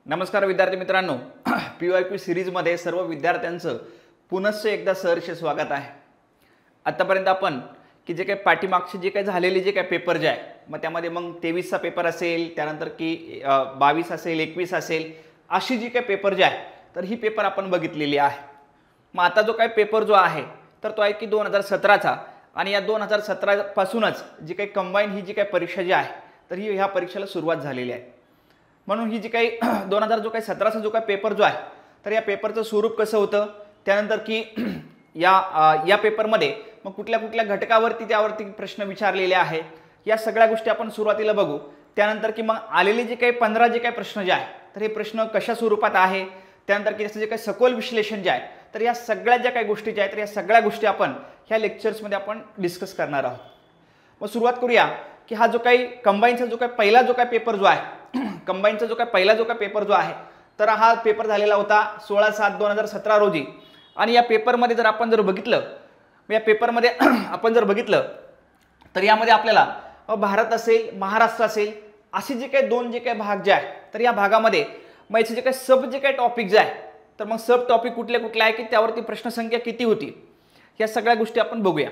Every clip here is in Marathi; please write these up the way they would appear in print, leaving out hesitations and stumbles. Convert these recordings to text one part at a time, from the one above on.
नमस्कार विद्यार्थी मित्रांनो, PYQ सिरीजमध्ये सर्व विद्यार्थ्यांचं पुनश्च एकदा सहर्ष स्वागत आहे। आतापर्यंत आपण की जे काही पाठीमागचे जे काही झालेले जे काही पेपर जे आहे, मग त्यामध्ये मग 23 चा पेपर असेल, त्यानंतर की 22 असेल, 21 असेल, अशी जी काही पेपर जे आहे तर ही पेपर आपण बघितलेली आहे। मग आता जो काही पेपर जो आहे तर तो आहे की 2017 चा, आणि या 2017 पासूनच जी काही कंबाईन ही जी काही परीक्षा जी आहे तर ही ह्या परीक्षेला सुरुवात झालेली आहे। म्हणून ही जी काही 2017 चा जो काही पेपर जो आहे तर या पेपरचं स्वरूप कसं होतं, त्यानंतर की या पेपरमध्ये मग कुठल्या कुठल्या घटकावरती त्यावरती प्रश्न विचारलेले आहे, या सगळ्या गोष्टी आपण सुरुवातीला बघू। त्यानंतर की मग आलेले जे काही 15 जे काही प्रश्न जे आहे तर हे प्रश्न कशा स्वरूपात आहे, त्यानंतर की त्याचं जे काही सखोल विश्लेषण जे आहे तर या सगळ्या ज्या काही गोष्टी ज्या आहेत तर या सगळ्या गोष्टी आपण ह्या लेक्चर्समध्ये आपण डिस्कस करणार आहोत। मग सुरुवात करूया की हा जो काही कंबाईनचा जो काही पहिला जो काही पेपर जो आहे कंबाईनचा जो काही पहिला जो काही पेपर जो आहे तर हा पेपर झालेला होता 16/7/2017 रोजी। आणि या पेपरमध्ये जर आपण बघितलं, या पेपरमध्ये आपण जर बघितलं तर यामध्ये आपल्याला भारत असेल, महाराष्ट्र असेल, असे जे काही दोन जे काही भाग जे आहे तर या भागामध्ये मग याचे जे काही सब जे काही टॉपिक जे आहे तर मग सब टॉपिक कुठले कुठले आहे की त्यावरती प्रश्नसंख्या किती होती, या सगळ्या गोष्टी आपण बघूया।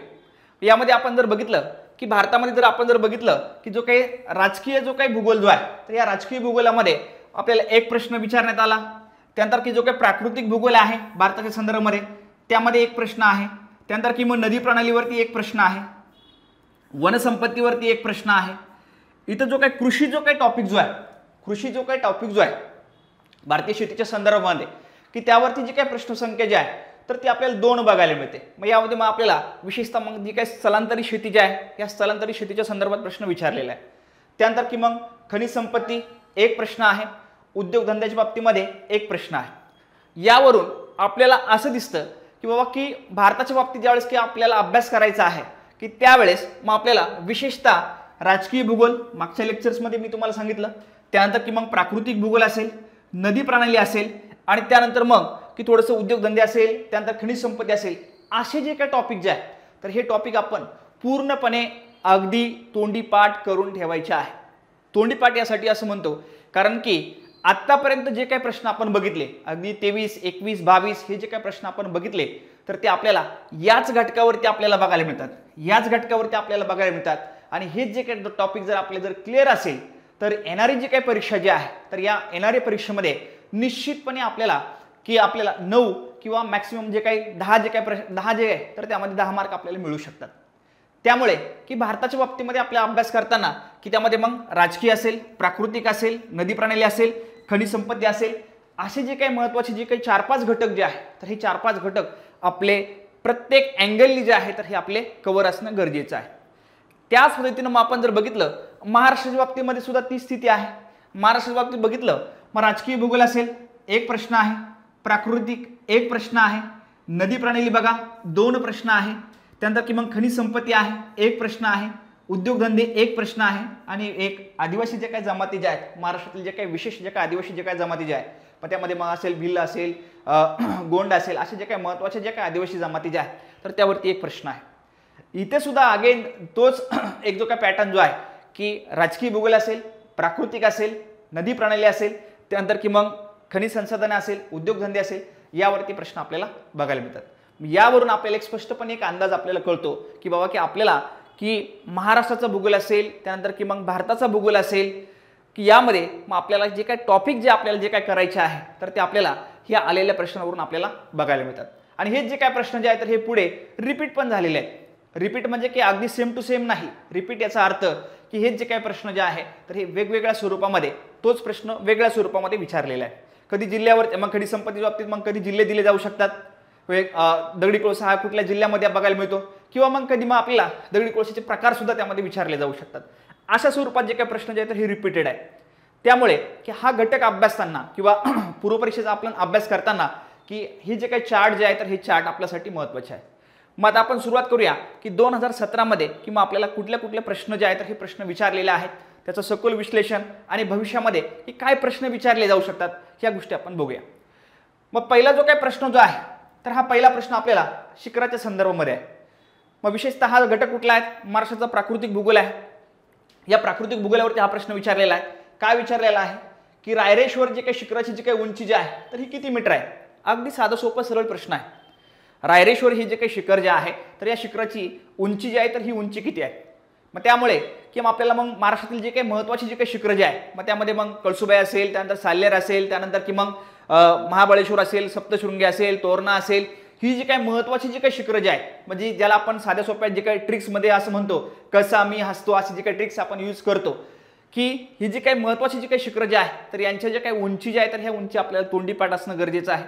यामध्ये आपण जर बघितलं की भारतामध्ये जर आपण बघितलं की जो काही राजकीय जो काही भूगोल जो आहे तर या राजकीय भूगोलामध्ये आपल्याला एक प्रश्न विचारण्यात आला। त्यानंतर की जो काही प्राकृतिक भूगोल आहे भारताच्या संदर्भामध्ये त्यामध्ये एक प्रश्न आहे। त्यानंतर की मग नदी प्रणालीवरती एक प्रश्न आहे, वनसंपत्तीवरती एक प्रश्न आहे। इथं जो काही कृषी जो काही टॉपिक जो आहे, कृषी जो काही टॉपिक जो आहे भारतीय शेतीच्या संदर्भामध्ये की त्यावरती जी काही प्रश्नसंख्या जी आहे तर ती आपल्याला 2 बघायला मिळते। मग यामध्ये मग आपल्याला विशेषतः मग जी काही स्थलांतरित शेती जी आहे या स्थलांतरित शेतीच्या संदर्भात प्रश्न विचारलेला आहे। त्यानंतर की मग खनिज संपत्ती एक प्रश्न आहे, उद्योगधंद्याच्या बाबतीमध्ये एक प्रश्न आहे। यावरून आपल्याला असं दिसतं की बाबा की भारताच्या बाबतीत ज्यावेळेस की आपल्याला अभ्यास करायचा आहे की त्यावेळेस मग आपल्याला विशेषतः राजकीय भूगोल मागच्या लेक्चर्समध्ये मी तुम्हाला सांगितलं, त्यानंतर की मग प्राकृतिक भूगोल असेल, नदी प्रणाली असेल, आणि त्यानंतर मग की थोडंसं उद्योगधंदे असेल, त्यानंतर खनिज संपत्ती असेल, असे जे काही टॉपिक जे आहे तर हे टॉपिक आपण पूर्णपणे अगदी तोंडीपाठ करून ठेवायचे आहे। तोंडीपाठ यासाठी असं म्हणतो कारण की आतापर्यंत जे काही प्रश्न आपण बघितले अगदी 23, 21, 22 हे जे काही प्रश्न आपण बघितले तर ते आपल्याला याच घटकावरती आपल्याला बघायला मिळतात, याच घटकावरती आपल्याला बघायला मिळतात। आणि हे जे काही टॉपिक जर आपले जर क्लिअर असेल तर येणारी जी काही परीक्षा जी आहे तर या येणाऱ्या परीक्षेमध्ये निश्चितपणे आपल्याला 9 किंवा मॅक्सिमम जे काही 10 जे आहे तर त्यामध्ये 10 मार्क आपल्याला मिळू शकतात। त्यामुळे की भारताच्या बाबतीमध्ये आपला अभ्यास करताना की त्यामध्ये मग राजकीय असेल, प्राकृतिक असेल, नदी प्रणाली असेल, खनिज संपत्ती असेल, असे जे काही महत्त्वाचे जे काही 4-5 घटक जे आहे तर हे 4-5 घटक आपले प्रत्येक अँगलनी जे आहे तर हे आपले कव्हर असणं गरजेचं आहे। त्याच पद्धतीनं मग आपण जर बघितलं महाराष्ट्राच्या बाबतीमध्ये सुद्धा ती स्थिती आहे। महाराष्ट्राच्या बाबतीत बघितलं मग राजकीय भूगोल असेल एक प्रश्न आहे, प्राकृतिक एक प्रश्न आहे, नदी प्रणाली बघा 2 प्रश्न आहे, त्यानंतर की मग खनिज संपत्ती आहे एक प्रश्न आहे, उद्योगधंदे एक प्रश्न आहे, आणि एक आदिवासी जे काही जमाती जे आहेत महाराष्ट्रातील जे काही विशेष जे काही आदिवासी जे काही जमाती जे आहेत मग त्यामध्ये मग असेल भिल्ल असेल, गोंड असेल, असे जे काही महत्त्वाचे जे काही आदिवासी जमाती जे आहेत तर त्यावरती एक प्रश्न आहे। इथे सुद्धा अगेन तोच एक जो काही पॅटर्न जो आहे की राजकीय भूगोल असेल, प्राकृतिक असेल, नदी प्रणाली असेल, त्यानंतर की मग खनिज संसाधने असेल, उद्योगधंदे असेल, यावरती प्रश्न आपल्याला बघायला मिळतात। यावरून आपल्याला एक स्पष्टपणे एक अंदाज आपल्याला कळतो की बाबा की आपल्याला की महाराष्ट्राचा भूगोल असेल, त्यानंतर की मग भारताचा भूगोल असेल, की यामध्ये मग आपल्याला जे काही टॉपिक जे आपल्याला जे काही करायचे आहे तर ते आपल्याला ह्या आलेल्या प्रश्नावरून आपल्याला बघायला मिळतात। आणि हे जे काही प्रश्न जे आहेत तर हे पुढे रिपीट पण झालेले आहेत। रिपीट म्हणजे की अगदी सेम टू सेम नाही, रिपीट याचा अर्थ की हे जे काही प्रश्न जे आहे तर हे वेगवेगळ्या स्वरूपामध्ये तोच प्रश्न वेगळ्या स्वरूपामध्ये विचारलेला आहे। कधी जिल्ह्यावर मग खनिज संपत्तीच्या बाबतीत मग कधी जिल्हे दिले जाऊ शकतात, दगडी कोळसा हा कुठल्या जिल्ह्यामध्ये बघायला मिळतो, किंवा मग कधी मग आपल्याला दगडी कोळशाचे प्रकार सुद्धा त्यामध्ये विचारले जाऊ शकतात। अशा स्वरूपात जे काही प्रश्न जे आहेत तर हे रिपीटेड आहे। त्यामुळे की हा घटक अभ्यासताना किंवा पूर्वपरीक्षेचा आपण अभ्यास करताना की हे जे काही चार्ट जे आहे तर हे चार्ट आपल्यासाठी महत्त्वाचे आहे। मग आता आपण सुरुवात करूया की 2017 मध्ये किंवा आपल्याला कुठल्या कुठले प्रश्न जे आहेत तर हे प्रश्न विचारलेले आहेत, त्याचं सखोल विश्लेषण आणि भविष्यामध्ये की काय प्रश्न विचारले जाऊ शकतात ह्या गोष्टी आपण बघूया। मग पहिला जो काही प्रश्न जो आहे तर हा पहिला प्रश्न आपल्याला शिखराच्या संदर्भामध्ये आहे। मग विशेषतः हा घटक कुठला आहे, महाराष्ट्राचा प्राकृतिक भूगोल आहे। या प्राकृतिक भूगोलावरती हा प्रश्न विचारलेला आहे। काय विचारलेला आहे की रायरेश्वर जे काही शिखराची जी काही उंची जी आहे तर ही किती मीटर आहे? अगदी साधा सोपा सरळ प्रश्न आहे। रायरेश्वर ही जे काही शिखर जे आहे तर या शिखराची उंची जी आहे तर ही उंची किती आहे? मग त्यामुळे की आपल्याला मग महाराष्ट्रातील जे काही महत्त्वाची जे काही शिखरं जे आहे मग त्यामध्ये मग कळसुबाई असेल, त्यानंतर साल्हेर असेल, त्यानंतर की मग महाबळेश्वर असेल, सप्तशृंगी असेल, तोरणा असेल, ही जी काही महत्त्वाची जी काही शिखरं जी आहे म्हणजे ज्याला आपण साध्या सोप्या जे काही ट्रिक्समध्ये असं म्हणतो कसा मी हसतो अशी जी काही ट्रिक्स आपण यूज करतो की ही जी काही महत्त्वाची जी काही शिखरं जी आहे तर यांच्या ज्या काही उंची जी आहे तर ह्या उंची आपल्याला तोंडीपाठ असणं गरजेचं आहे।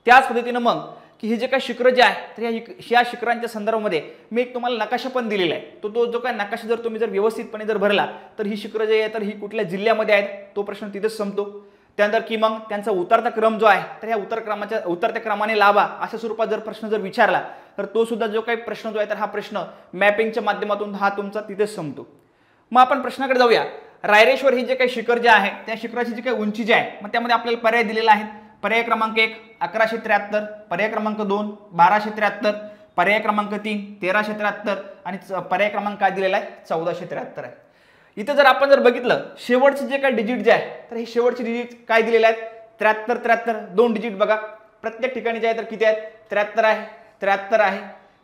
त्याच पद्धतीनं मग की हे जे काही शिखरं जे आहे तर ह्या शिखरांच्या संदर्भामध्ये मी एक तुम्हाला नकाशा पण दिलेला आहे। तो जो काही नकाशा जर तुम्ही जर व्यवस्थितपणे जर भरला तर ही शिखरं जे आहे तर ही कुठल्या जिल्ह्यामध्ये आहेत तो प्रश्न तिथेच संपतो। त्यानंतर की मग त्यांचा उतरता क्रम जो आहे तर ह्या उतरत्या क्रमाने लावा अशा स्वरूपात जर प्रश्न जर विचारला तर तो सुद्धा जो काही प्रश्न जो आहे तर हा प्रश्न मॅपिंगच्या माध्यमातून हा तुमचा तिथेच संपतो। मग आपण प्रश्नाकडे जाऊया। रायरेश्वर ही जे काही शिखर जे आहे त्या शिखराची जी काही उंची जी आहे मग त्यामध्ये आपल्याला पर्याय दिलेला आहे। पर्याय क्रमांक 1 1173, पर्याय क्रमांक 2 1273, पर्याय क्रमांक 3 1373 आणि पर्याय क्रमांक काय दिलेला आहे 1473 आहे। इथे जर आपण जर बघितलं शेवटचे जे काही डिजिट जे आहे तर हे शेवटचे डिजिट काय दिलेले आहेत 73 73 दोन डिजिट बघा प्रत्येक ठिकाणी जे आहे तर किती आहेत 73 आहे 73 आहे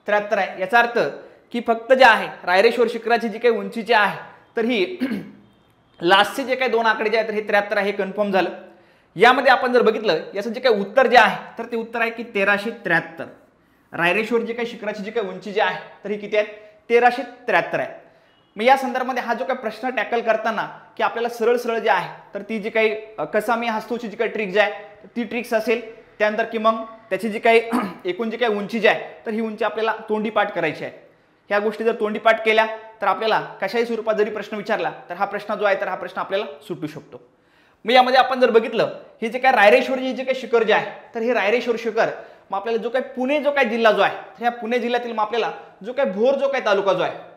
73 आहे। याचा अर्थ की फक्त जे आहे रायरेश्वर शिखराची जी काही उंची जी आहे तर ही लास्टचे जे काही दोन आकडे जे आहेत तर हे 73 आहे कन्फर्म झालं। यामध्ये आपण जर बघितलं याचं जे काही उत्तर जे आहे तर ते उत्तर आहे की 1373। रायरेश्वर जे काही शिखराची जी काही उंची जी आहे तर ही किती आहे 1373 आहे। मग या संदर्भामध्ये हा जो काही प्रश्न टॅकल करताना की आपल्याला सरळ सरळ जे आहे तर ती जी काही कसा मी हसतोची जी काही ट्रिक जी आहे ती ट्रिक्स असेल, त्यानंतर की मग त्याची जी काही एकूण जी काही उंची जी आहे तर ही उंची आपल्याला तोंडीपाठ करायची आहे। ह्या गोष्टी जर तोंडीपाठ केल्या तर आपल्याला कशाही स्वरूपात जरी प्रश्न विचारला तर हा प्रश्न जो आहे तर हा प्रश्न आपल्याला सुटू शकतो। मग यामध्ये आपण जर बघितलं हे जे काय रायरेश्वर हे जे काही शिखर जे आहे तर हे रायरेश्वर शिखर मग आपल्याला जो काही पुणे जो काही जिल्हा जो आहे तर ह्या पुणे जिल्ह्यातील मग आपल्याला जो काही भोर जो काही तालुका जो आहे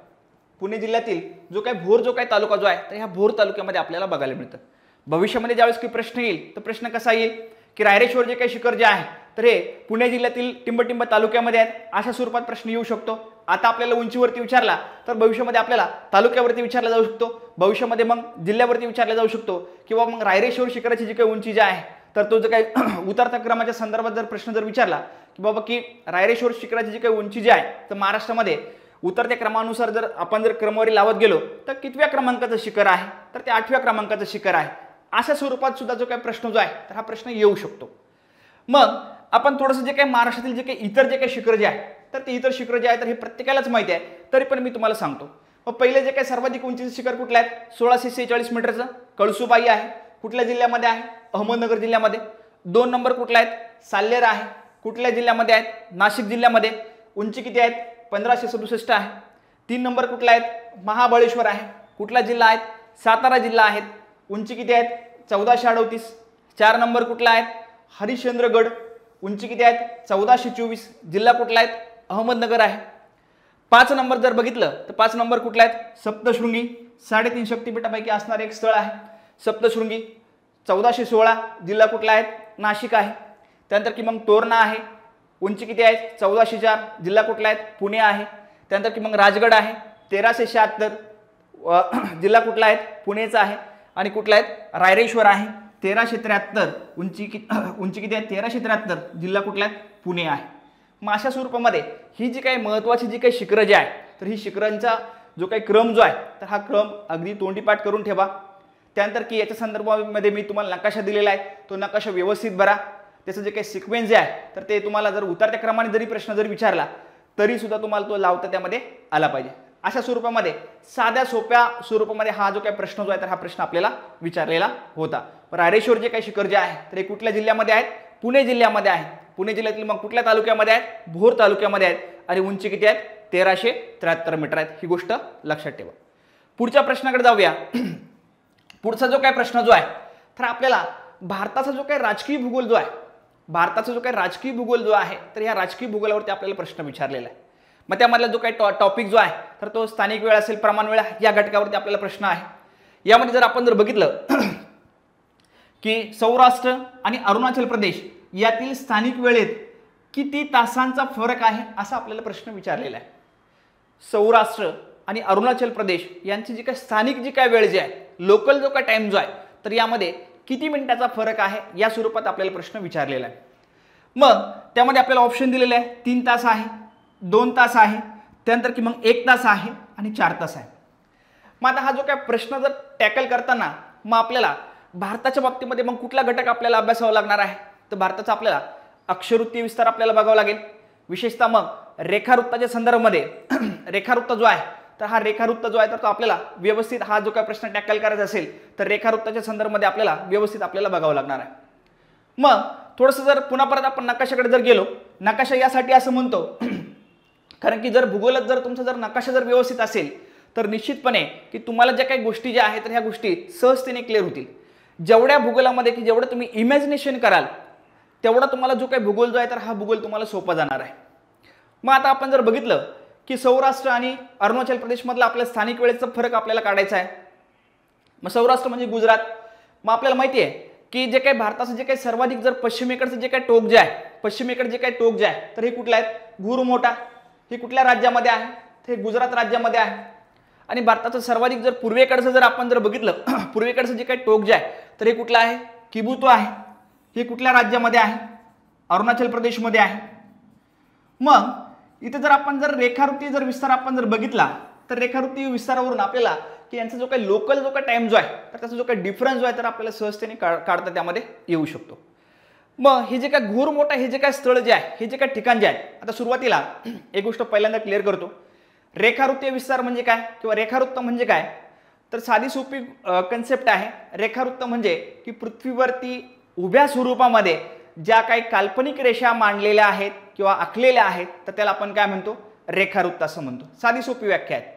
पुणे जिल्ह्यातील जो काही भोर जो काही तालुका जो आहे तर ह्या भोर तालुक्यामध्ये आपल्याला बघायला मिळतं। भविष्यामध्ये ज्यावेळेस की प्रश्न येईल तर प्रश्न कसा येईल की रायरेश्वर जे काही शिखर जे आहे तर हे पुणे जिल्ह्यातील टिंबटिंब तालुक्यामध्ये आहेत अशा स्वरूपात प्रश्न येऊ शकतो। आता आपल्याला उंचीवरती विचारला तर भविष्यामध्ये आपल्याला तालुक्यावरती विचारला जाऊ शकतो, भविष्यामध्ये मग जिल्ह्यावरती विचारला जाऊ शकतो किंवा मग रायरेश्वर शिखराची जी काही उंची जी आहे तर तो जो काही उतरत्या क्रमाच्या संदर्भात जर प्रश्न जर विचारला की बाबा की रायरेश्वर शिखराची जी काही उंची जी आहे तर महाराष्ट्रामध्ये उतरत्या क्रमानुसार जर आपण जर क्रमवारी लावत गेलो तर कितव्या क्रमांकाचं शिखर आहे तर ते 8व्या क्रमांकाचं शिखर आहे अशा स्वरूपात सुद्धा जो काही प्रश्न जो आहे तर हा प्रश्न येऊ शकतो। मग आपण थोडंसं जे काही महाराष्ट्रातील जे काही इतर जे काही शिखर जे आहे तर ते इतर शिखर जे आहे तर हे प्रत्येकालाच माहिती आहे तरी पण मी तुम्हाला सांगतो। मग पहिले जे काही सर्वाधिक उंचीचं शिखर कुठलं आहे 1646 मीटरचं कळसुबाई आहे, कुठल्या जिल्ह्यामध्ये आहे अहमदनगर जिल्ह्यामध्ये। 2 नंबर कुठला आहेत साल्हेर आहे, कुठल्या जिल्ह्यामध्ये आहेत नाशिक जिल्ह्यामध्ये, उंची किती आहेत 1567 आहे। 3 नंबर कुठला आहेत महाबळेश्वर आहे, कुठला जिल्हा आहेत सातारा जिल्हा आहेत, उंची किती आहेत 1438। 4 नंबर कुठला आहेत हरिश्चंद्रगड, उंची किती आहेत 1424, जिल्हा कुठला आहेत अहमदनगर आहे। 5 नंबर जर बघितलं तर 5 नंबर कुठला आहेत सप्तशृंगी, 3.5 शक्तिपीठापैकी असणारे एक स्थळ आहे सप्तशृंगी, 1416, जिल्हा कुठला आहे नाशिक आहे। त्यानंतर की मग तोरणा आहे, उंची किती आहे 1404, जिल्हा कुठला आहे पुणे आहे। त्यानंतर की मग राजगड आहे 1376, जिल्हा कुठला आहे पुणेचा आहे। आणि कुठला आहे रायरेश्वर आहे 1373, उंची किती आहे 1373, जिल्हा कुठला आहे पुणे आहे। मग अशा स्वरूपामध्ये ही जी काही महत्त्वाची जी काही शिखरं जी आहे तर ही शिखरांचा जो काही क्रम जो आहे तर हा क्रम अगदी तोंडीपाठ करून ठेवा। त्यानंतर की याच्या संदर्भामध्ये मी तुम्हाला नकाशा दिलेला आहे तो नकाशा व्यवस्थित भरा, त्याचं जे काही सिक्वेन्स जे आहे तर ते तुम्हाला जर उतरत्या क्रमाने जरी प्रश्न जरी विचारला तरी सुद्धा तुम्हाला तो लावता त्यामध्ये आला पाहिजे। अशा स्वरूपामध्ये साध्या सोप्या स्वरूपामध्ये हा जो काही प्रश्न जो आहे तर हा प्रश्न आपल्याला विचारलेला होता। रायरेश्वर जे काही शिखर जे आहे तर हे कुठल्या जिल्ह्यामध्ये आहेत पुणे जिल्ह्यामध्ये आहे। पुणे जिल्ह्यातील मग कुठल्या तालुक्यामध्ये आहेत भोर तालुक्यामध्ये आहेत आणि उंची किती आहेत 1373 मीटर आहेत, ही गोष्ट लक्षात ठेवा। पुढच्या प्रश्नाकडे जाऊया। पुढचा जो काही प्रश्न जो आहे तर आपल्याला भारताचा जो काही राजकीय भूगोल जो आहे भारताचा जो काही राजकीय भूगोल जो आहे तर या राजकीय भूगोलावरती आपल्याला प्रश्न विचारलेला आहे। मग त्यामधला जो काही टॉपिक जो आहे तर तो स्थानिक वेळ असेल प्रमाण वेळ या घटकावरती आपल्याला प्रश्न आहे। यामध्ये जर आपण जर बघितलं की सौराष्ट्र आणि अरुणाचल प्रदेश यातील स्थानिक वेळेत किती तासांचा फरक आहे असा आपल्याला प्रश्न विचारलेला आहे। सौराष्ट्र आणि अरुणाचल प्रदेश यांची जी काही स्थानिक जी काय वेळ जी आहे लोकल जो काय टाइम जो आहे तर यामध्ये किती मिनिटाचा फरक आहे या स्वरूपात आपल्याला प्रश्न विचारलेला आहे। मग त्यामध्ये आपल्याला ऑप्शन दिलेले आहे 3 तास आहे, 2 तास आहे, त्यानंतर की मग 1 तास आहे आणि 4 तास आहे। मग आता हा जो काय प्रश्न जर टॅकल करताना मग आपल्याला भारताच्या बाबतीमध्ये मग कुठला घटक आपल्याला अभ्यासावा लागणार आहे, तर भारताचा आपल्याला अक्षरवृत्तीय विस्तार आपल्याला बघावा लागेल। विशेषतः मग रेखावृत्ताच्या संदर्भामध्ये रेखावृत्त जो आहे तर हा रेखावृत्त जो आहे तर तो आपल्याला व्यवस्थित हा जो काय प्रश्न टॅकल करायचा असेल तर रेखावृत्ताच्या संदर्भामध्ये आपल्याला व्यवस्थित आपल्याला बघावं लागणार आहे। मग थोडंसं जर पुन्हा परत आपण नकाशाकडे जर गेलो, नकाशा यासाठी असं म्हणतो कारण की जर भूगोलात जर तुमचा जर नकाशा जर व्यवस्थित असेल तर निश्चितपणे की तुम्हाला ज्या काही गोष्टी ज्या आहेत तर ह्या गोष्टी सहजतेने क्लिअर होतील। जेवढ्या भूगोलामध्ये की जेवढं तुम्ही इमॅजिनेशन कराल तेवढा तुम्हाला जो काही भूगोल जो आहे तर हा भूगोल तुम्हाला सोपा जाणार आहे। मग आता आपण जर बघितलं की सौराष्ट्र आणि अरुणाचल प्रदेशमधला आपल्या स्थानिक वेळेचा फरक आपल्याला काढायचा आहे। मग सौराष्ट्र म्हणजे गुजरात। मग आपल्याला माहिती आहे की जे काही भारताचं जे काही सर्वाधिक जर पश्चिमेकडचं जे काही टोक जे आहे, पश्चिमेकडे जे काही टोक जे आहे तर हे कुठलं आहे, घुरमोटा, हे कुठल्या राज्यामध्ये आहे, तर हे गुजरात राज्यामध्ये आहे। आणि भारताचं सर्वाधिक जर पूर्वेकडचं जर आपण जर बघितलं पूर्वेकडचं जे काही टोक जे आहे तर हे कुठलं आहे, किबुतो आहे, हे कुठल्या राज्यामध्ये आहे, अरुणाचल प्रदेशमध्ये आहे। मग इथे जर आपण जर रेखावृत्तीय जर विस्तार आपण जर बघितला तर रेखावृत्तीय विस्तारावरून आपल्याला की यांचा जो काही लोकल जो काही टाइम जो आहे तर त्याचा जो काही डिफरन्स जो आहे तर आपल्याला सहजतेने काढता त्यामध्ये येऊ शकतो। मग हे जे काय घुरमोटा हे जे काय स्थळ जे आहे, हे जे काय ठिकाण जे आहे, आता सुरुवातीला एक गोष्ट पहिल्यांदा क्लिअर करतो, रेखावृत्तीय विस्तार म्हणजे काय किंवा रेखावृत्त म्हणजे काय, तर साधी सोपी कन्सेप्ट आहे। रेखावृत्त म्हणजे की पृथ्वीवरती उभ्या स्वरूपामध्ये ज्या काही काल्पनिक रेषा मांडलेल्या आहेत किंवा आखलेल्या आहेत तर त्याला आपण काय म्हणतो, रेखावृत्त असं म्हणतो। साधी सोपी व्याख्या आहे।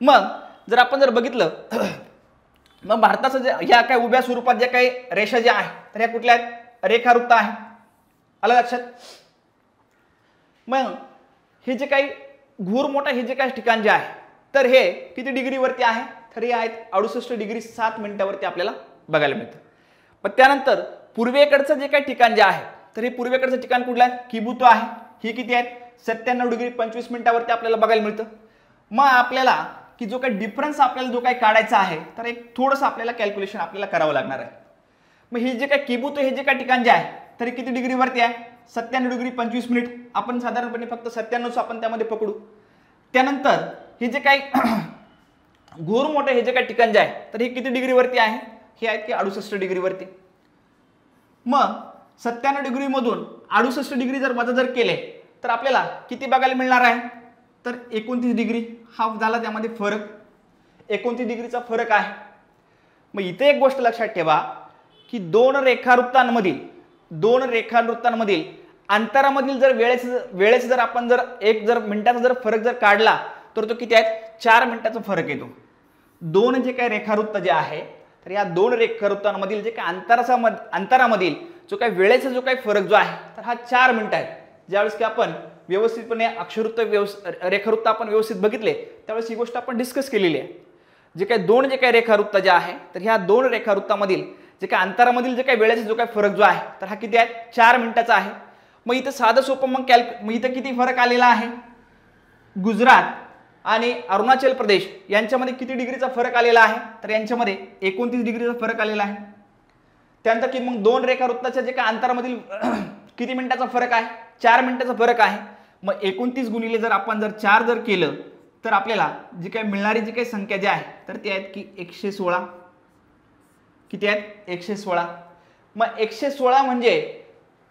मग जर आपण जर बघितलं मग भारताचं जे ह्या काय उभ्या स्वरूपात ज्या काही रेषा ज्या आहेत तर ह्या कुठल्या आहेत, रेखावृत्त आहे। आलं लक्षात? मग हे जे काही घुरमोठा हे जे काही ठिकाण जे आहे तर हे किती डिग्रीवरती आहे, तर हे आहेत 68 डिग्री 7 मिनिटावरती आपल्याला बघायला मिळतं। पण त्यानंतर पूर्वेकडचं जे काही ठिकाण जे आहे तर हे पूर्वेकडचं ठिकाण कुठलं आहे, किबुतो आहे, हे किती आहेत 97 डिग्री 25 मिनिटावरती आपल्याला बघायला मिळतं। मग आपल्याला की जो काही डिफरन्स आपल्याला जो काही काढायचा आहे तर एक थोडंसं आपल्याला कॅल्क्युलेशन आपल्याला करावं लागणार आहे। मग हे जे काही किबुतो हे जे काही ठिकाण जे आहे तर किती डिग्रीवरती आहे, 97 डिग्री 25 मिनिट, आपण साधारणपणे फक्त 97 आपण त्यामध्ये पकडू। त्यानंतर हे जे काही घुरमोठे हे जे काही ठिकाण जे आहे तर हे किती डिग्रीवरती आहे, हे आहेत की 68 डिग्रीवरती। मग 97 डिग्री मधून 68 डिग्री जर वजा जर केले तर आपल्याला किती बघायला मिळणार आहे, तर 29 डिग्री हा झाला त्यामध्ये फरक, 29 डिग्रीचा फरक आहे। मग इथे एक गोष्ट लक्षात ठेवा की दोन रेखावृत्तांमधील अंतरामधील जर वेळेचं जर आपण जर एक जर मिनिटाचा जर फरक जर काढला तर तो किती आहे, 4 मिनिटाचा फरक येतो। दोन जे काही रेखावृत्त जे आहे तर या दोन रेखावृत्तांमधील जे काही अंतरामधील जो काही वेळेचा जो काही फरक जो आहे तर हा 4 मिनिट आहे। ज्यावेळेस की आपण व्यवस्थितपणे अक्षरवृत्त रेखावृत्त आपण व्यवस्थित बघितले त्यावेळेस ही गोष्ट आपण डिस्कस केलेली आहे। जे काही रेखावृत्त जे आहे तर ह्या दोन रेखावृत्तामधील जे काही अंतरामधील जे काही वेळेचा जो काही फरक जो आहे तर हा किती आहे, 4 मिनिटाचा आहे। मग इथं साधं सोपं मग इथं किती फरक आलेला आहे, गुजरात आणि अरुणाचल प्रदेश यांच्यामध्ये किती डिग्रीचा फरक आलेला आहे, तर यांच्यामध्ये 29 डिग्रीचा फरक आलेला आहे। त्यानंतर की मग दोन रेखावृत्ताच्या जे काही अंतरामधील किती मिनिटाचा फरक आहे, 4 मिनिटाचा फरक आहे। मग 29 गुणिले जर आपण जर 4 जर केलं तर आपल्याला जी काही मिळणारी जी काही संख्या जी आहे तर ती आहेत की 116, किती आहेत 116। मग 116 म्हणजे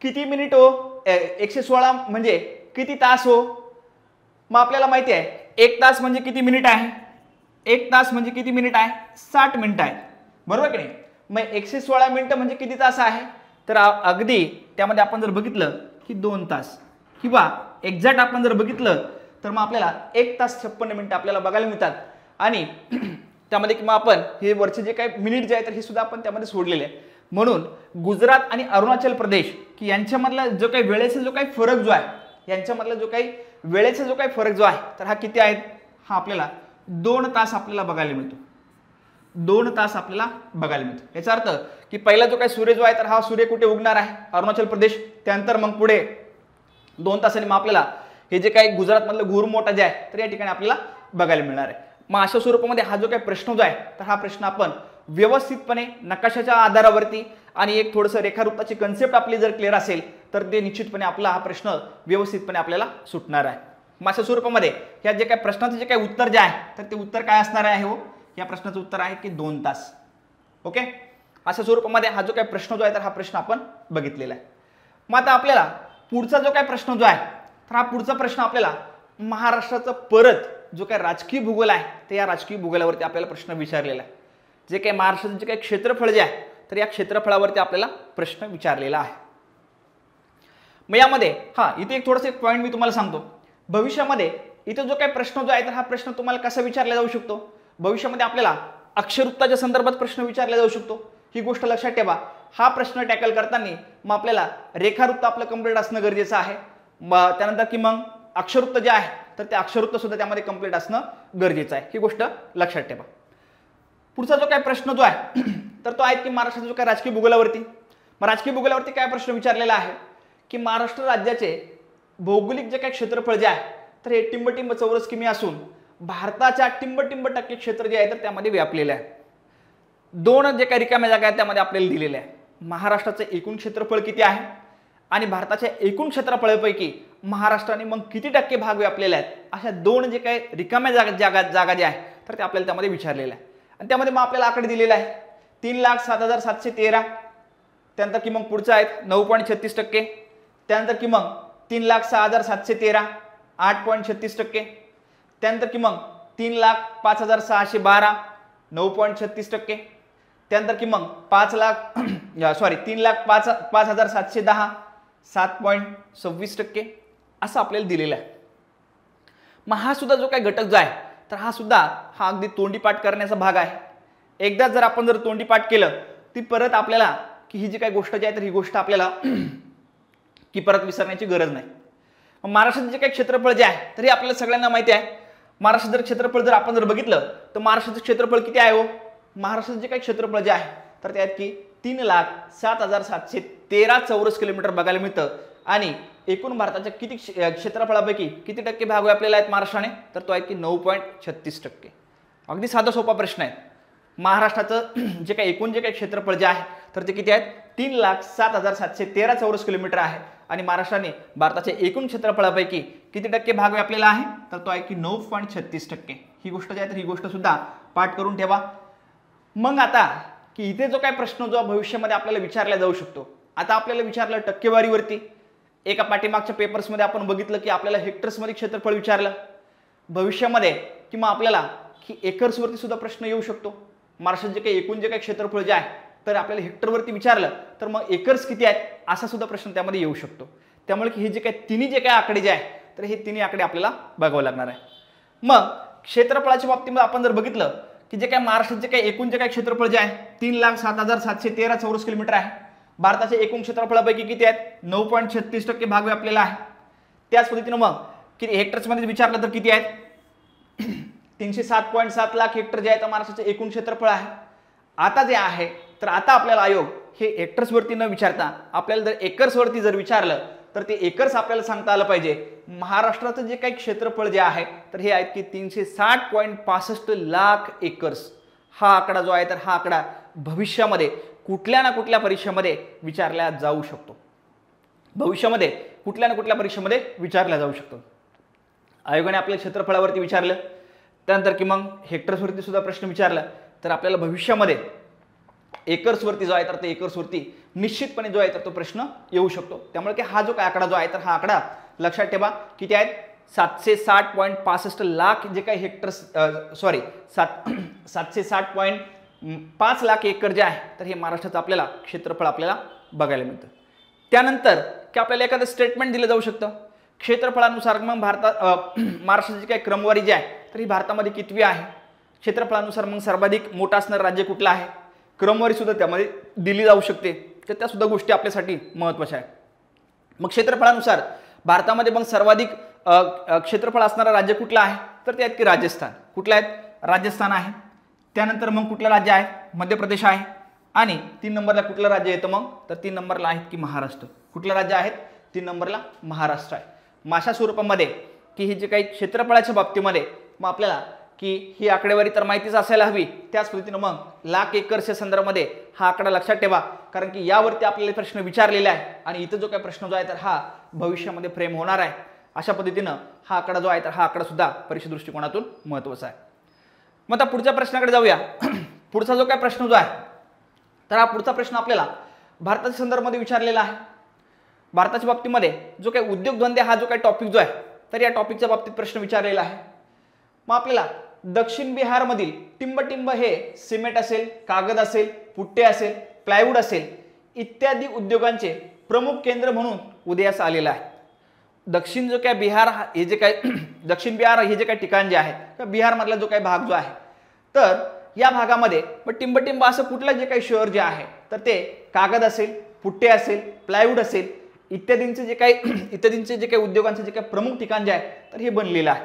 किती मिनिट हो, 116 म्हणजे किती तास हो। मग आपल्याला माहिती आहे 1 तास म्हणजे किती मिनिट आहे, 1 तास म्हणजे किती मिनिट आहे, 60 मिनिटं आहे, बरोबर की नाही। मग 116 मिनिटं म्हणजे किती तास आहे, तर अगदी त्यामध्ये आपण जर बघितलं की 2 तास किंवा एक्झॅक्ट आपण जर बघितलं तर मग आपल्याला 1 तास 56 मिनिटं आपल्याला बघायला मिळतात। आणि त्यामध्ये किंवा आपण हे वरचे जे काही मिनिट जे आहे तर हे सुद्धा आपण त्यामध्ये सोडलेले आहे। म्हणून गुजरात आणि अरुणाचल प्रदेश की यांच्यामधला जो काही वेळेचा जो काही फरक जो आहे यांच्यामधला जो काही वेळेचा जो काही फरक जो आहे तर हा किती आहे, हा आपल्याला 2 तास आपल्याला बघायला मिळतो, 2 तास आपल्याला बघायला मिळतो। याचा अर्थ की पहिला जो काही सूर्य जो आहे तर हा सूर्य कुठे उगणार आहे, अरुणाचल प्रदेश, त्यानंतर मग पुढे 2 तासांनी मग आपल्याला हे जे काही गुजरातमधलं घुरमोठा जे आहे तर या ठिकाणी आपल्याला बघायला मिळणार आहे। मग अशा स्वरूपामध्ये हा जो काही प्रश्न जो आहे तर हा प्रश्न आपण व्यवस्थितपणे नकाशाच्या आधारावरती आणि एक थोडंसं रेखावृत्ताची कन्सेप्ट आपली जर क्लिअर असेल तर ते निश्चितपणे आपला हा प्रश्न व्यवस्थितपणे आपल्याला सुटणार आहे. अशा स्वरूपामध्ये ह्या जे काही प्रश्नाचं जे काही उत्तर जे आहे तर ते उत्तर काय असणार आहे हो, या प्रश्नाचं उत्तर आहे की 2 तास. ओके, अशा स्वरूपामध्ये हा जो काही प्रश्न जो आहे तर हा प्रश्न आपण बघितलेला आहे. मग आता आपल्याला पुढचा जो काही प्रश्न जो आहे तर हा पुढचा प्रश्न आपल्याला महाराष्ट्राचा परत जो काही राजकीय भूगोल आहे ते या राजकीय भूगोलावरती आपल्याला प्रश्न विचारलेला आहे. जे काही महाराष्ट्राचं जे काही क्षेत्रफळ जे आहे तर या क्षेत्रफळावरती आपल्याला प्रश्न विचारलेला आहे. मग यामध्ये इथे एक थोडंसं एक पॉईंट मी तुम्हाला सांगतो. भविष्यामध्ये इथे जो काही प्रश्न जो आहे तर हा प्रश्न तुम्हाला कसा विचारला जाऊ शकतो, भविष्यामध्ये आपल्याला अक्षरवृत्ताच्या संदर्भात प्रश्न विचारला जाऊ शकतो. ही गोष्ट लक्षात ठेवा. हा प्रश्न टॅकल करताना मग आपल्याला रेखावृत्त आपलं कंप्लीट असणं गरजेचं आहे. त्यानंतर की मग अक्षरवृत्त जे आहे तर ते अक्षरवृत्त सुद्धा त्यामध्ये कंप्लीट असणं गरजेचं आहे. ही गोष्ट लक्षात ठेवा. पुढचा जो काही प्रश्न जो आहे तर तो आहे की महाराष्ट्राचा जो काही राजकीय भूगोलावरती, मग राजकीय भूगोलावरती काय प्रश्न विचारलेला आहे की महाराष्ट्र राज्याचे भौगोलिक जे काही क्षेत्रफळ जे आहे तर हे टिंबटिंब चौरस किमी असून भारताच्या टिंबटिंब टक्के क्षेत्र जे आहे तर त्यामध्ये व्यापलेलं आहे. 2 जे काही रिकाम्या जागा आहेत त्यामध्ये आपल्याला दिलेले आहे. महाराष्ट्राचं एकूण क्षेत्रफळ किती आहे आणि भारताच्या एकूण क्षेत्रफळापैकी महाराष्ट्राने मग किती टक्के भाग व्यापलेले आहेत, अशा 2 जे काही रिकाम्या जागा जे आहे तर ते आपल्याला त्यामध्ये विचारलेलं आहे. आणि त्यामध्ये मग आपल्याला आकडे दिलेला आहे 3,07,713. त्यानंतर की मग पुढचं आहेत 9.36%. त्यानंतर की मग 3,06,713 8.36%. त्यानंतर की मग 3,05,612 9.36%. त्यानंतर की मग 3,05,710 7.26% असं आपल्याला दिलेलं आहे. मग हा सुद्धा जो काही घटक जो आहे तर हा अगदी तोंडीपाठ करण्याचा भाग आहे. एकदा जर आपण तोंडीपाठ केलं ती परत आपल्याला की ही जी काही गोष्ट जी आहे तर ही गोष्ट आपल्याला की परत विसरण्याची गरज नाही. महाराष्ट्राचं जे काही क्षेत्रफळ जे आहे तर हे आपल्याला सगळ्यांना माहिती आहे. महाराष्ट्राचं क्षेत्रफळ जर आपण बघितलं तर महाराष्ट्राचं क्षेत्रफळ किती आहे हो, महाराष्ट्राचं जे काही क्षेत्रफळ जे आहे तर त्यात की 3,07,713 चौरस किलोमीटर बघायला मिळतं. आणि एकूण भारताच्या किती क्षेत्रफळापैकी किती टक्के भाग व्यापलेला आहेत महाराष्ट्राने तर तो आहे की 9.36%. अगदी साधा सोपा प्रश्न आहे. महाराष्ट्राचं जे काही एकूण जे काही क्षेत्रफळ जे आहे तर ते किती आहेत 3,07,713 चौरस किलोमीटर आहे आणि महाराष्ट्राने भारताच्या एकूण क्षेत्रफळापैकी किती टक्के भाग व्यापलेला आहे तर तो आहे की 9.36%. ही गोष्ट जी आहे तर ही गोष्ट सुद्धा पाठ करून ठेवा. मग आता की इथे जो काही प्रश्न जो भविष्यामध्ये आपल्याला विचारला जाऊ शकतो, आता आपल्याला विचारलं टक्केवारीवरती. एका पाठीमागच्या पेपर्समध्ये आपण बघितलं की आपल्याला हेक्टर्समध्ये क्षेत्रफळ विचारलं. भविष्यामध्ये किंवा आपल्याला की एकर्सवरती सुद्धा प्रश्न येऊ शकतो. महाराष्ट्रात जे काही एकूण जे काही क्षेत्रफळ जे आहे तर आपल्याला हेक्टरवरती विचारलं तर मग एकर्स किती आहेत असा सुद्धा प्रश्न त्यामध्ये येऊ शकतो. त्यामुळे की हे जे काही तिन्ही जे काही आकडे जे आहे तर हे तिन्ही आकडे आपल्याला बघावं लागणार आहे. मग क्षेत्रफळाच्या बाबतीमध्ये आपण जर बघितलं की जे काही महाराष्ट्रात जे काही एकूण जे काही क्षेत्रफळ जे आहे 3,07,713 चौरस किलोमीटर आहे. भारताच्या एकूण क्षेत्रफळापैकी किती आहेत 9.36% भाग व्यापलेला आहे. त्याच पद्धतीने मग किती हेक्टर्समध्ये विचारलं तर किती आहेत 307.7 लाख हेक्टर जे आहे तर महाराष्ट्राचे एकूण क्षेत्रफळ आहे. आता जे आहे तर आता आपल्याला आयोग हे हेक्टर्सवरती न विचारता आपल्याला जर एकर्सवरती जर विचारलं तर ते एकर्स आपल्याला सांगता आलं पाहिजे. महाराष्ट्राचं जे काही क्षेत्रफळ जे आहे तर हे आहेत की 360.65 लाख एकर्स. हा आकडा जो आहे तर हा आकडा भविष्यामध्ये कुठल्या ना कुठल्या परीक्षेमध्ये विचारला जाऊ शकतो. भविष्यामध्ये कुठल्या ना कुठल्या परीक्षेमध्ये विचारला जाऊ शकतो. आयोगाने आपल्या क्षेत्रफळावरती विचारलं, त्यानंतर की मग हेक्टर्सवरती सुद्धा प्रश्न विचारला तर आपल्याला भविष्यामध्ये एकर्सवरती जो आहे तर ते एकर्सवरती निश्चितपणे जो आहे तर तो प्रश्न येऊ शकतो. त्यामुळे की हा जो काय आकडा जो आहे तर हा आकडा लक्षात ठेवा किती आहेत 760.65 लाख जे काही हेक्टर्स 760.5 लाख एकर जे आहे तर हे महाराष्ट्राचं आपल्याला क्षेत्रफळ आपल्याला बघायला मिळतं. त्यानंतर की आपल्याला एखादं स्टेटमेंट दिलं जाऊ शकतं क्षेत्रफळानुसार मग महाराष्ट्राची जी काही क्रमवारी जी आहे तर ही भारतामध्ये कितवी आहे, क्षेत्रफळानुसार मग सर्वाधिक मोठं असणारं राज्य कुठलं आहे, क्रमवारी सुद्धा त्यामध्ये दिली जाऊ शकते. तर त्या सुद्धा गोष्टी आपल्यासाठी महत्त्वाच्या आहेत. मग क्षेत्रफळानुसार भारतामध्ये मग सर्वाधिक क्षेत्रफळ असणारं राज्य कुठलं आहे तर ते आहेत की राजस्थान. कुठलं आहेत राजस्थान आहे. त्यानंतर मग कुठलं राज्य आहे मध्य प्रदेश आहे. आणि 3 नंबरला कुठलं राज्य येतं मग तर 3 नंबरला आहेत की महाराष्ट्र. कुठलं राज्य आहेत 3 नंबरला महाराष्ट्र आहे. अशा स्वरूपामध्ये की ही जे काही क्षेत्रफळाच्या बाबतीमध्ये मग आपल्याला की ही आकडेवारी तर माहितीच असायला हवी, त्याच पद्धतीनं मग लाख एकरच्या संदर्भामध्ये हा आकडा लक्षात ठेवा, कारण की यावरती आपल्याला प्रश्न विचारलेला आहे आणि इथं जो काही प्रश्न जो आहे तर हा भविष्यामध्ये फ्रेम होणार आहे. अशा पद्धतीनं हा आकडा जो आहे तर हा आकडा सुद्धा परीक्षा दृष्टिकोनातून महत्त्वाचा आहे. मग आता पुढच्या प्रश्नाकडे जाऊया. पुढचा जो काही प्रश्न जो आहे तर हा पुढचा प्रश्न आपल्याला भारताच्या संदर्भामध्ये विचारलेला आहे. भारताच्या बाबतीमध्ये जो काही उद्योगधंदे हा जो काही टॉपिक जो आहे तर या टॉपिकच्या बाबतीत प्रश्न विचारलेला आहे. मग आपल्याला दक्षिण बिहारमधील टिंबटिंब हे सिमेंट असेल, कागद असेल, पुट्टे असेल, प्लायवूड असेल इत्यादी उद्योगांचे प्रमुख केंद्र म्हणून उदयास आलेलं आहे. दक्षिण जो काय बिहार हे जे काय दक्षिण बिहार हे जे काही ठिकाण जे आहे किंवा बिहारमधला जो काही भाग जो आहे तर या भागामध्ये टिंबटिंब असं कुठलं जे काही शहर जे आहे तर ते कागद असेल, पुट्टे असेल, प्लायवूड असेल इत्यादींचे जे काही उद्योगांचे जे काही प्रमुख ठिकाण जे आहे तर हे बनलेलं आहे.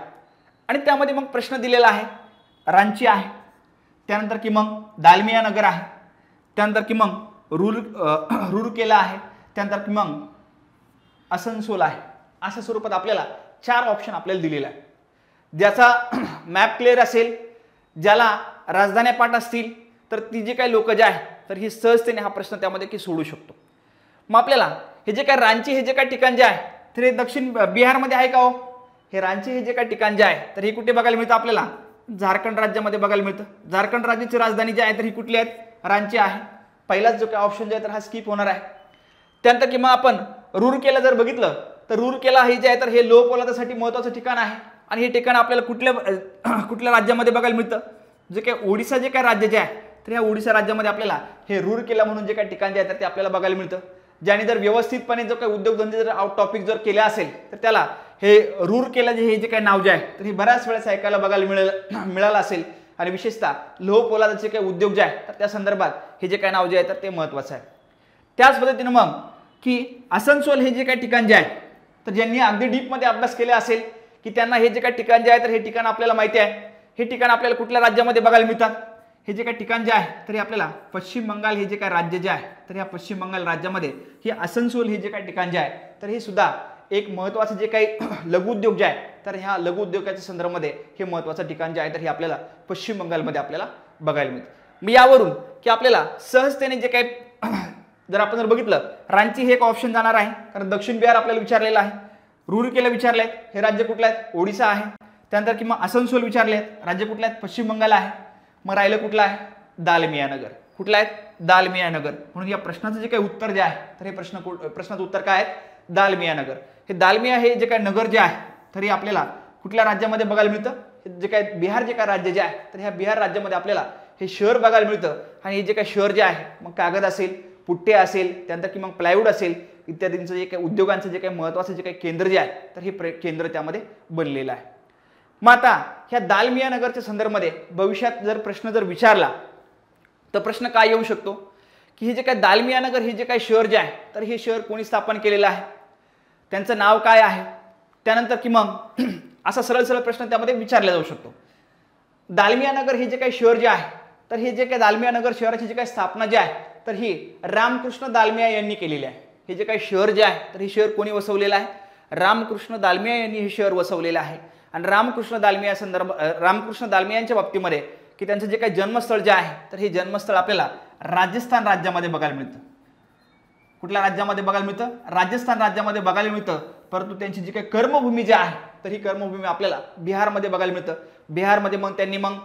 आणि त्यामध्ये मग प्रश्न दिलेला आहे रांची आहे, त्यानंतर की मग दालमिया नगर आहे, त्यानंतर की मग रूरकेला आहे, त्यानंतर की मग आसनसोल आहे. अशा स्वरूपात आपल्याला 4 ऑप्शन आपल्याला दिलेला आहे. ज्याचा मॅप क्लिअर असेल, ज्याला राजधान्या पाठ असतील तर ती जे काही लोक जे आहे तर ही सहजतेने हा प्रश्न त्यामध्ये की सोडू शकतो. मग आपल्याला हे जे काय रांची हे जे काही ठिकाण जे आहे तर हे दक्षिण बिहारमध्ये आहे का हो? हे रांची हे जे काही ठिकाण जे आहे तर हे कुठे बघायला मिळतं आपल्याला? झारखंड राज्यामध्ये बघायला मिळतं. झारखंड राज्याची राजधानी जी आहे तर ही कुठली आहे? रांची आहे. पहिलाच जो काही ऑप्शन जे आहे तर हा स्किप होणार आहे. त्यानंतर किंवा आपण रूरकेला जर बघितलं तर रूरकेला हे जे आहे तर हे लोह पोलादासाठी महत्त्वाचं ठिकाण आहे आणि हे ठिकाण आपल्याला कुठल्या राज्यामध्ये बघायला मिळतं? जे काही ओडिशा जे काही राज्य जे आहे तर या ओडिशा राज्यामध्ये आपल्याला हे रूरकेला म्हणून जे काही ठिकाण जे आहे तर ते आपल्याला बघायला मिळतं. ज्याने जर व्यवस्थितपणे जो काही उद्योगधंदे जर आउट टॉपिक जर केले असेल तर त्याला हे रूरकेला हे जे काही नाव जे आहे तर हे बऱ्याच वेळेस ऐकायला बघायला मिळालं असेल आणि विशेषतः लोह पोलादाचे काही उद्योग जे आहे तर त्या संदर्भात हे जे काही नाव जे आहे तर ते महत्त्वाचं आहे. त्याच पद्धतीने मग की आसनसोल हे जे काही ठिकाण जे आहे तर ज्यांनी अगदी डीपमध्ये अभ्यास केले असेल की त्यांना हे जे काही ठिकाण जे आहे तर हे ठिकाण आपल्याला माहिती आहे. हे ठिकाण आपल्याला कुठल्या राज्यामध्ये बघायला मिळतात? हे जे काही ठिकाण जे आहे तर हे आपल्याला पश्चिम बंगाल हे जे काही राज्य जे आहे तर या पश्चिम बंगाल राज्यामध्ये हे आसनसोल हे जे काही ठिकाण जे आहे तर हे सुद्धा एक महत्त्वाचं जे काही लघुउद्योग जे आहे तर ह्या लघुउद्योगाच्या संदर्भामध्ये हे महत्त्वाचं ठिकाण जे आहे तर हे आपल्याला पश्चिम बंगालमध्ये आपल्याला बघायला मिळतं. मग यावरून की आपल्याला सहजतेने जे काही जर आपण जर बघितलं रांची हे एक ऑप्शन जाणार आहे कारण दक्षिण बिहार आपल्याला विचारलेलं आहे. रूरकेला विचारले आहेत, हे राज्य कुठलं आहे? ओडिशा आहे. त्यानंतर किंवा आसनसोल विचारले आहेत, राज्य कुठलं आहे? पश्चिम बंगाल आहे. मग राहिलं कुठलं आहे? दालमिया नगर. कुठलं आहे? दालमिया नगर. म्हणून या प्रश्नाचं जे काही उत्तर जे आहे तर हे प्रश्नाचं उत्तर काय आहे? दालमिया नगर. हे दालमिया हे जे काही नगर जे आहे तर हे आपल्याला कुठल्या राज्यामध्ये बघायला मिळतं? जे काही बिहार जे काही राज्य जे आहे तर ह्या बिहार राज्यामध्ये आपल्याला हे शहर बघायला मिळतं आणि हे जे काही शहर जे आहे मग कागद असेल, पुट्टे असेल, त्यानंतर की मग प्लायवूड असेल इत्यादींचं जे काही उद्योगांचं जे काही महत्त्वाचं जे काही केंद्र जे आहे तर हे केंद्र त्यामध्ये बनलेलं आहे. मग आता ह्या दालमिया नगरच्या संदर्भामध्ये भविष्यात जर प्रश्न जर विचारला तर प्रश्न काय येऊ शकतो की हे जे काही दालमिया नगर हे जे काही शहर जे आहे तर हे शहर कोणी स्थापन केलेलं आहे? त्यांचं नाव काय आहे? त्यानंतर की मग असा सरळ प्रश्न त्यामध्ये विचारला जाऊ शकतो. दालमिया नगर हे जे काही शहर जे आहे तर हे जे काही दालमिया नगर शहराची जी काही स्थापना जी आहे तर ही रामकृष्ण दालमिया यांनी केलेली आहे. हे जे काही शहर जे आहे तर हे शहर कोणी वसवलेलं आहे? रामकृष्ण दालमिया यांनी हे शहर वसवलेलं आहे. आणि रामकृष्ण दालमियांच्या बाबतीमध्ये की त्यांचं जे काही जन्मस्थळ जे आहे तर हे जन्मस्थळ आपल्याला राजस्थान राज्यामध्ये बघायला मिळतं. कुठल्या राज्यामध्ये बघायला मिळतं? राजस्थान राज्यामध्ये बघायला मिळतं. परंतु त्यांची जी काही कर्मभूमी जी आहे तर ही कर्मभूमी आपल्याला बिहारमध्ये बघायला मिळतं. बिहारमध्ये मग त्यांनी मग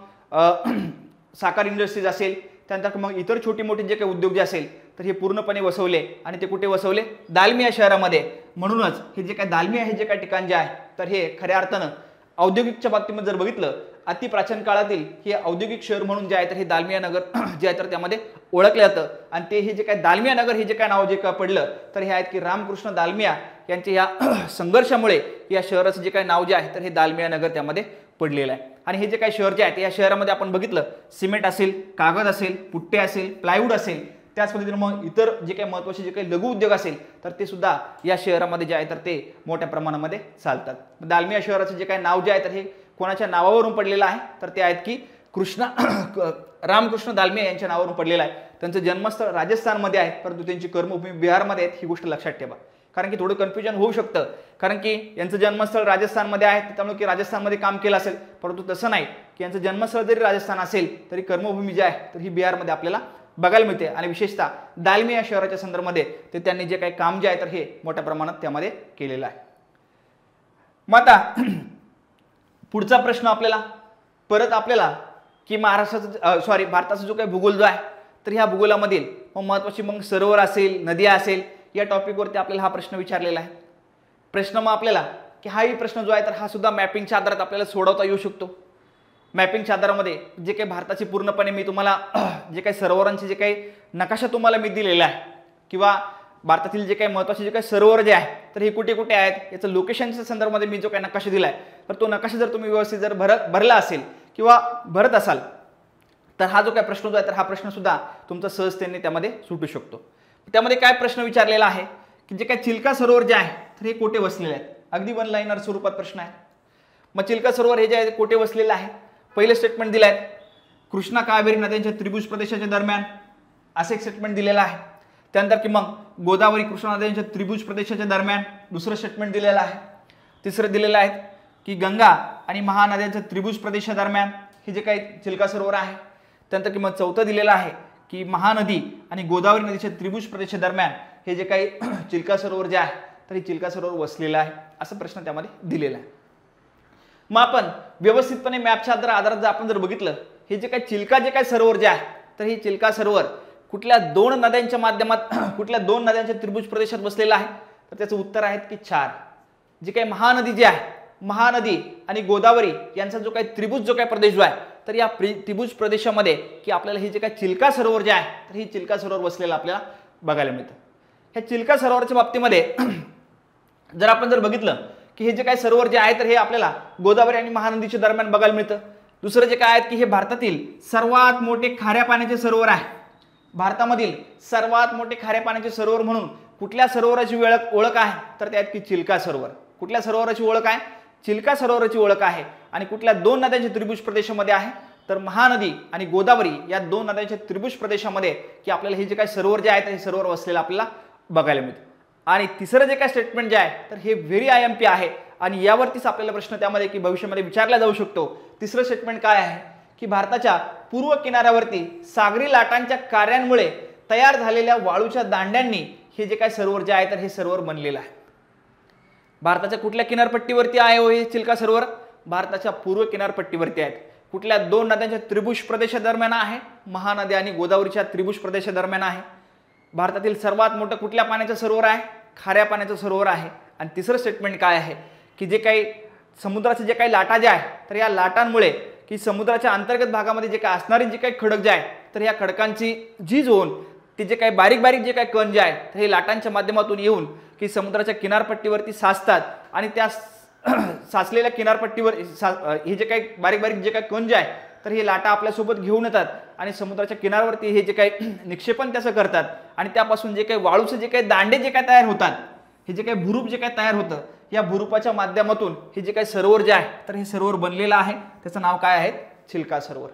साखर इंडस्ट्रीज असेल, त्यानंतर मग इतर छोटी मोठी जे काही उद्योग जे असेल तर हे पूर्णपणे वसवले आणि ते कुठे वसवले? दालमिया शहरामध्ये. म्हणूनच हे जे काही दालमिया हे जे काही ठिकाण जे आहे तर हे खऱ्या अर्थानं औद्योगिकच्या बाबतीमध्ये जर बघितलं अति प्राचीन काळातील हे औद्योगिक शहर म्हणून जे आहे तर हे दालमिया नगर जे आहे तर त्यामध्ये ओळखलं जातं. आणि ते हे जे काही दालमिया नगर हे जे काय नाव जे काय पडलं तर हे आहेत की रामकृष्ण दालमिया यांच्या या संघर्षामुळे या शहराचं जे काही नाव जे आहे तर हे दालमिया नगर त्यामध्ये पडलेलं आहे. आणि हे जे काही शहर जे आहे या शहरामध्ये आपण बघितलं सिमेंट असेल, कागद असेल, पुट्टे असेल, प्लायवूड असेल, त्याच पद्धतीने मग इतर जे काही महत्त्वाचे जे काही लघु उद्योग असेल तर ते सुद्धा या शहरामध्ये जे आहे तर ते मोठ्या प्रमाणामध्ये चालतात. दालमिया शहराचं जे काही नाव जे आहे तर हे कोणाच्या नावावरून पडलेलं आहे तर ते आहेत की रामकृष्ण दालमिया यांच्या नावावरून पडलेलं आहे. त्यांचं जन्मस्थळ राजस्थानमध्ये आहे परंतु त्यांची कर्मभूमी बिहारमध्ये आहेत, ही गोष्ट लक्षात ठेवा. कारण की थोडं कन्फ्युजन होऊ शकतं, कारण की यांचं जन्मस्थळ राजस्थानमध्ये आहे त्यामुळे की राजस्थानमध्ये काम केलं असेल, परंतु तसं नाही की यांचं जन्मस्थळ जरी राजस्थान असेल तरी कर्मभूमी जी आहे तर ही बिहारमध्ये आपल्याला बघायला मिळते आणि विशेषतः दालमी या शहराच्या संदर्भामध्ये ते त्यांनी जे काही काम जे आहे तर हे मोठ्या प्रमाणात त्यामध्ये केलेलं आहे. मग आता पुढचा प्रश्न आपल्याला परत आपल्याला की महाराष्ट्राचा भारताचा जो काही भूगोल जो आहे तर ह्या भूगोलामधील महत्त्वाची मग सरोवर असेल, नद्या असेल या टॉपिकवरती आपल्याला हा प्रश्न विचारलेला आहे. प्रश्न मग आपल्याला की हाही प्रश्न जो आहे तर हा सुद्धा मॅपिंगच्या आधारात आपल्याला सोडवता येऊ शकतो. मॅपिंगच्या आधारामध्ये जे काही भारताची पूर्णपणे मी तुम्हाला जे काही सरोवरांचे जे काही नकाशा तुम्हाला मी दिलेला आहे किंवा भारतातील जे काही महत्त्वाचे जे काही सरोवर जे आहे तर हे कुठे कुठे आहेत याचं लोकेशनच्या संदर्भामध्ये मी जो काही नकाशा दिला आहे तर तो नकाशा जर तुम्ही व्यवस्थित जर भरला असेल किंवा भरत असाल तर हा जो काही प्रश्न जो आहे तर हा प्रश्न सुद्धा तुमचा सहजतेने त्यामध्ये सुटू शकतो. त्यामध्ये काय प्रश्न विचारलेला आहे की जे काही चिल्का सरोवर जे आहे तर हे कोठे वसलेले आहेत. अगदी वन लाईनर स्वरूपात प्रश्न आहे. मग चिल्का सरोवर हे जे आहे कोठे वसलेलं आहे. पहिले स्टेटमेंट दिलं आहे कृष्णा कावेरी नद्यांच्या त्रिभुज प्रदेशाच्या दरम्यान असं एक स्टेटमेंट दिलेलं आहे. त्यानंतर की मग गोदावरी कृष्णा नद्यांच्या त्रिभुज प्रदेशाच्या दरम्यान दुसरं स्टेटमेंट दिलेलं आहे. तिसरं दिलेलं आहे की गंगा आणि महानद्यांच्या त्रिभुज प्रदेशादरम्यान हे जे काही चिल्का सरोवर आहे. त्यानंतर की मग चौथं दिलेलं आहे की महानदी आणि गोदावरी नदीच्या त्रिभुज प्रदेशादरम्यान हे जे काही चिल्का सरोवर जे आहे तर हे चिल्का सरोवर वसलेलं आहे असं प्रश्न त्यामध्ये दिलेला आहे. मग आपण व्यवस्थितपणे मॅपच्या आधारात जर आपण बघितलं हे जे काही चिल्का जे काही सरोवर जे आहे तर हे चिल्का सरोवर कुठल्या दोन नद्यांच्या माध्यमात कुठल्या दोन नद्यांच्या त्रिभुज प्रदेशात बसलेला आहे तर त्याचं उत्तर आहे की 4. जे काही महानदी जी आहे महानदी आणि गोदावरी यांचा जो काही त्रिभुज जो काही प्रदेश जो आहे तर या त्रिभुज प्रदेशामध्ये की आपल्याला हे जे काही चिल्का सरोवर जे आहे तर ही चिल्का सरोवर वसलेलं आपल्याला बघायला मिळतं. ह्या चिल्का सरोवरच्या बाबतीमध्ये जर आपण बघितलं की हे जे काही सरोवर जे आहे तर हे आपल्याला गोदावरी आणि महानदीच्या दरम्यान बघायला मिळतं. दुसरं जे काय आहे की हे भारतातील सर्वात मोठे खाऱ्या पाण्याचे सरोवर आहे. भारतामधील सर्वात मोठे खाऱ्या पाण्याचे सरोवर म्हणून कुठल्या सरोवराची ओळख आहे तर त्यात की चिल्का सरोवर. कुठल्या सरोवराची ओळख आहे. चिल्का सरोवराची ओळख आहे. आणि कुठल्या दोन नद्यांच्या त्रिभुज प्रदेशामध्ये आहे तर महानदी आणि गोदावरी या दोन नद्यांच्या त्रिभुज प्रदेशामध्ये की आपल्याला हे जे काही सरोवर जे आहे तर हे सरोवर वसलेलं आपल्याला बघायला मिळतं. आणि तिसरं जे काही स्टेटमेंट जे आहे तर हे व्हेरी IMP आहे आणि यावरतीच आपल्याला प्रश्न त्यामध्ये की भविष्यामध्ये विचारला जाऊ शकतो. तिसरं स्टेटमेंट काय आहे की भारताच्या पूर्व किनाऱ्यावरती सागरी लाटांच्या कार्यांमुळे तयार झालेल्या वाळूच्या दांड्यांनी हे जे काही सरोवर जे आहे तर हे सरोवर बनलेलं आहे. भारताच्या कुठल्या किनारपट्टीवरती आहे हो हे चिल्का सरोवर. भारताच्या पूर्व किनारपट्टीवरती आहेत. कुठल्या दोन नद्यांच्या त्रिभुज प्रदेशादरम्यान आहे. महानदी आणि गोदावरीच्या त्रिभुज प्रदेशादरम्यान आहे. भारतातील सर्वात मोठं कुठल्या पाण्याचं सरोवर आहे. खाऱ्या पाण्याचं सरोवर आहे. आणि तिसरं स्टेटमेंट काय आहे की जे काही समुद्राचे जे काही लाटा जे आहे तर या लाटांमुळे की समुद्राच्या अंतर्गत भागामध्ये जे काही असणारे जे काही खडक जे आहे तर या खडकांची झीज होऊन ते जे काही बारीक बारीक जे काही कण जे आहे तर हे लाटांच्या माध्यमातून येऊन की समुद्राच्या किनारपट्टीवरती साचतात आणि त्या साचलेल्या किनारपट्टीवर हे जे काही बारीक बारीक जे काही कण जे आहे तर हे लाटा आपल्यासोबत घेऊन येतात आणि समुद्राच्या किनारवरती हे जे काही निक्षेपण त्याचं करतात आणि त्यापासून जे काही वाळूचे जे काही दांडे जे काही तयार होतात हे जे काही भूरूप जे काही तयार होतं या भूरूपाच्या माध्यमातून हे जे काही सरोवर जे आहे तर हे सरोवर बनलेलं आहे. त्याचं नाव काय आहे चिल्का सरोवर.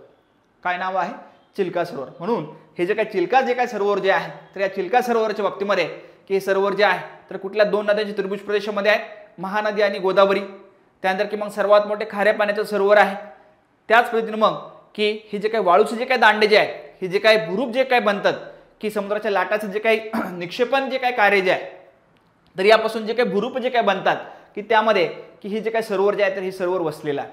काय नाव आहे चिल्का सरोवर. म्हणून हे जे काही चिल्का जे काही सरोवर जे आहे तर या चिल्का सरोवराच्या बाबतीमध्ये की हे सरोवर जे आहे तर कुठल्या दोन नद्यांच्या त्रिभुज प्रदेशामध्ये आहे महानदी आणि गोदावरी. त्यानंतर की मग सर्वात मोठे खाऱ्या पाण्याचं सरोवर आहे. त्याच पद्धतीने मग की हे जे काही वाळूचे जे काही दांडे जे आहेत हे जे काही भूरूप जे काही बनतात की समुद्राच्या लाटाचं जे काही निक्षेपण जे काही कार्य जे आहे तर यापासून जे काही भूरूप जे काही बनतात की त्यामध्ये की हे जे काही सरोवर जे आहे तर हे सरोवर वसलेलं आहे.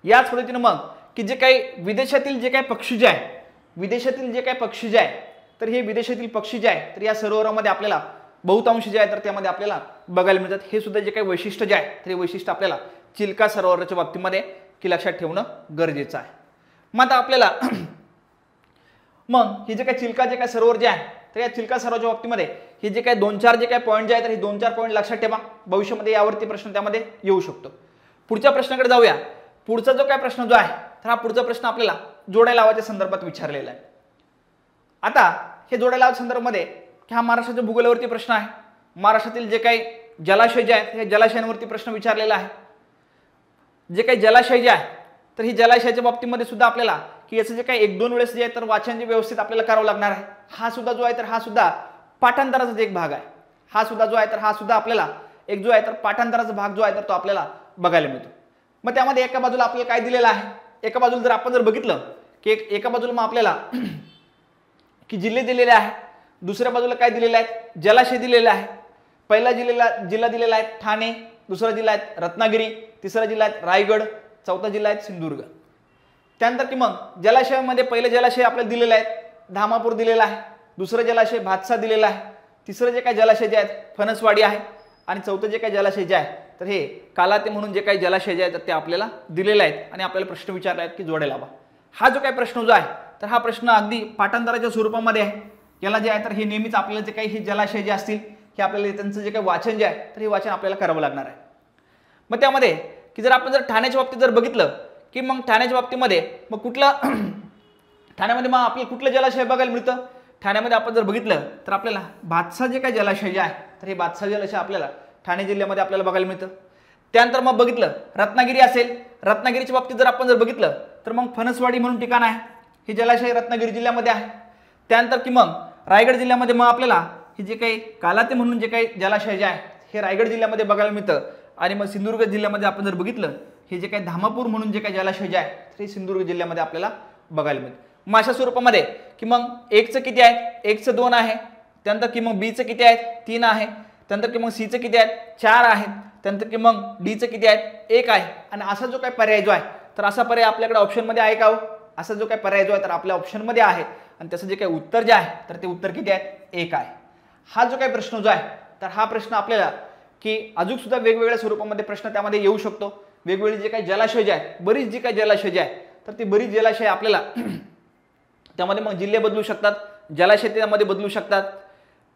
याच पद्धतीने मग की जे काही विदेशातील जे काही पक्षी जे आहे विदेशातील जे काही पक्षी जे आहे तर हे विदेशातील पक्षी जे आहे तर या सरोवरामध्ये आपल्याला बहुतांश जे आहे तर त्यामध्ये आपल्याला बघायला मिळतात. हे सुद्धा जे काही वैशिष्ट्य जे आहे तर हे वैशिष्ट्य आपल्याला चिल्का सरोवराच्या बाबतीमध्ये की लक्षात ठेवणं गरजेचं आहे. मग आता आपल्याला मग हे जे काही चिल्का जे काही सरोवर जे आहे तर या चिल्का सरोवराच्या बाबतीमध्ये हे जे काही 2-4 जे काही पॉईंट जे आहेत तर हे 2-4 पॉईंट लक्षात ठेवा. भविष्यामध्ये यावरती प्रश्न त्यामध्ये येऊ शकतो. पुढच्या प्रश्नाकडे जाऊया. पुढचा जो काय प्रश्न जो आहे तर हा पुढचा प्रश्न आपल्याला जोड्या लावाच्या संदर्भात विचारलेला आहे. आता हे जोड्या लावाच्या संदर्भामध्ये की हा महाराष्ट्राच्या भूगोलावरती प्रश्न आहे. महाराष्ट्रातील जे काही जलाशय जे आहेत हे जलाशयांवरती प्रश्न विचारलेला आहे. जे काही जलाशय जे आहे तर ही जलाशयाच्या बाबतीमध्ये सुद्धा आपल्याला की याचं जे काही 1-2 वेळेस जे आहे तर वाचन जे व्यवस्थित आपल्याला करावं लागणार आहे. हा सुद्धा जो आहे तर हा सुद्धा पाठांतराचा एक भाग आहे. हा सुद्धा जो आहे तर हा सुद्धा आपल्याला एक जो आहे तर पाठांतराचा भाग जो आहे तर तो आपल्याला बघायला मिळतो. मग त्यामध्ये एका बाजूला आपल्याला काय दिलेलं आहे, एका बाजूला जर आपण जर बघितलं की एका बाजूला मग आपल्याला की जिल्हे दिलेले आहे, दुसऱ्या बाजूला काय दिलेलं आहे, जलाशय दिलेले आहे. पहिला जिल्हा दिलेला आहे ठाणे, दुसरा जिल्हा आहे रत्नागिरी, तिसरा जिल्हा आहे रायगड, चौथा जिल्हा आहे सिंधुदुर्ग. त्यानंतर की मग जलाशयामध्ये पहिलं जलाशय आपल्याला दिलेलं आहे धामापूर दिलेला आहे, दुसरं जलाशय भातसा दिलेला आहे, तिसरं जे काही जलाशय जे आहेत फणसवाडी आहे आणि चौथं जे काही जलाशय जे आहे तर हे कालाते म्हणून जे काही जलाशय जे आहेत ते आपल्याला दिलेले आहेत आणि आपल्याला प्रश्न विचारले आहेत की जोड्या लावा. हा जो काही प्रश्न जो आहे तर हा प्रश्न अगदी पाठांतराच्या स्वरूपामध्ये आहे. याला जे आहे तर हे नेहमीच आपल्याला जे काही हे जलाशय जे असतील हे आपल्याला त्यांचं जे काही वाचन जे आहे तर हे वाचन आपल्याला करावं लागणार आहे. मग त्यामध्ये की जर आपण जर ठाण्याच्या बाबतीत जर बघितलं की मग ठाण्याच्या बाबतीमध्ये मग कुठलं ठाण्यामध्ये मग आपल्याला कुठलं जलाशय बघायला मिळतं, ठाण्यामध्ये आपण जर बघितलं तर आपल्याला भातसा जे काही जलाशय जे आहे तर हे भातसा जलाशय आपल्याला ठाणे जिल्ह्यामध्ये आपल्याला बघायला मिळतं. त्यानंतर मग बघितलं रत्नागिरी असेल, रत्नागिरीच्या बाबतीत जर आपण जर बघितलं तर मग फणसवाडी म्हणून ठिकाण आहे, हे जलाशय रत्नागिरी जिल्ह्यामध्ये आहे. त्यानंतर की मग रायगड जिल्ह्यामध्ये मग आपल्याला हे जे काही कालाते म्हणून जे काही जलाशय जे आहे हे रायगड जिल्ह्यामध्ये बघायला मिळतं. आणि मग सिंधुदुर्ग जिल्ह्यामध्ये आपण जर बघितलं हे जे काही धामापूर म्हणून जे काही जलाशय जे आहे ते सिंधुदुर्ग जिल्ह्यामध्ये आपल्याला बघायला मिळतं. मग अशा स्वरूपामध्ये की मग एकचं किती आहे, एकचं 2 आहे. त्यानंतर की मग बीचं किती आहेत 3 आहे. त्यानंतर की मग सीचं किती आहेत 4 आहेत. त्यानंतर की मग डीचं किती आहेत 1 आहे. आणि असा जो काही पर्याय जो आहे तर असा पर्याय आपल्याकडे ऑप्शनमध्ये आहे का हो, असा जो काही पर्याय जो आहे तर आपल्या ऑप्शनमध्ये आहे आणि त्याचं जे काही उत्तर जे आहे तर ते उत्तर किती आहे 1 आहे. हा जो काही प्रश्न जो आहे तर हा प्रश्न आपल्याला की अजून सुद्धा वेगवेगळ्या स्वरूपामध्ये प्रश्न त्यामध्ये येऊ शकतो. वेगवेगळे जे काही जलाशय जे आहेत बरीच जी काही जलाशय जे आहे तर ती बरीच जलाशय आपल्याला त्यामध्ये मग जिल्हे बदलू शकतात, जलाशय त्यामध्ये बदलू शकतात.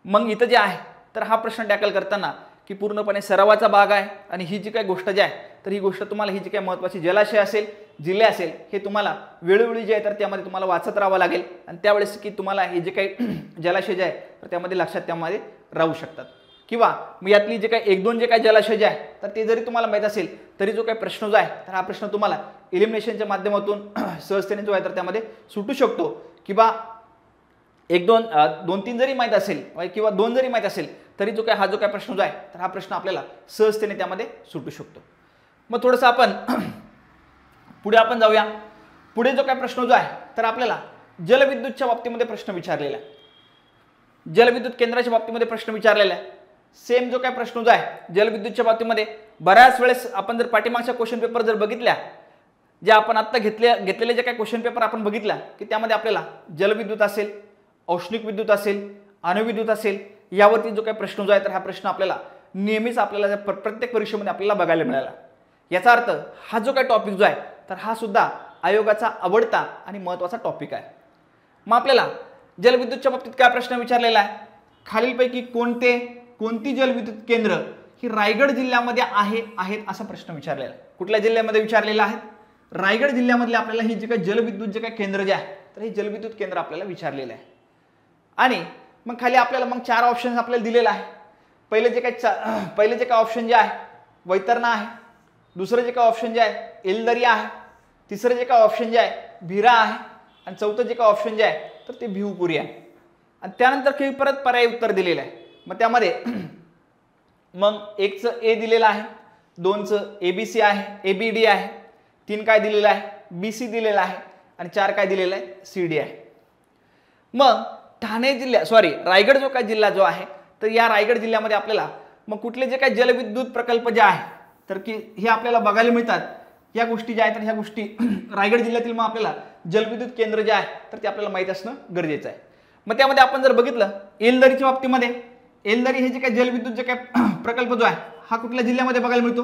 मग इथं जे आहे तर हा प्रश्न टॅकल करताना की पूर्णपणे सरावाचा भाग आहे आणि ही जी काही गोष्ट जी आहे तर ही गोष्ट तुम्हाला ही जी काही महत्त्वाची जलाशय असेल जिल्हे असेल हे तुम्हाला वेळोवेळी जे आहे तर त्यामध्ये तुम्हाला वाचत राहावं लागेल आणि त्यावेळेस की तुम्हाला हे जे काही जलाशय जे आहे तर त्यामध्ये लक्षात त्यामध्ये राहू शकतात. किंवा मग यातली जे काही 1-2 जे काही जलाशय जे आहे तर ते जरी तुम्हाला माहीत असेल तरी जो काही प्रश्न जो आहे तर हा प्रश्न तुम्हाला एलिमिनेशनच्या माध्यमातून सहजतेने जो आहे तर त्यामध्ये सुटू शकतो. किंवा 2-3 जरी माहीत असेल किंवा 2 जरी माहीत असेल तरी जो काही हा जो काही प्रश्न जो आहे तर हा प्रश्न आपल्याला सहजतेने त्यामध्ये सुटू शकतो. मग थोडंसं आपण पुढे आपण जाऊया. पुढे जो काही प्रश्न जो आहे तर आपल्याला जलविद्युतच्या बाबतीमध्ये प्रश्न विचारलेला आहे, जलविद्युत केंद्राच्या बाबतीमध्ये प्रश्न विचारलेला आहे. सेम जो काही प्रश्न जो आहे जलविद्युतच्या बाबतीमध्ये बऱ्याच वेळेस आपण जर पाठीमागच्या क्वेश्चन पेपर जर बघितल्या जे आपण आत्ता घेतलेले जे काही क्वेश्चन पेपर आपण बघितला की त्यामध्ये आपल्याला जलविद्युत असेल, औष्णिक विद्युत असेल, अणुविद्युत असेल यावरती जो काही प्रश्न जो आहे तर हा प्रश्न आपल्याला नेहमीच आपल्याला प्रत्येक परीक्षेमध्ये आपल्याला बघायला मिळाला. याचा अर्थ हा जो काही टॉपिक जो आहे तर हा सुद्धा आयोगाचा आवडता आणि महत्त्वाचा टॉपिक आहे. मग आपल्याला जलविद्युतच्या बाबतीत काय प्रश्न विचारलेला आहे, खालीलपैकी कोणती जलविद्युत केंद्र ही रायगड जिल्ह्यामध्ये आहेत असा प्रश्न विचारलेला आहे. कुठल्या जिल्ह्यामध्ये विचारलेला आहे, रायगड जिल्ह्यामधले आपल्याला ही जे काही जलविद्युत जे काही केंद्र जे आहे तर हे जलविद्युत केंद्र आपल्याला विचारलेलं आहे. आणि मग खाली आपल्याला मग 4 ऑप्शन्स आपल्याला दिलेला आहे. पहिले जे काही ऑप्शन जे आहे वैतरणा आहे, दुसरं जे काही ऑप्शन जे आहे एलदरी आहे, तिसरं जे काही ऑप्शन जे आहे भिरा आहे आणि चौथं जे काही ऑप्शन जे आहे तर ते भिवपुरी आहे. आणि त्यानंतर काही परत पर्याय उत्तर दिलेलं आहे. मग त्यामध्ये मग 1चं ए दिलेलं आहे, 2चं ABC आहे, ABD आहे, 3 काय दिलेलं आहे BC दिलेलं आहे आणि 4 काय दिलेलं आहे CD आहे. मग रायगड जो काही जिल्हा जो आहे तर या रायगड जिल्ह्यामध्ये आपल्याला मग कुठले जे काही जलविद्युत प्रकल्प जे आहे तर की हे आपल्याला बघायला मिळतात. या गोष्टी ज्या आहेत तर ह्या गोष्टी रायगड जिल्ह्यातील मग आपल्याला जलविद्युत केंद्र जे आहे तर ते आपल्याला माहीत असणं गरजेचं आहे. मग त्यामध्ये आपण जर बघितलं एलदरीच्या बाबतीमध्ये एलदरी हे जे काही जलविद्युत जे काही प्रकल्प जो आहे हा कुठल्या जिल्ह्यामध्ये बघायला मिळतो,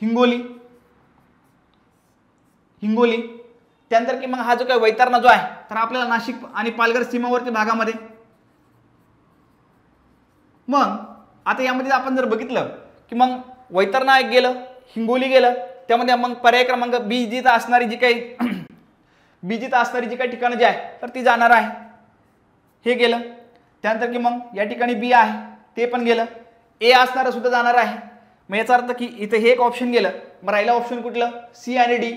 हिंगोली. त्यानंतर की मग हा जो काही वैतरणा जो आहे तर आपल्याला नाशिक आणि पालघर सीमावर्ती भागामध्ये. मग आता यामध्ये आपण जर बघितलं की मग वैतरणा एक गेलं, हिंगोली गेलं, त्यामध्ये मग पर्याय क्रमांक बी जिथं असणारी जी काही ठिकाणं जी आहे तर ती जाणार आहे, हे गेलं. त्यानंतर की मग या ठिकाणी बी आहे ते पण गेलं, ए असणारं सुद्धा जाणार आहे. मग याचा अर्थ की इथं हे एक ऑप्शन गेलं, मग राहिला ऑप्शन कुठलं सी आणि डी.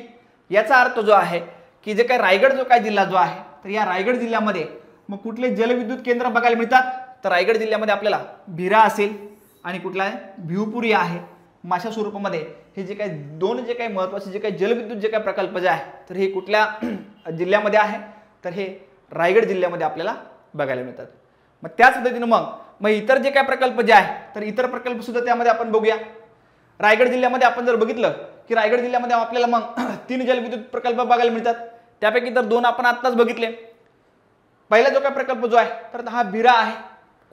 याचा अर्थ जो आहे की जे काही रायगड जो काही जिल्हा जो आहे तर या रायगड जिल्ह्यामध्ये मग कुठले जलविद्युत केंद्र बघायला मिळतात तर रायगड जिल्ह्यामध्ये आपल्याला भिरा असेल आणि कुठला आहे भिवपुरी आहे. अशा स्वरूपामध्ये हे जे काही दोन जे काही महत्त्वाचे जे काही जलविद्युत जे काही प्रकल्प जे आहे तर हे कुठल्या जिल्ह्यामध्ये आहे तर हे रायगड जिल्ह्यामध्ये आपल्याला बघायला मिळतात. मग त्याच पद्धतीने मग इतर जे काही प्रकल्प जे आहे तर इतर प्रकल्प सुद्धा त्यामध्ये आपण बघूया. रायगड जिल्ह्यामध्ये आपण जर बघितलं की रायगड जिल्ह्यामध्ये आपल्याला मग 3 जलविद्युत प्रकल्प बघायला मिळतात. त्यापैकी तर 2 आपण आत्ताच बघितले. पहिला जो काही प्रकल्प जो आहे तर हा भिरा आहे.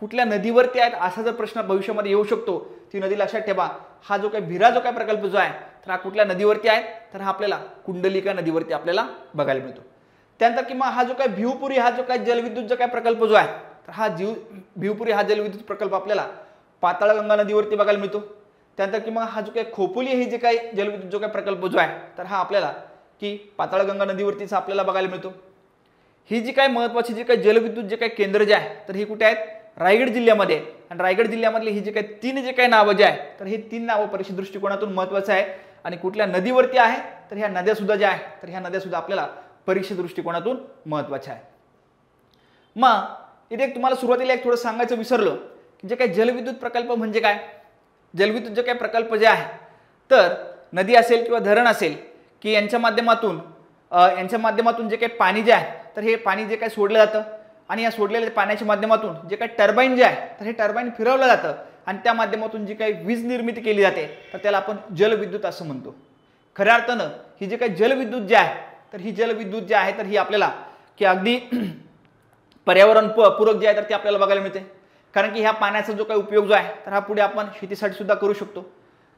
कुठल्या नदीवरती आहेत असा जर प्रश्न भविष्यामध्ये येऊ शकतो, ती नदी लक्षात ठेवा. हा जो काही भिरा जो काही प्रकल्प जो आहे तर हा कुठल्या नदीवरती आहे तर हा आपल्याला कुंडलिका नदीवरती आपल्याला बघायला मिळतो. त्यानंतर किंवा हा जो काही भिवपुरी हा जो काही जलविद्युत जो काही प्रकल्प जो आहे तर हा भिवपुरी हा जलविद्युत प्रकल्प आपल्याला पाताळगंगा नदीवरती बघायला मिळतो. त्यानंतर किंवा हा जो काही खोपोली हे जे काही जलविद्युत जो काही प्रकल्प जो आहे तर हा आपल्याला की पाताळगंगा नदीवरतीच आपल्याला बघायला मिळतो. ही जी काही महत्त्वाची जी काही जलविद्युत जे काही केंद्र जे आहे तर ही कुठे आहेत रायगड जिल्ह्यामध्ये. आणि रायगड जिल्ह्यामधली ही जी काही 3 जे काही नावं जे आहे तर हे 3 नावं परीक्षा दृष्टिकोनातून महत्त्वाचं आहे. आणि कुठल्या नदीवरती आहे तर ह्या नद्या सुद्धा ज्या आहे तर ह्या नद्या सुद्धा आपल्याला परीक्षा दृष्टिकोनातून महत्त्वाच्या आहे. मग इथे तुम्हाला सुरुवातीला एक थोडं सांगायचं विसरलो की जे काही जलविद्युत प्रकल्प म्हणजे काय. जलविद्युत जे काही प्रकल्प जे आहे तर नदी असेल किंवा धरण असेल की यांच्या माध्यमातून जे काही पाणी जे आहे तर हे पाणी जे काही सोडलं जातं आणि या सोडलेल्या पाण्याच्या माध्यमातून जे काही टर्बाईन जे आहे तर हे टर्बाईन फिरवलं जातं आणि त्या माध्यमातून जी काही वीज निर्मिती केली जाते तर त्याला आपण जलविद्युत असं म्हणतो. खऱ्या अर्थानं ही जे काही जलविद्युत जे आहे तर ही जलविद्युत जे आहे तर ही आपल्याला की अगदी पर्यावरण पूरक जे आहे तर ते आपल्याला बघायला मिळते. कारण की ह्या पाण्याचा जो काही उपयोग जो आहे तर हा पुढे आपण शेतीसाठी सुद्धा करू शकतो.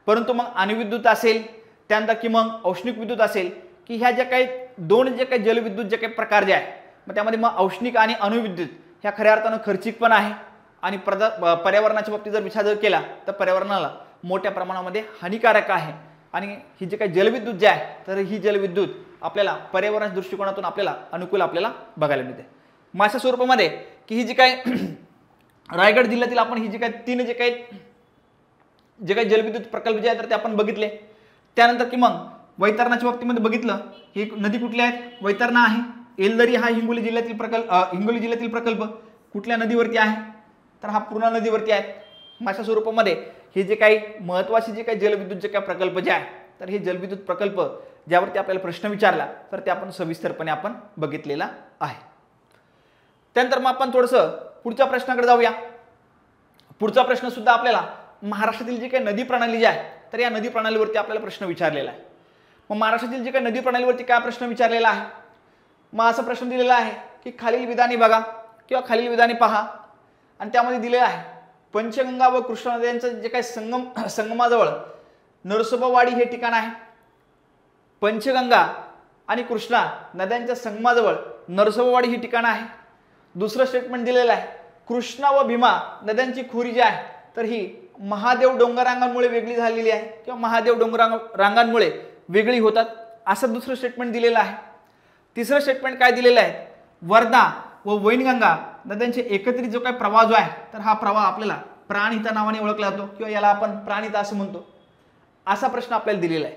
परंतु मग अणुविद्युत असेल त्यानंतर की मग औष्णिक विद्युत असेल की ह्या ज्या काही 2 जे काही जलविद्युत जे काही प्रकार जे आहे मग त्यामध्ये मग औष्णिक आणि अणुविद्युत ह्या खऱ्या अर्थानं खर्चिक पण आहे आणि पर्यावरणाच्या बाबतीत जर विचार केला तर पर्यावरणाला मोठ्या प्रमाणामध्ये हानिकारक आहे. आणि ही जे काही जलविद्युत जे आहे तर ही जलविद्युत आपल्याला पर्यावरणाच्या दृष्टिकोनातून आपल्याला अनुकूल आपल्याला बघायला मिळते. मग अशा स्वरूपामध्ये की ही जी काही रायगड जिल्ह्यातील आपण ही जी काही 3 जे काही जलविद्युत प्रकल्प जे आहेत तर ते आपण बघितले. त्यानंतर की मग वैतरणाच्या बाबतीमध्ये बघितलं ही नदी कुठली आहेत वैतरणा आहे. एलदरी हा हिंगोली जिल्ह्यातील प्रकल्प कुठल्या नदीवरती आहे तर हा पूर्णा नदीवरती आहे. अशा स्वरूपामध्ये हे जे काही महत्त्वाचे जे काही जलविद्युत जे काही प्रकल्प जे आहे तर हे जलविद्युत प्रकल्प ज्यावरती आपल्याला प्रश्न विचारला तर ते आपण सविस्तरपणे आपण बघितलेला आहे. त्यानंतर मग आपण थोडंसं पुढच्या प्रश्नाकडे जाऊया. पुढचा प्रश्न सुद्धा आपल्याला महाराष्ट्रातील जी काही नदी प्रणाली जी आहे तर या नदी प्रणालीवरती आपल्याला प्रश्न विचारलेला आहे. मग महाराष्ट्रातील जी काही नदी प्रणालीवरती काय प्रश्न विचारलेला आहे. मग असा प्रश्न दिलेला आहे की खालील विधाने बघा किंवा खालील विधाने पहा आणि त्यामध्ये दिलेलं आहे पंचगंगा व कृष्णा नद्यांचं जे काही संगमाजवळ नरसोबावाडी हे ठिकाण आहे. पंचगंगा आणि कृष्णा नद्यांच्या संगमाजवळ नरसोबावाडी ही ठिकाण आहे. दुसरं स्टेटमेंट दिलेलं आहे कृष्णा व भीमा नद्यांची खोरी जी आहे तर ही महादेव डोंगररांगांमुळे वेगळी झालेली आहे किंवा महादेव डोंगररांगांमुळे वेगळी होतात असं दुसरं स्टेटमेंट दिलेलं आहे. तिसरं स्टेटमेंट काय दिलेलं आहे वर्धा व वैनगंगा नद्यांचे एकत्रित जो काही प्रवाह जो आहे तर हा प्रवाह आपल्याला प्राणहिता नावाने ओळखला जातो किंवा याला आपण प्राणहिता असं म्हणतो. असा प्रश्न आपल्याला दिलेला आहे.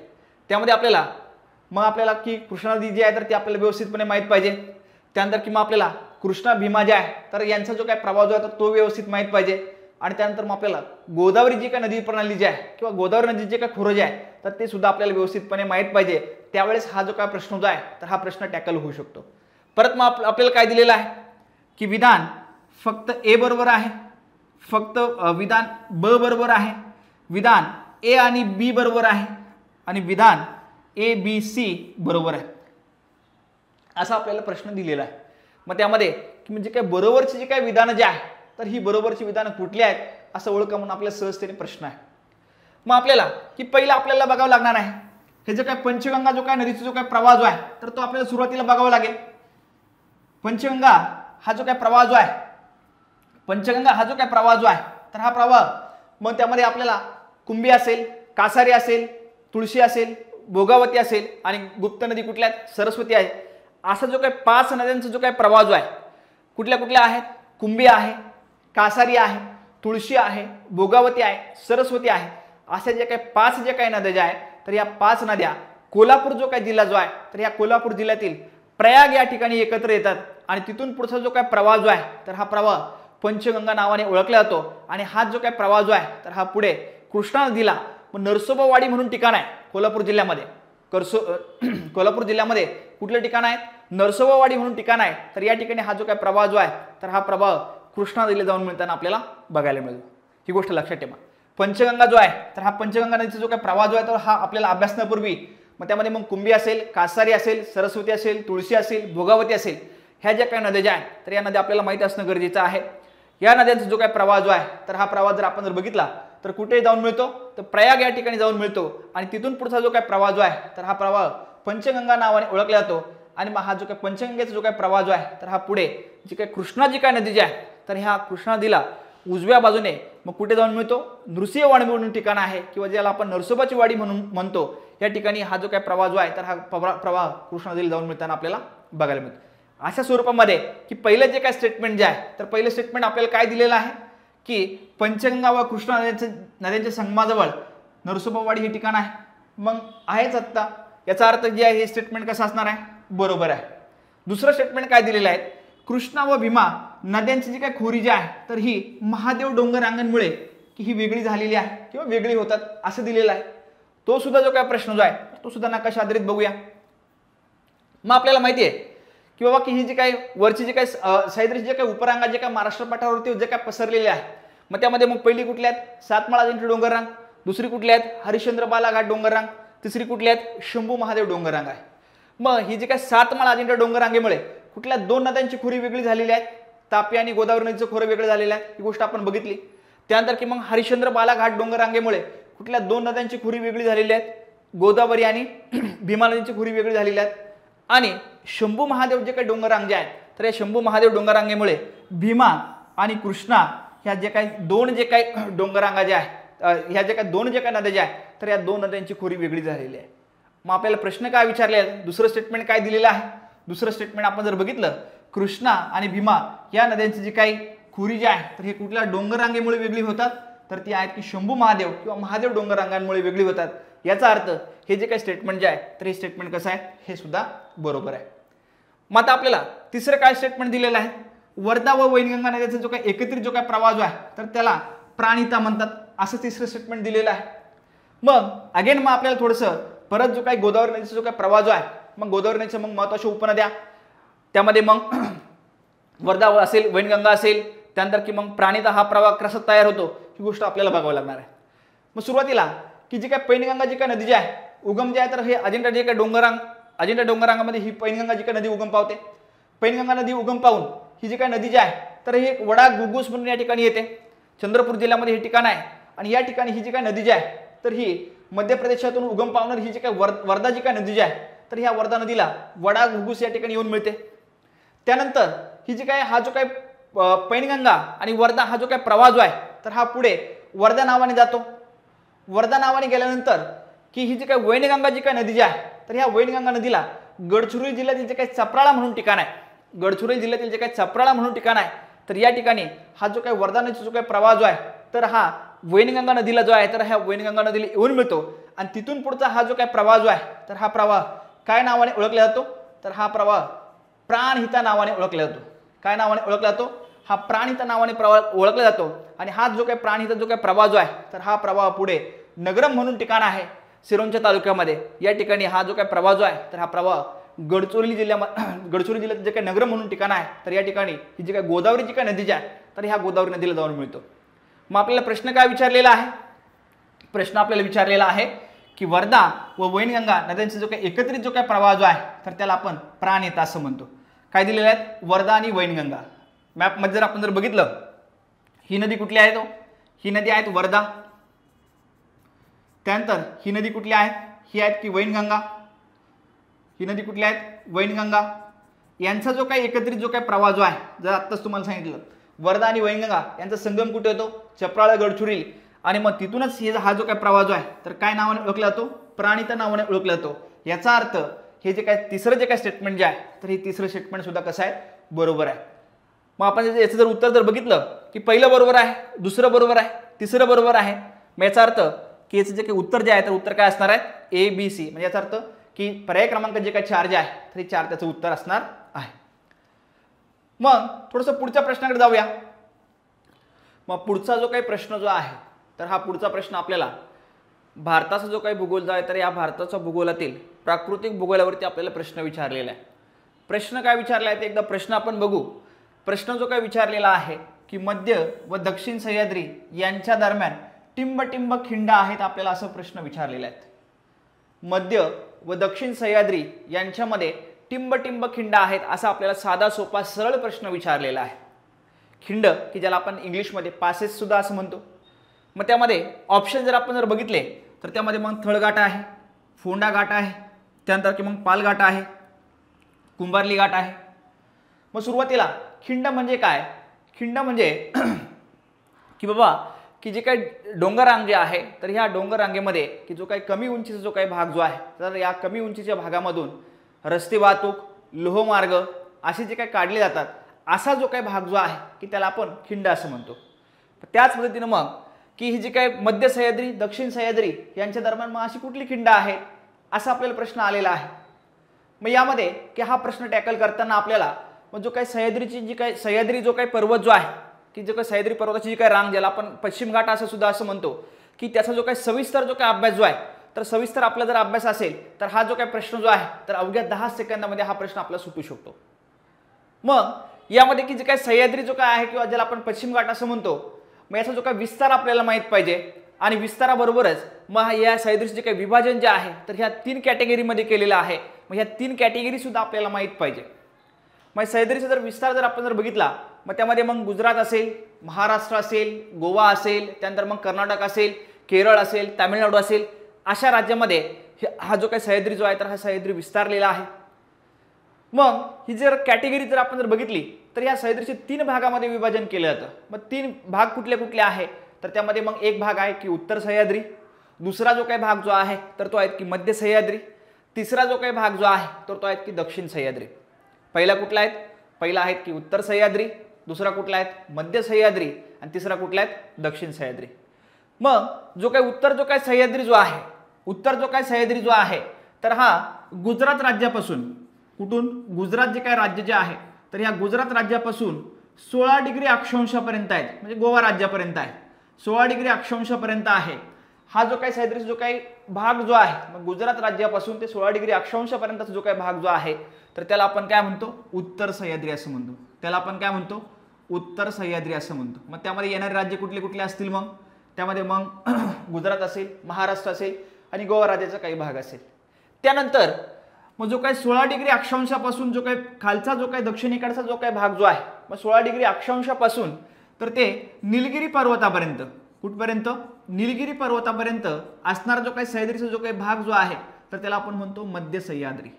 त्यामध्ये आपल्याला की कृष्णा नदी जी आहे तर ती आपल्याला व्यवस्थितपणे माहीत पाहिजे. त्यानंतर किंवा आपल्याला कृष्णा भीमा जे आहे तर यांचा जो काही प्रवाह जो आहे तो व्यवस्थित माहीत पाहिजे. आणि त्यानंतर मग आपल्याला गोदावरी जी काही नदी प्रणाली जी आहे किंवा गोदावरी नदी जे काही खोरं जे आहे तर ते सुद्धा आपल्याला व्यवस्थितपणे माहीत पाहिजे. त्यावेळेस हा जो काय प्रश्न जो आहे तर हा प्रश्न टॅकल होऊ शकतो. परत मग आपल्याला काय दिलेलं आहे की विधान फक्त ए बरोबर आहे, फक्त विधान ब बरोबर आहे, विधान ए आणि बी बरोबर आहे आणि विधान ए बी सी बरोबर आहे असा आपल्याला प्रश्न दिलेला आहे. मग त्यामध्ये म्हणजे काय बरोबरची जी काही विधानं जे आहे तर ही बरोबरची विधानं कुठली आहेत असं ओळखा म्हणून आपल्याला सहजतेने प्रश्न आहे. मग आपल्याला की पहिला आपल्याला बघावं लागणार आहे हे जे काय पंचगंगा जो काय नदीचा जो काय प्रवाह जो आहे तर तो आपल्याला सुरुवातीला बघावा लागेल. पंचगंगा हा जो काय प्रवाह जो आहे तर हा प्रवाह मग त्यामध्ये आपल्याला कुंभी असेल, कासारी असेल, तुळशी असेल, भोगावती असेल आणि गुप्त नदी कुठल्या आहेत सरस्वती आहे. असा जो काय 5 नद्यांचा जो काय प्रवाह जो आहे कुठल्या कुठल्या आहेत कुंभी आहे, कासारी आहे, तुळशी आहे, भोगावती आहे, सरस्वती आहे. अशा जे काही 5 जे काही नद्या ज्या आहेत तर या 5 नद्या कोल्हापूर जो काही जिल्हा जो आहे तर या कोल्हापूर जिल्ह्यातील प्रयाग या ठिकाणी एकत्र येतात आणि तिथून पुढचा जो काही प्रवाह जो आहे तर हा प्रवाह पंचगंगा नावाने ओळखला जातो आणि हा जो काय प्रवाह जो आहे तर हा पुढे कृष्णा नदीला नरसोबावाडी म्हणून ठिकाण आहे कोल्हापूर जिल्ह्यामध्ये. कोल्हापूर जिल्ह्यामध्ये कुठलं ठिकाण आहे? नरसोबावाडी म्हणून ठिकाण आहे. तर या ठिकाणी हा जो काय प्रवाह जो आहे तर हा प्रवाह कृष्णा नदीला जाऊन मिळताना आपल्याला बघायला मिळतो. ही गोष्ट लक्षात ठेवा. पंचगंगा जो आहे तर हा पंचगंगा नदीचा जो काय प्रवाह जो आहे तर हा आपल्याला अभ्यासण्यापूर्वी मग त्यामध्ये मग कुंभी असेल, कासारी असेल, सरस्वती असेल, तुळशी असेल, भोगावती असेल, ह्या ज्या काही नद्या ज्या आहेत तर या नद्या आपल्याला माहिती असणं गरजेचं आहे. या नद्यांचा जो काय प्रवाह जो आहे तर हा प्रवाह जर आपण जर बघितला तर कुठे जाऊन मिळतो तर प्रयाग या ठिकाणी जाऊन मिळतो आणि तिथून पुढचा जो काय प्रवाह जो आहे तर हा प्रवाह पंचगंगा नावाने ओळखला जातो. आणि मग हा जो काय पंचगंगेचा जो काय प्रवाह जो आहे तर हा पुढे जी काय कृष्णा जी काय नदी जी आहे तर ह्या कृष्णा नदीला उजव्या बाजूने मग कुठे जाऊन मिळतो? नृसिंहवाडी म्हणून ठिकाण आहे किंवा ज्याला आपण नरसोबाची वाडी म्हणून म्हणतो. या ठिकाणी हा जो काय प्रवाह जो आहे तर हा प्रवाह कृष्णा नदीला जाऊन मिळताना आपल्याला बघायला मिळतो. अशा स्वरूपामध्ये की पहिलं जे काय स्टेटमेंट जे आहे तर पहिलं स्टेटमेंट आपल्याला काय दिलेलं आहे की पंचगंगा व कृष्णा नद्यांच्या संगमाजवळ नरसोबावाडी हे ठिकाण आहे. मग आहेच आत्ता, याचा अर्थ जे आहे हे स्टेटमेंट कसं असणार आहे? बरोबर आहे. दुसरं स्टेटमेंट काय दिलेलं आहे? कृष्णा व भीमा नद्यांची जी काय खोरी जी आहे तर ही महादेव डोंगर रांगांमुळे की ही वेगळी झालेली आहे किंवा वेगळी होतात असं दिलेलं आहे. तो सुद्धा जो काय प्रश्न जो आहे तो सुद्धा नकाशा आधारित बघूया. मग आपल्याला माहिती आहे की बाबा की ही जी काय वरची जी काय सह्याद्रीची जे काय उपरांगा जे काय महाराष्ट्र पठारावरती जे काय पसरलेले आहे मग त्यामध्ये मग पहिली कुठली आहेत? सातमाळ अजिंठा डोंगर रांग. दुसरी कुठली आहेत? हरिश्चंद्र बालाघाट डोंगर रांग. तिसरी कुठली आहेत? शंभू महादेव डोंगर रांग आहे. मग ही जी काय सातमाळ अजिंठा डोंगर रांगेमुळे कुठल्या दोन नद्यांची खोरी वेगळी झालेली आहेत? तापी आणि गोदावरी नदीचं खोरं वेगळं झालेलं आहे. ही गोष्ट आपण बघितली. त्यानंतर की मग हरिश्चंद्र बालाघाट डोंगर रांगेमुळे कुठल्या दोन नद्यांची खोरी वेगळी झालेली आहेत? गोदावरी आणि भीमा नदीची खोरी वेगळी झालेली आहेत. आणि शंभू महादेव जे काही डोंगर रांग जे आहेत तर या शंभू महादेव डोंगर रांगेमुळे भीमा आणि कृष्णा ह्या जे काही दोन जे काही डोंगर रांगा ज्या आहेत ह्या जे काही दोन जे काही नद्या ज्या आहेत तर या दोन नद्यांची खोरी वेगळी झालेली आहे. मग आपल्याला प्रश्न काय विचारले आहे? दुसरं स्टेटमेंट काय दिलेलं आहे? दुसरं स्टेटमेंट आपण जर बघितलं कृष्णा आणि भीमा या नद्यांची जी काही खोरी जी आहे तर हे कुठल्या डोंगर रांगेमुळे वेगळी होतात तर ती आहेत की शंभू महादेव किंवा महादेव डोंगर रांगांमुळे वेगळी होतात. याचा अर्थ हे जे काही स्टेटमेंट जे आहे तर हे स्टेटमेंट कसं आहे? हे सुद्धा बरोबर आहे. मग आता आपल्याला तिसरं काय स्टेटमेंट दिलेलं आहे? वर्धा व वैनगंगा नद्याचा जो काही एकत्रित जो काही प्रवाह जो आहे तर त्याला प्राणहिता म्हणतात असं तिसरं स्टेटमेंट दिलेलं आहे. मग अगेन मग आपल्याला थोडंसं परत जो काही गोदावरी नदीचा जो काही प्रवाह जो आहे मग गोदावरी नदीच्या मग महत्वाच्या उपनद्या त्यामध्ये मग वर्धा असेल, वैनगंगा असेल, त्यानंतर की मग प्राणहिता हा प्रवाह कसा तयार होतो ही गोष्ट आपल्याला बघावं लागणार आहे. मग सुरुवातीला की जी काय पैनगंगा जी काय नदी जी आहे उगम जे आहे तर हे अजिंठा जे काय अजिंठा डोंगरांगामध्ये ही पैनगंगा जी काय नदी उगम पावते. पैनगंगा नदी उगम पावून ही जी काय नदी जी आहे तर हे वडा गुगूस म्हणून या ठिकाणी येते. चंद्रपूर जिल्ह्यामध्ये हे ठिकाण आहे आणि या ठिकाणी ही जी काय नदी जी आहे तर ही मध्य प्रदेशातून उगम पावणार ही जी काय वर्धा जी काय नदी जी आहे तर ह्या वर्धा नदीला वडा गुगूस या ठिकाणी येऊन मिळते. त्यानंतर ही जी काय हा जो काय पैनगंगा आणि वर्धा हा जो काय प्रवाह जो आहे तर हा पुढे वर्धा नावाने जातो. वर्धा नावाने गेल्यानंतर की ही जी काय वैनगंगा जी काय नदी जी आहे तर ह्या वैनगंगा नदीला गडचिरोली जिल्ह्यातील जे काही चपराळा म्हणून ठिकाण आहे, गडचिरोली जिल्ह्यातील जे काही चपराळा म्हणून ठिकाण आहे तर या ठिकाणी हा जो काही वर्धा नदीचा जो काही प्रवाह जो आहे तर हा वैनगंगा नदीला जो आहे तर ह्या वैनगंगा नदीला येऊन मिळतो आणि तिथून पुढचा हा जो काही प्रवाह जो आहे तर हा प्रवाह काय नावाने ओळखला जातो तर हा प्रवाह प्राणहिता नावाने ओळखला जातो. काय नावाने ओळखला जातो? हा प्राणहिता नावाने प्रवाह ओळखला जातो. आणि हा जो काही प्राणहिता जो काही प्रवाह जो आहे तर हा प्रवाह पुढे नगरम म्हणून ठिकाण आहे सिरोंचा तालुक्यामध्ये. या ठिकाणी हा जो काही प्रवाह जो आहे तर हा प्रवाह गडचिरोली जिल्ह्यात जे काही नगरम म्हणून ठिकाण आहे तर या ठिकाणी ही जी काही गोदावरी जी काही नदी जी आहे तर ह्या गोदावरी नदीला जाऊन मिळतो. मग आपल्याला प्रश्न काय विचारलेला आहे? प्रश्न आपल्याला विचारलेला आहे की वर्धा व वैनगंगा नद्यांचा जो काही एकत्रित जो काही प्रवाह जो आहे तर त्याला आपण प्राणहिता असं म्हणतो. काय दिलेलं आहे? वर्धा आणि वैनगंगा. मॅपमध्ये जर आपण जर बघितलं ही नदी कुठली आहे? ही नदी आहेत वर्धा. त्यानंतर ही नदी कुठली आहे? ही आहेत की वैनगंगा. ही नदी कुठली आहेत? वैनगंगा. यांचा जो काही एकत्रित जो काही प्रवाह जो आहे जर आत्ताच तुम्हाला सांगितलं वर्धा आणि वैनगंगा यांचा संगम कुठे होतो? चपराळा गडचिरोली. आणि मग तिथूनच हा जो काही प्रवाह जो आहे तर काय नावाने ओळखला जातो? प्राणहिता नावाने ओळखला जातो. याचा अर्थ हे जे काय तिसरं जे काय स्टेटमेंट जे आहे तर हे तिसरं स्टेटमेंट सुद्धा कसं आहे? बरोबर आहे. मग आपण याचं जर उत्तर जर बघितलं की पहिलं बरोबर आहे, दुसरं बरोबर आहे, तिसरं बरोबर आहे. मग याचा अर्थ की याचं जे काही उत्तर जे आहे तर उत्तर काय असणार आहे? ABC. म्हणजे याचा अर्थ की पर्याय क्रमांक जे काही 4 जे आहे तर हे 4 त्याचं उत्तर असणार आहे. मग थोडंसं पुढच्या प्रश्नाकडे जाऊया. मग पुढचा जो काही प्रश्न जो आहे तर हा पुढचा प्रश्न आपल्याला भारताचा जो काही भूगोल जो आहे तर या भारताच्या भूगोलातील प्राकृतिक भूगोलावरती आपल्याला प्रश्न विचारलेला आहे। प्रश्न काय विचारला आहे ते एकदा प्रश्न आपण बघू। प्रश्न जो काय विचारलेला आहे की मध्य व दक्षिण सह्याद्री यांच्या दरम्यान टिंब खिंड आहेत, आपल्याला असं प्रश्न विचारलेला आहे। मध्य व दक्षिण सह्याद्री यांच्यामध्ये टिंब खिंड आहेत असा आपल्याला साधा सोपा सरळ प्रश्न विचारलेला आहे। खिंड की ज्याला आपण इंग्लिशमध्ये पासेस सुद्धा असं म्हणतो। मग त्यामध्ये ऑप्शन जर आपण बघितले तर त्यामध्ये मग थळघाट आहे, फोंडा घाट आहे, त्यानंतर की मग पालघाट आहे, कुंभारली घाट आहे। मग सुरुवातीला खिंड म्हणजे काय? खिंड म्हणजे की बाबा की जे काही डोंगर रांग जे आहे तर ह्या डोंगर रांगेमध्ये की जो काही कमी उंचीचा जो काही भाग जो आहे तर या कमी उंचीच्या भागामधून रस्ते वाहतूक, लोहमार्ग असे जे काही काढले जातात असा जो काही भाग जो आहे की त्याला आपण खिंड असं म्हणतो। त्याच पद्धतीने मग की ही जी काही मध्य सह्याद्री दक्षिण सह्याद्री यांच्या दरम्यान मग अशी कुठली खिंड आहे असा आपल्याला प्रश्न आलेला आहे। मग यामध्ये की हा प्रश्न टॅकल करताना आपल्याला मग जो काही सह्याद्रीची जी काही सह्याद्री जो काही पर्वत जो आहे की जो काही सह्याद्री पर्वताची जी काही रांग ज्याला आपण पश्चिम घाट असं सुद्धा असं म्हणतो की त्याचा जो काही सविस्तर जो काही अभ्यास जो आहे तर सविस्तर आपला जर अभ्यास असेल तर हा जो काही प्रश्न जो आहे तर अवघ्या 10 सेकंदामध्ये हा प्रश्न आपला सुटू शकतो। मग यामध्ये की जे काही सह्याद्री जो काय आहे किंवा ज्याला आपण पश्चिम घाट असं म्हणतो मग याचा जो काही विस्तार आपल्याला माहित पाहिजे आणि विस्ताराबरोबरच मग या सह्याद्रीचे जे काही विभाजन जे आहे तर ह्या 3 कॅटेगरीमध्ये केलेलं आहे। मग ह्या 3 कॅटेगरी सुद्धा आपल्याला माहित पाहिजे। मग सह्याद्रीचा जर विस्तार जर आपण बघितला मग त्यामध्ये मग गुजरात असेल, महाराष्ट्र असेल, गोवा असेल, त्यानंतर मग कर्नाटक असेल, केरळ असेल, तामिळनाडू असेल अशा राज्यामध्ये हा जो काही सह्याद्री जो आहे तर हा सह्याद्री विस्तारलेला आहे। मग ही जर कॅटेगरी जर आपण बघितली तर या सह्याद्रीचे 3 भागामध्ये विभाजन केलं जातं। मग 3 भाग कुठले कुठले आहे तर त्यामध्ये मग एक भाग आहे की उत्तर सह्याद्री, दुसरा जो काही भाग जो आहे तर तो आहे की मध्य सह्याद्री, तिसरा जो काही भाग जो आहे तर तो आहे की दक्षिण सह्याद्री। पहिला कुठला आहे? पहिला आहे की उत्तर सह्याद्री, दुसरा कुठला आहे मध्य सह्याद्री आणि तिसरा कुठला आहे दक्षिण सह्याद्री। मग जो काही उत्तर जो काही सह्याद्री जो आहे उत्तर जो काही सह्याद्री जो आहे तर हा गुजरात राज्यापासून कुठून गुजरात जे काही राज्य जे आहे तर या गुजरात राज्यापासून 16 डिग्री अक्षांशापर्यंत आहे, म्हणजे गोवा राज्यापर्यंत आहे 16 डिग्री अक्षांशापर्यंत आहे। हा जो काही सह्याद्रीचा जो काही भाग जो आहे मग गुजरात राज्यापासून ते 16 डिग्री अक्षांशापर्यंतचा जो काही भाग जो आहे तर त्याला आपण काय म्हणतो उत्तर सह्याद्री असं म्हणतो। त्याला आपण काय म्हणतो उत्तर सह्याद्री असं म्हणतो। मग त्यामध्ये येणारे राज्य कुठले कुठले असतील? मग त्यामध्ये मग गुजरात असेल, महाराष्ट्र असेल आणि गोवा राज्याचा काही भाग असेल। त्यानंतर मग जो काही 16 डिग्री अक्षांशापासून जो काही खालचा जो काही दक्षिणेकडचा जो काही भाग जो आहे मग 16 डिग्री अक्षांशापासून तर ते निलगिरी पर्वतापर्यंत कुठपर्यंत निलगिरी पर्वतापर्यंत असणारा जो काही सह्याद्रीचा जो काही भाग जो आहे तर त्याला आपण म्हणतो मध्य सह्याद्री।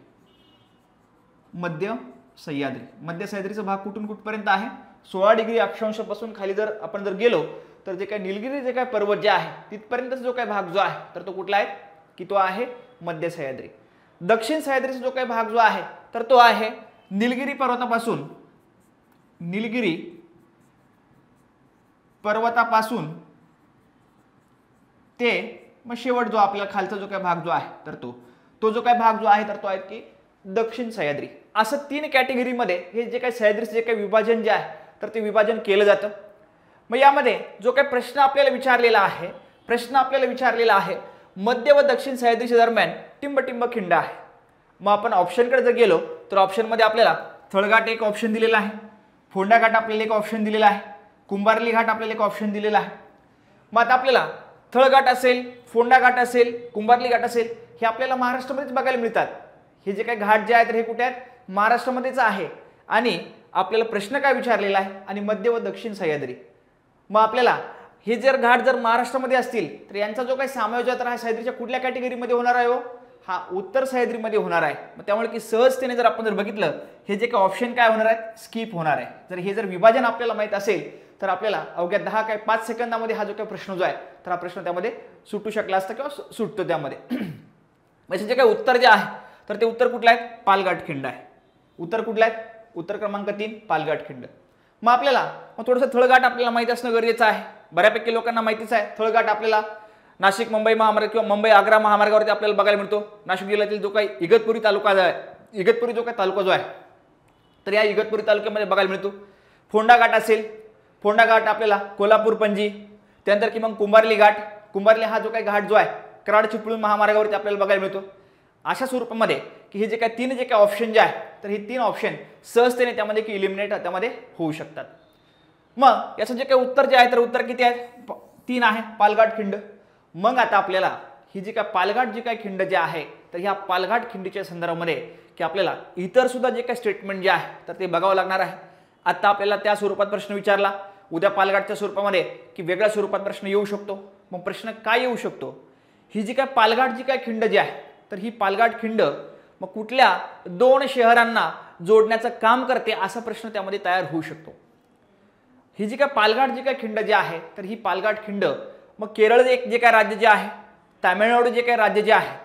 मध्य सह्याद्री मध्य सह्याद्रीचा भाग कुठून कुठपर्यंत आहे 16 डिग्री अक्षांशापासून खाली जर आपण जर गेलो तर जे काही निलगिरी जे काही पर्वत जे आहे तिथपर्यंतचा जो काही भाग जो आहे तर तो कुठला आहे की तो आहे मध्य सह्याद्री। दक्षिण सह्याद्रीचा जो काही भाग जो आहे तर तो आहे निलगिरी पर्वतापासून निलगिरी पर्वतापासून ते मग शेवट जो आपला खालचा जो काही भाग जो आहे तर तो जो काही भाग जो आहे तर तो आहे की दक्षिण सह्याद्री। असं 3 कॅटेगरीमध्ये हे जे काही सह्याद्रीचे जे काही विभाजन जे आहे तर ते विभाजन केलं जातं। मग यामध्ये जो काही प्रश्न आपल्याला विचारलेला आहे मध्य व दक्षिण सह्याद्रीच्या दरम्यान टिंब खिंड आहे। मग आपण ऑप्शनकडे जर गेलो तर ऑप्शनमध्ये आपल्याला थळघाट एक ऑप्शन दिलेला आहे, फोंडा घाट आपल्याला एक ऑप्शन दिलेला आहे, कुंभारली घाट आपल्याला एक ऑप्शन दिलेला आहे। मग आता आपल्याला थळघाट असेल, फोंडा घाट असेल, कुंभारली घाट असेल हे आपल्याला महाराष्ट्रामध्येच बघायला मिळतात। हे जे काही घाट जे आहेत तर हे कुठे आहेत महाराष्ट्रामध्येच आहे। आणि आपल्याला प्रश्न काय विचारलेला आहे आणि मध्य व दक्षिण सह्याद्री। मग आपल्याला हे जर घाट जर महाराष्ट्रामध्ये असतील तर यांचा जो काही समावेश आहे तर हा सह्याद्रीच्या कुठल्या कॅटेगरीमध्ये होणार आहे? हा उत्तर सह्याद्रीमध्ये होणार आहे। मग त्यामुळे की सहजतेने जर आपण जर बघितलं हे जे काही ऑप्शन काय होणार आहे स्किप होणार आहे। जर हे जर विभाजन आपल्याला माहित असेल तर आपल्याला अवघ्या 5 सेकंदामध्ये हा जो काही प्रश्न जो आहे तर हा प्रश्न त्यामध्ये सुटू शकला असता किंवा सुटतो त्यामध्ये। म्हणजे जे काही उत्तर जे आहे तर ते उत्तर कुठलं आहे पालघाट खिंड आहे। उत्तर कुठलं आहे? उत्तर क्रमांक 3 पालघाट खिंड। मग आपल्याला थोडंसं थळघाट आपल्याला माहिती असणं गरजेचं आहे। बऱ्यापैकी लोकांना माहितीच आहे थळघाट आपल्याला नाशिक मुंबई महामार्ग किंवा मुंबई आग्रा महामार्गावरती आपल्याला बघायला मिळतो। नाशिक जिल्ह्यातील जो काही इगतपुरी तालुका आहे इगतपुरी जो काही तालुका जो आहे तर या इगतपुरी तालुक्यामध्ये बघायला मिळतो। फोंडा घाट असेल, फोंडा घाट आपल्याला कोल्हापूर पणजी, त्यानंतर की मग कुंभार्ली घाट, कुंभार्ली हा जो काही घाट जो आहे कराड चिपळूण महामार्गावरती आपल्याला बघायला मिळतो. अशा स्वरूपामध्ये की हे जे काही तीन जे काही ऑप्शन जे आहे तर हे तीन ऑप्शन सहजतेने त्यामध्ये की इलिमिनेट त्यामध्ये होऊ शकतात. मग याचं जे काही उत्तर जे आहे तर उत्तर किती आहे 3 आहे पालघाट खिंड. मग आता आपल्याला ही जी काय पालघाट जी काय खिंड जे आहे तर ह्या पालघाट खिंडीच्या संदर्भामध्ये की आपल्याला इतर सुद्धा जे काही स्टेटमेंट जे आहे तर ते बघावं लागणार आहे. आता आपल्याला त्या स्वरूपात प्रश्न विचारला, उद्या पालघाटच्या स्वरूपामध्ये की वेगळ्या स्वरूपात प्रश्न येऊ शकतो. मग प्रश्न काय येऊ शकतो, ही जी काय पालघाट जी काय खिंड जी आहे तर ही पालघाट खिंड मग कुठल्या 2 शहरांना जोडण्याचं काम करते असा प्रश्न त्यामध्ये तयार होऊ शकतो. ही जी काय पालघाट जी काय खिंड जी आहे तर ही पालघाट खिंड मग केरळ एक जे काय राज्य जे आहे, तामिळनाडू जे काही राज्य जे आहे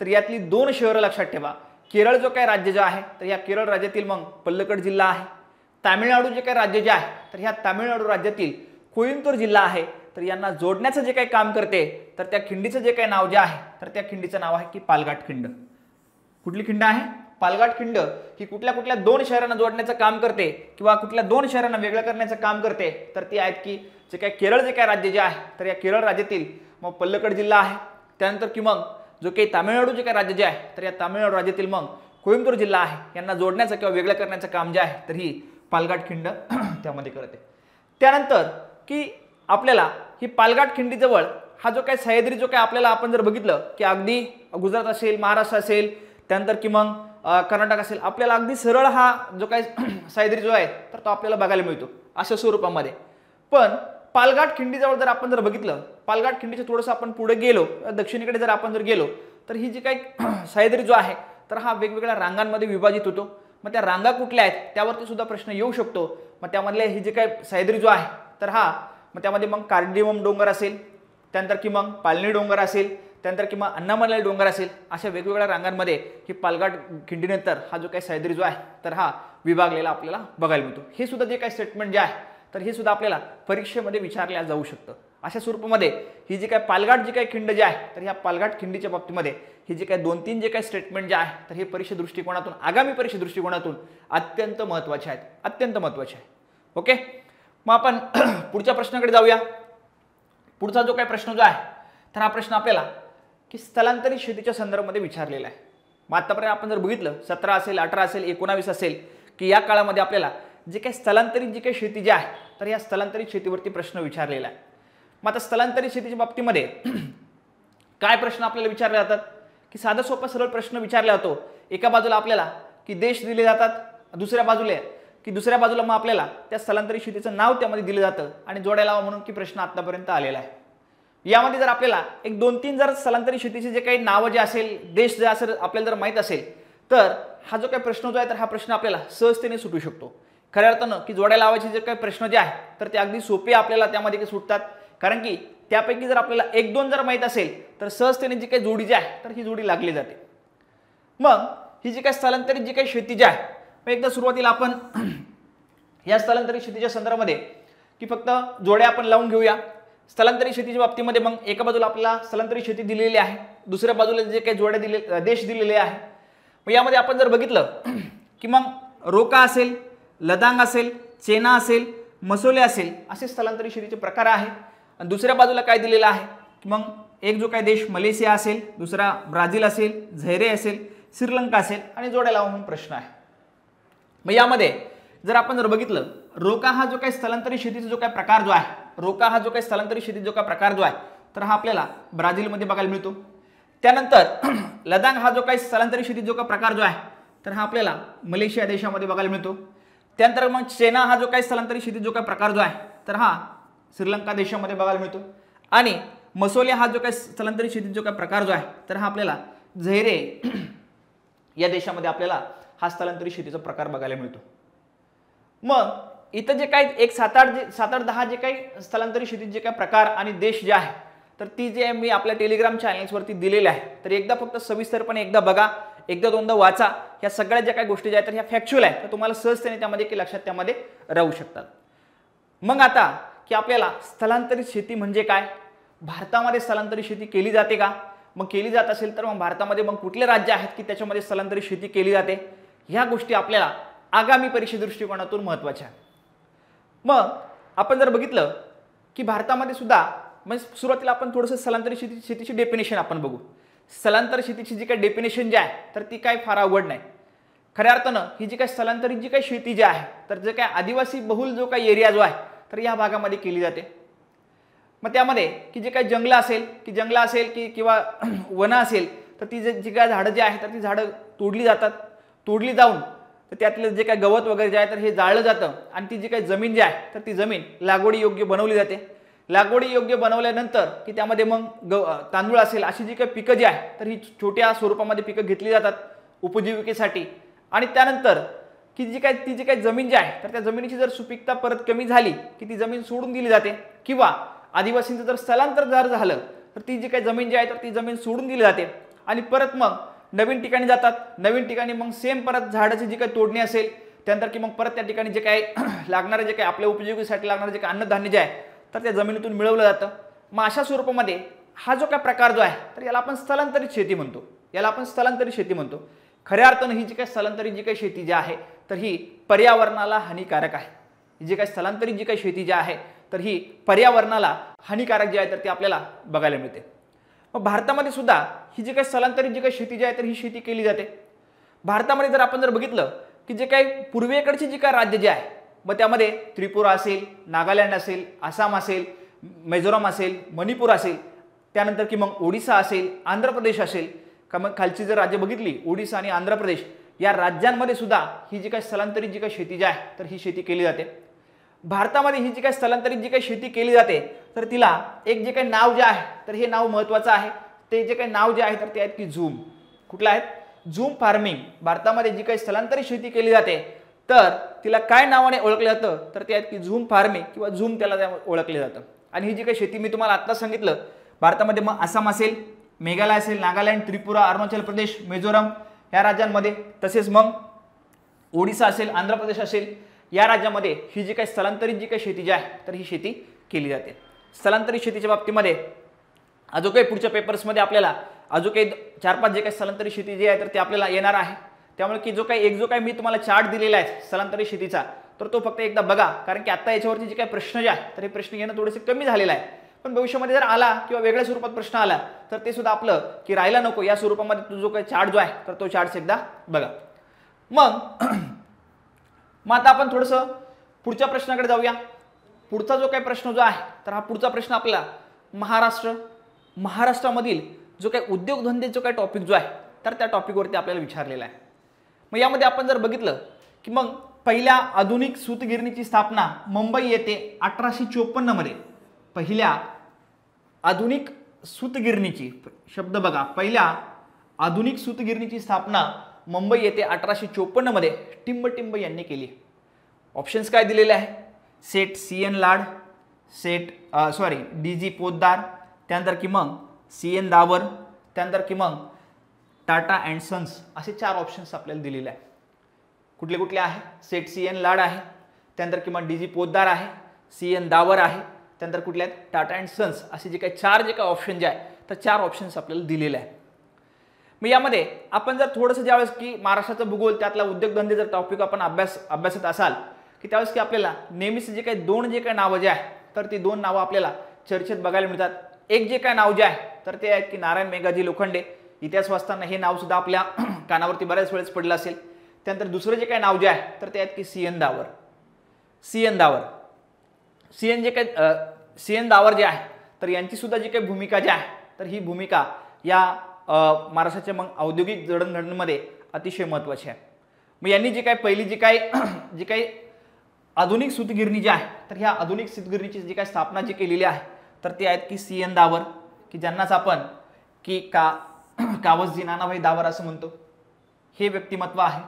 तर यातली 2 शहरं लक्षात ठेवा. केरळ जो काही राज्य जे आहे तर या केरळ राज्यातील मग पल्लकड जिल्हा आहे. तामिळनाडू जे काही राज्य जे आहे तर ह्या तामिळनाडू राज्यातील कोइंबतूर जिल्हा आहे. तर यांना जोडण्याचं जे काही काम करते तर त्या खिंडीचं जे काही नाव जे आहे तर त्या खिंडीचं नाव आहे की पालघाट खिंड. कुठली खिंड आहे, पालघाट खिंड. ही कुठल्या कुठल्या 2 शहरांना जोडण्याचं काम करते किंवा कुठल्या 2 शहरांना वेगळं करण्याचं काम करते तर ती आहेत की जे काही केरळ जे काही राज्य जे आहे तर या केरळ राज्यातील मग पल्लकड जिल्हा आहे. त्यानंतर की मग जो काही तामिळनाडू जे काही राज्य जे आहे तर या तामिळनाडू राज्यातील मग कोइंबतूर जिल्हा आहे. यांना जोडण्याचं किंवा वेगळं करण्याचं काम जे आहे तर ही पालघाट खिंड त्यामध्ये करते. त्यानंतर की आपल्याला ही पालघाट खिंडीजवळ हा जो काही सह्याद्री जो काही आपल्याला आपण जर बघितलं की अगदी गुजरात असेल, महाराष्ट्र असेल, त्यानंतर की मग कर्नाटक असेल, आपल्याला अगदी सरळ हा जो काही सह्याद्री जो आहे तर तो आपल्याला बघायला मिळतो अशा स्वरूपामध्ये. पण पालघाट खिंडीजवळ जर आपण जर बघितलं, पालघाट खिंडीच्या थोडंसं आपण पुढे गेलो, दक्षिणेकडे जर आपण जर गेलो तर ही जी काही सह्याद्री जो आहे तर हा वेगवेगळ्या रांगांमध्ये विभाजित होतो. मग त्या रांगा कुठल्या आहेत त्यावरती सुद्धा प्रश्न येऊ शकतो. मग त्यामधले ही जी काही सह्याद्री जो आहे तर हा मग त्यामध्ये मग कार्डिमम डोंगर असेल, त्यानंतर की मग पालनी डोंगर असेल, त्यानंतर की मग अन्नामलाई डोंगर असेल, अशा वेगवेगळ्या रांगांमध्ये ही पालघाट खिंडीनंतर हा जो काही सह्याद्री जो आहे तर हा विभागलेला आपल्याला बघायला मिळतो. हे सुद्धा जे काही स्टेटमेंट जे आहे तर हे सुद्धा आपल्याला परीक्षेमध्ये विचारल्या जाऊ शकतं. अशा स्वरूपामध्ये ही जी काही पालघाट जी काही खिंड जी आहे तर ह्या पालघाट खिंडीच्या बाबतीमध्ये ही जे काही 2-3 जे काही स्टेटमेंट जे आहे तर हे परीक्षा दृष्टिकोनातून, आगामी परीक्षा दृष्टिकोनातून अत्यंत महत्त्वाचे आहेत, अत्यंत महत्त्वाचे आहे. ओके, मग आपण पुढच्या प्रश्नाकडे जाऊया. पुढचा जो काही प्रश्न जो आहे तर हा प्रश्न आपल्याला की स्थलांतरित शेतीच्या संदर्भामध्ये विचारलेला आहे. मग आतापर्यंत आपण जर बघितलं 17 असेल, 18 असेल, 19 असेल की या काळामध्ये आपल्याला जे काही स्थलांतरित जी काही शेती जी आहे तर या स्थलांतरित शेतीवरती प्रश्न विचारलेला आहे. मग आता स्थलांतरित शेतीच्या बाबतीमध्ये काय प्रश्न आपल्याला विचारले जातात की साधा सोपा सरळ प्रश्न विचारला जातो. एका बाजूला आपल्याला की देश दिले जातात, दुसऱ्या बाजूला मग आपल्याला त्या स्थलांतरित शेतीचं नाव त्यामध्ये दिलं जातं आणि जोडायला लावा म्हणून की प्रश्न आतापर्यंत आलेला आहे. यामध्ये जर आपल्याला एक 2-3 जर स्थलांतरित शेतीचे जे काही नावं जे असेल, देश जे असेल आपल्याला जर माहीत असेल तर हा जो काही प्रश्न जो आहे तर हा प्रश्न आपल्याला सहजतेने सुटू शकतो. खऱ्या अर्थानं की जोड्या लावायचे जे काही प्रश्न जे आहे तर ते अगदी सोपे आपल्याला त्यामध्ये सुटतात. कारण की त्यापैकी जर आपल्याला 1-2 जर माहीत असेल तर सहजतेने जी काही जोडी जी आहे तर ही जोडी लागली जाते. मग ही जी काही स्थलांतरित जी काही शेती जी आहे मग एकदा सुरुवातीला आपण या स्थलांतरित शेतीच्या संदर्भामध्ये की फक्त जोड्या आपण लावून घेऊया. स्थलांतरित शेतीच्या बाबतीमध्ये मग एका बाजूला आपल्याला स्थलांतरित शेती दिलेली आहे, दुसऱ्या बाजूला जे काही जोड्या दिले देश दिलेले आहे. मग यामध्ये आपण जर बघितलं की मग रोका असेल, लदांग असेल, चेना असेल, मसोले असेल असे स्थलांतरित शेतीचे प्रकार आहेत. आणि दुसऱ्या बाजूला काय दिलेलं आहे की मग एक जो काही देश मलेशिया असेल, दुसरा ब्राझील असेल, झैरे असेल, श्रीलंका असेल आणि जोड्या लावा म्हणून प्रश्न आहे. मग यामध्ये जर आपण जर बघितलं रोका हा जो काही स्थलांतरित शेतीचा जो काही प्रकार जो आहे, रोका हा जो काही स्थलांतरित शेतीचा जो काही प्रकार जो आहे तर हा आपल्याला ब्राझीलमध्ये बघायला मिळतो. त्यानंतर लदांग हा जो काही स्थलांतरित शेतीचा जो काही प्रकार जो आहे तर हा आपल्याला मलेशिया देशामध्ये बघायला मिळतो. त्यानंतर मग चेना हा जो काही स्थलांतरित शेतीचा जो काही प्रकार जो आहे तर हा श्रीलंका देशामध्ये बघायला मिळतो. आणि मसोले हा जो काही स्थलांतरित शेतीचा जो काही प्रकार जो आहे तर हा आपल्याला झैरे या देशामध्ये आपल्याला हा स्थलांतरित शेतीचा प्रकार बघायला मिळतो. मग इथं जे काही एक 7-8-10 जे काही स्थलांतरित शेतीचे जे काही प्रकार आणि देश जे आहे तर ती जे मी आपल्या टेलिग्राम चॅनल्सवरती दिलेले आहे तर एकदा फक्त सविस्तरपणे एकदा बघा, एकदा दोनदा वाचा. ह्या सगळ्या ज्या काही गोष्टी ज्या आहेत तर ह्या फॅक्च्युअल आहे तर तुम्हाला सहजतेने त्यामध्ये की लक्षात त्यामध्ये राहू शकतात. मग आता की आपल्याला स्थलांतरित शेती म्हणजे काय, भारतामध्ये स्थलांतरित शेती केली जाते का, मग केली जात असेल तर मग भारतामध्ये मग कुठले राज्य आहेत की त्याच्यामध्ये स्थलांतरित शेती केली जाते, ह्या गोष्टी आपल्याला आगामी परीक्षे दृष्टिकोनातून महत्त्वाच्या आहेत. मग आपण जर बघितलं की भारतामध्ये सुद्धा म्हणजे सुरुवातीला आपण थोडंसं स्थलांतरित शेतीची डेफिनेशन आपण बघू. स्थलांतरित शेतीची जी काही डेफिनेशन जी आहे तर ती काय फार अवघड नाही. खऱ्या अर्थानं ही जी काही स्थलांतरित जी काही शेती जी आहे तर जे काय आदिवासी बहुल जो काही एरिया जो आहे तर या भागामध्ये केली जाते. मग त्यामध्ये की जे काही जंगलं असेल की किंवा वनं असेल तर ती जी काय झाडं जी आहेत तर ती झाडं तोडली जाऊन तर त्यातलं जे काही गवत वगैरे जे आहे तर हे जाळलं जातं आणि ती जी काही जमीन जी आहे तर ती जमीन लागवडी योग्य बनवली जाते. लागवडी योग्य बनवल्यानंतर की त्यामध्ये मग तांदूळ असेल अशी जी काही पिकं जी आहे तर ही छोट्या स्वरूपामध्ये पिकं घेतली जातात उपजीविकेसाठी. आणि त्यानंतर की ती जी काही जमीन जी आहे तर त्या जमिनीची जर सुपीकता परत कमी झाली की ती जमीन सोडून दिली जाते किंवा आदिवासींचं जर स्थलांतर जर झालं तर ती जी काही जमीन जी आहे तर ती जमीन सोडून दिली जाते आणि परत मग नवीन ठिकाणी जातात. नवीन ठिकाणी मग सेम परत झाडाची जी काही तोडणी असेल त्यानंतर की मग परत त्या ठिकाणी जे काही लागणारे जे काही आपल्या उपयोगीसाठी लागणारे जे काही अन्नधान्य जे आहे तर त्या जमिनीतून मिळवलं जातं. मग अशा स्वरूपामध्ये हा जो काय प्रकार जो आहे तर याला आपण स्थलांतरित शेती म्हणतो. खऱ्या अर्थानं ही जी काही स्थलांतरित जी काही शेती जी आहे तर ही पर्यावरणाला हानिकारक आहे. ही जी काही स्थलांतरित जी काही शेती जी आहे तर ही पर्यावरणाला हानिकारक जी आहे तर ती आपल्याला बघायला मिळते. मग भारतामध्ये सुद्धा ही जी काही स्थलांतरित जी काही शेती जी आहे तर ही शेती केली जाते. भारतामध्ये जर आपण बघितलं की जे काही पूर्वेकडची जी काही राज्य जे आहे मग त्यामध्ये त्रिपुरा असेल, नागालँड असेल, आसाम असेल, मिझोराम असेल, मणिपूर असेल, त्यानंतर की मग ओडिसा असेल, आंध्र प्रदेश असेल का मग खालची जर राज्य बघितली ओडिसा आणि आंध्र प्रदेश या राज्यांमध्ये सुद्धा ही जी काही स्थलांतरित जी काही शेती जी आहे तर ही शेती केली जाते. भारतामध्ये ही जी काही स्थलांतरित जी काही शेती केली जाते तर तिला एक जे काही नाव जे आहे तर हे नाव महत्त्वाचं आहे. ते जे काही नाव जे आहे तर ते आहेत की झूम. कुठलं आहेत? Zoom farming. भारतामध्ये जी काही स्थलांतरित शेती केली जाते तर तिला काय नावाने ओळखलं जातं तर ते आहेत की झूम फार्मिंग किंवा झूम त्याला ओळखले जातं. आणि ही जी काही शेती मी तुम्हाला आत्ता सांगितलं भारतामध्ये मग आसाम असेल, मेघालय असेल, नागालँड, त्रिपुरा, अरुणाचल प्रदेश, मिझोराम या राज्यांमध्ये तसेच मग ओडिसा असेल, आंध्र प्रदेश असेल या राज्यामध्ये ही जी काही स्थलांतरित जी काही शेती जी आहे तर ही शेती केली जाते. स्थलांतरित शेतीच्या बाबतीमध्ये अजून काही पुढच्या पेपर्समध्ये आपल्याला अजून काही 4-5 जे काही स्थलांतरित शेती जी आहे तर ते आपल्याला येणार आहे. त्यामुळे की जो काही मी तुम्हाला चार्ट दिलेला आहे स्थलांतरित शेतीचा तर तो फक्त एकदा बघा. कारण की आता याच्यावरती जे काही प्रश्न जे आहे तर हे प्रश्न येणं थोडेसे कमी झालेलं आहे. पण भविष्यामध्ये जर आला किंवा वेगळ्या स्वरूपात प्रश्न आला तर ते सुद्धा आपलं की राहायला नको या स्वरूपामध्ये तो जो काही चार्ट जो आहे तर तो चार्ट एकदा बघा. मग आता आपण थोडंसं पुढच्या प्रश्नाकडे जाऊया. पुढचा जो काही प्रश्न जो आहे तर हा पुढचा प्रश्न आपला महाराष्ट्रामधील जो काही उद्योगधंदे जो काही टॉपिक जो आहे तर त्या टॉपिकवरती आपल्याला विचारलेला आहे. मग यामध्ये आपण जर बघितलं की मग पहिल्या आधुनिक सूतगिरणीची स्थापना मुंबई येथे 1854 मध्ये पहिल्या आधुनिक सूतगिरणीची शब्द बघा पहिल्या आधुनिक सूतगिरणीची स्थापना मुंबई येथे 1854 मध्ये टिंब यांनी केली. ऑप्शन्स काय दिलेले आहे? सेठ CN लाड, DG पोद्दार, त्यानंतर की मग CN दावर, त्यानंतर की मग टाटा अँड सन्स असे 4 ऑप्शन्स आपल्याला दिलेले आहे. कुठले कुठले आहे? सेठ CN लाड आहे, त्यानंतर की मग DG पोद्दार आहे, CN दावर आहे, त्यानंतर कुठले आहेत? टाटा अँड सन्स असे जे काही 4 जे काही ऑप्शन जे आहे तर 4 ऑप्शन्स आपल्याला दिलेले आहे. मग यामध्ये आपण जर थोडंसं ज्यावेळेस की महाराष्ट्राचा भूगोल त्यातला उद्योगधंदे जर टॉपिक आपण अभ्यासत असाल की त्यावेळेस की आपल्याला नेहमीच जे काही 2 जे काही नावं जे आहे तर ती 2 नावं आपल्याला चर्चेत बघायला मिळतात. एक जे काय नाव जे आहे तर ते आहेत की नारायण मेघाजी लोखंडे. इतिहास वाचताना हे नाव सुद्धा आपल्या कानावरती बऱ्याच वेळेस पडलं असेल. त्यानंतर दुसरं जे काही नाव जे आहे तर ते आहेत की CN दावर. CN दावर जे आहे तर यांची सुद्धा जी काही भूमिका जी आहे तर ही भूमिका या महाराष्ट्राच्या मग औद्योगिक जडणघडणीमध्ये अतिशय महत्त्वाची आहे. मग यांनी जी काही आधुनिक सूतगिरणी जी आहे तर ह्या आधुनिक सूतगिरणीची जी काही स्थापना जी केलेली आहे तर ते आहेत की CN दावर की ज्यांनाच आपण की कावसजी नानाभाई दावर असं म्हणतो. हे व्यक्तिमत्व आहे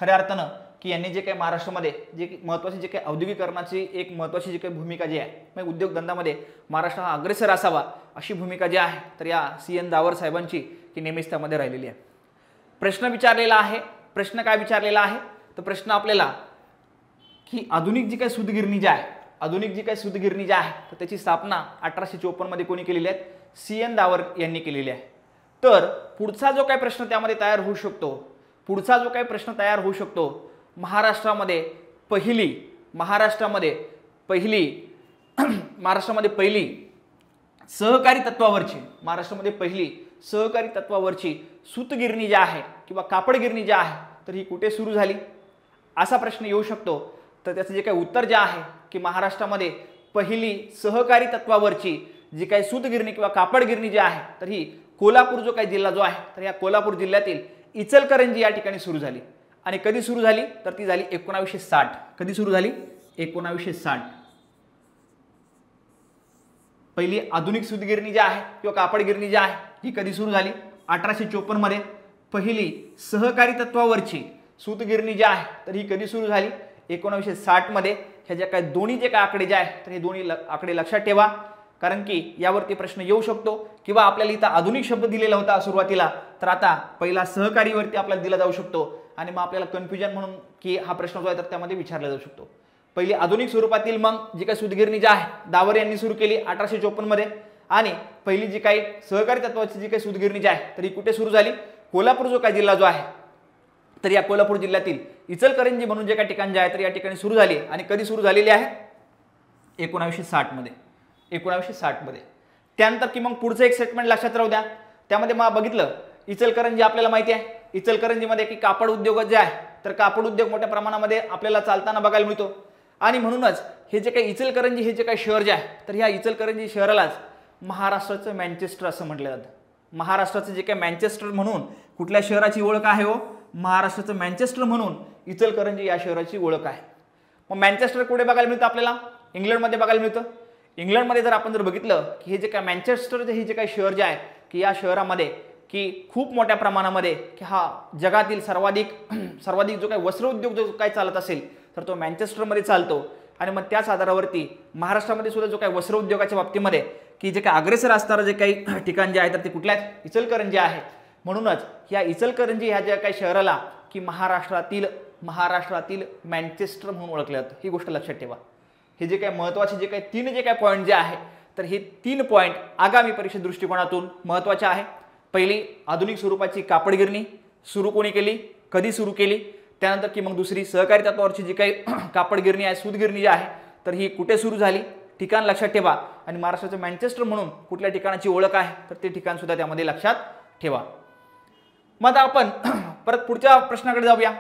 खऱ्या अर्थानं की यांनी जे काही महाराष्ट्रामध्ये जे महत्त्वाची जे काही औद्योगिकरणाची एक महत्त्वाची जी काही भूमिका जी आहे मग उद्योगधंद्यामध्ये महाराष्ट्र हा अग्रेसर असावा अशी भूमिका जी आहे तर या CN दावर साहेबांची की नेहमीच त्यामध्ये राहिलेली आहे. प्रश्न काय विचारलेला आहे तर प्रश्न आपल्याला की आधुनिक जी काही सूतगिरणी जी आहे तर त्याची स्थापना 1854 मध्ये कोणी केलेली आहे? CN दावर यांनी केलेली आहे. तर पुढचा जो काही प्रश्न त्यामध्ये तयार होऊ शकतो महाराष्ट्रामध्ये पहिली महाराष्ट्रामध्ये पहिली सहकारी तत्वावरची सूतगिरणी जी आहे किंवा कापडगिरणी जी आहे तर ही कुठे सुरू झाली असा प्रश्न येऊ शकतो. तर त्याचं जे काही उत्तर जे आहे की महाराष्ट्रामध्ये पहिली सहकारी तत्वावरची जी काही सूतगिरणी किंवा कापडगिरणी जी आहे तर ही कोल्हापूर जो काही जिल्हा जो आहे तर या कोल्हापूर जिल्ह्यातील इचलकरंजी या ठिकाणी सुरू झाली. आणि कधी सुरू झाली तर ती झाली 1960. कधी सुरू झाली 1960. पहिली आधुनिक सूतगिरणी जी आहे किंवा कापडगिरणी जी आहे ही कधी सुरू झाली 1854 मध्ये. पहिली सहकारी तत्वावरची सूतगिरणी जी आहे तर ही कधी सुरू झाली 1960 मध्ये. ह्या ज्या काही दोन्ही जे काही आकडे जे आहे तर हे दोन्ही आकडे लक्षात ठेवा, कारण की यावरती प्रश्न येऊ शकतो. किंवा आपल्याला इथं आधुनिक शब्द दिलेला होता सुरुवातीला, तर आता पहिला सहकारीवरती आपल्याला दिला जाऊ शकतो आणि मग आपल्याला कन्फ्युजन म्हणून की हा प्रश्न जो आहे तर त्यामध्ये विचारला जाऊ शकतो. पहिली आधुनिक स्वरूपातील मग जी काही सूतगिरणी जी आहे दावर यांनी सुरू केली 1854 मध्ये. आणि पहिली जी काही सहकारी तत्वाची जी काही सूतगिरणी जी आहे तर ही कुठे सुरू झाली कोल्हापूर जो काही जिल्हा जो आहे तर या कोल्हापूर जिल्ह्यातील इचलकरंजी म्हणून जे काही ठिकाण जे आहे तर या ठिकाणी सुरू झाली. आणि कधी सुरू झालेली आहे 1960 मध्ये. 1960 मध्ये. त्यानंतर की मग पुढचं एक स्टेटमेंट लक्षात राहू द्या. त्यामध्ये मग बघितलं इचलकरंजी आपल्याला माहिती आहे इचलकरंजीमध्ये की कापड उद्योग जे आहे तर कापड उद्योग मोठ्या प्रमाणामध्ये आपल्याला चालताना बघायला मिळतो. आणि म्हणूनच हे जे काही इचलकरंजी हे जे काही शहर जे आहे तर ह्या इचलकरंजी शहरालाच महाराष्ट्राचं मँचेस्टर असं म्हटलं जातं. महाराष्ट्राचं जे काही मँचेस्टर म्हणून कुठल्या शहराची ओळख आहे हो महाराष्ट्राचं मँचेस्टर म्हणून इचलकरंजी या शहराची ओळख आहे. मग मँचेस्टर कुठे बघायला मिळतं आपल्याला इंग्लंडमध्ये बघायला मिळतं. इंग्लंडमध्ये जर आपण जर बघितलं की हे जे काय मँचेस्टर हे जे काही शहर जे आहे की या शहरामध्ये की खूप मोठ्या प्रमाणामध्ये की हा जगातील सर्वाधिक जो काही वस्त्रोद्योग जो काही चालत असेल तर तो मँचेस्टरमध्ये चालतो. आणि मग त्याच आधारावरती महाराष्ट्रामध्ये सुद्धा जो काही वस्त्रोद्योगाच्या बाबतीमध्ये की जे काही अग्रेसर असणारं जे काही ठिकाण जे आहे तर ते कुठल्या इचलकरंजी आहे. म्हणूनच या इचलकरंजी ह्या ज्या काही शहराला की महाराष्ट्रातील मँचेस्टर म्हणून ओळखलं जातं. ही गोष्ट लक्षात ठेवा. हे जे काही महत्त्वाचे जे काही तीन जे काही पॉईंट जे आहे तर हे 3 पॉईंट आगामी परीक्षा दृष्टिकोनातून महत्त्वाचे आहे. पहिली आधुनिक स्वरूपाची कापडगिरणी सुरू कोणी केली कधी सुरू केली. त्यानंतर की मग दुसरी सहकारी तत्वावरची जी काही कापडगिरणी आहे सूतगिरणी जी आहे तर ही कुठे सुरू झाली ठिकाण लक्षात ठेवा. आणि महाराष्ट्राचं मँचेस्टर म्हणून कुठल्या ठिकाणाची ओळख आहे तर ते ठिकाण सुद्धा त्यामध्ये लक्षात ठेवा. मग आता आपण परत पुढच्या प्रश्नाकडे जाऊया.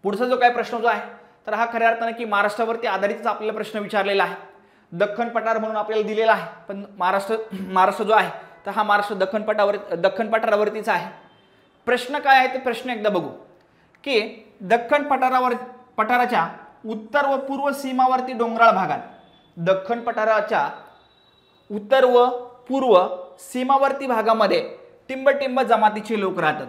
पुढचा जो काही प्रश्न जो आहे तर हा खऱ्या अर्थाने की महाराष्ट्रावरती आधारितच आपल्याला प्रश्न विचारलेला आहे. दख्खन पठार म्हणून आपल्याला दिलेला आहे, पण महाराष्ट्र जो आहे तर हा महाराष्ट्र दख्खन पठारावरतीच आहे. प्रश्न काय आहे ते प्रश्न एकदा बघू की दख्खन पठाराच्या उत्तर व पूर्व सीमावर्ती डोंगराळ भागात दख्खन पठाराच्या उत्तर व पूर्व सीमावर्ती भागामध्ये टिंब जमातीचे लोक राहतात.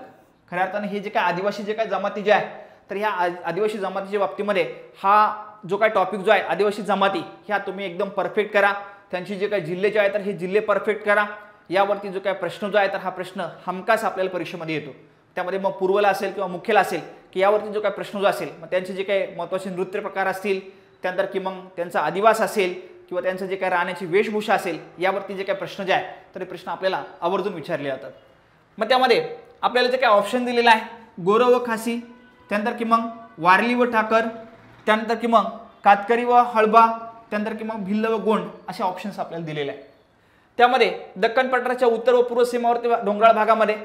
खऱ्या अर्थाने हे जे काय आदिवासी जे काय जमाती जे आहे तर ह्या आदिवासी जमातीच्या बाबतीमध्ये हा जो काय टॉपिक जो आहे आदिवासी जमाती ह्या तुम्ही एकदम परफेक्ट करा. त्यांची जे काही जिल्हे जे आहे तर हे जिल्हे परफेक्ट करा. यावरती जो काय प्रश्न जो आहे तर हा प्रश्न हमखास आपल्याला परीक्षेमध्ये येतो. त्यामध्ये मग पूर्वला असेल किंवा मुख्यला असेल की यावरती जो काय प्रश्न जो असेल मग त्यांचे जे काही महत्त्वाचे नृत्य प्रकार असतील त्यानंतर की मग त्यांचा आदिवास असेल किंवा त्यांचं जे काही राहण्याची वेशभूषा असेल यावरती जे काही प्रश्न जे आहे तर हे प्रश्न आपल्याला आवर्जून विचारले जातात. मग त्यामध्ये आपल्याला जे काही ऑप्शन दिलेला आहे गोरव व खासी, त्यानंतर की मग वारली व ठाकर, त्यानंतर की मग कातकरी व हळबा, त्यानंतर की मग भिल्ल व गोंड असे ऑप्शन्स आपल्याला दिलेले आहेत. त्यामध्ये दख्खन पठाराच्या उत्तर व पूर्व सीमावर्ती डोंगराळ भागामध्ये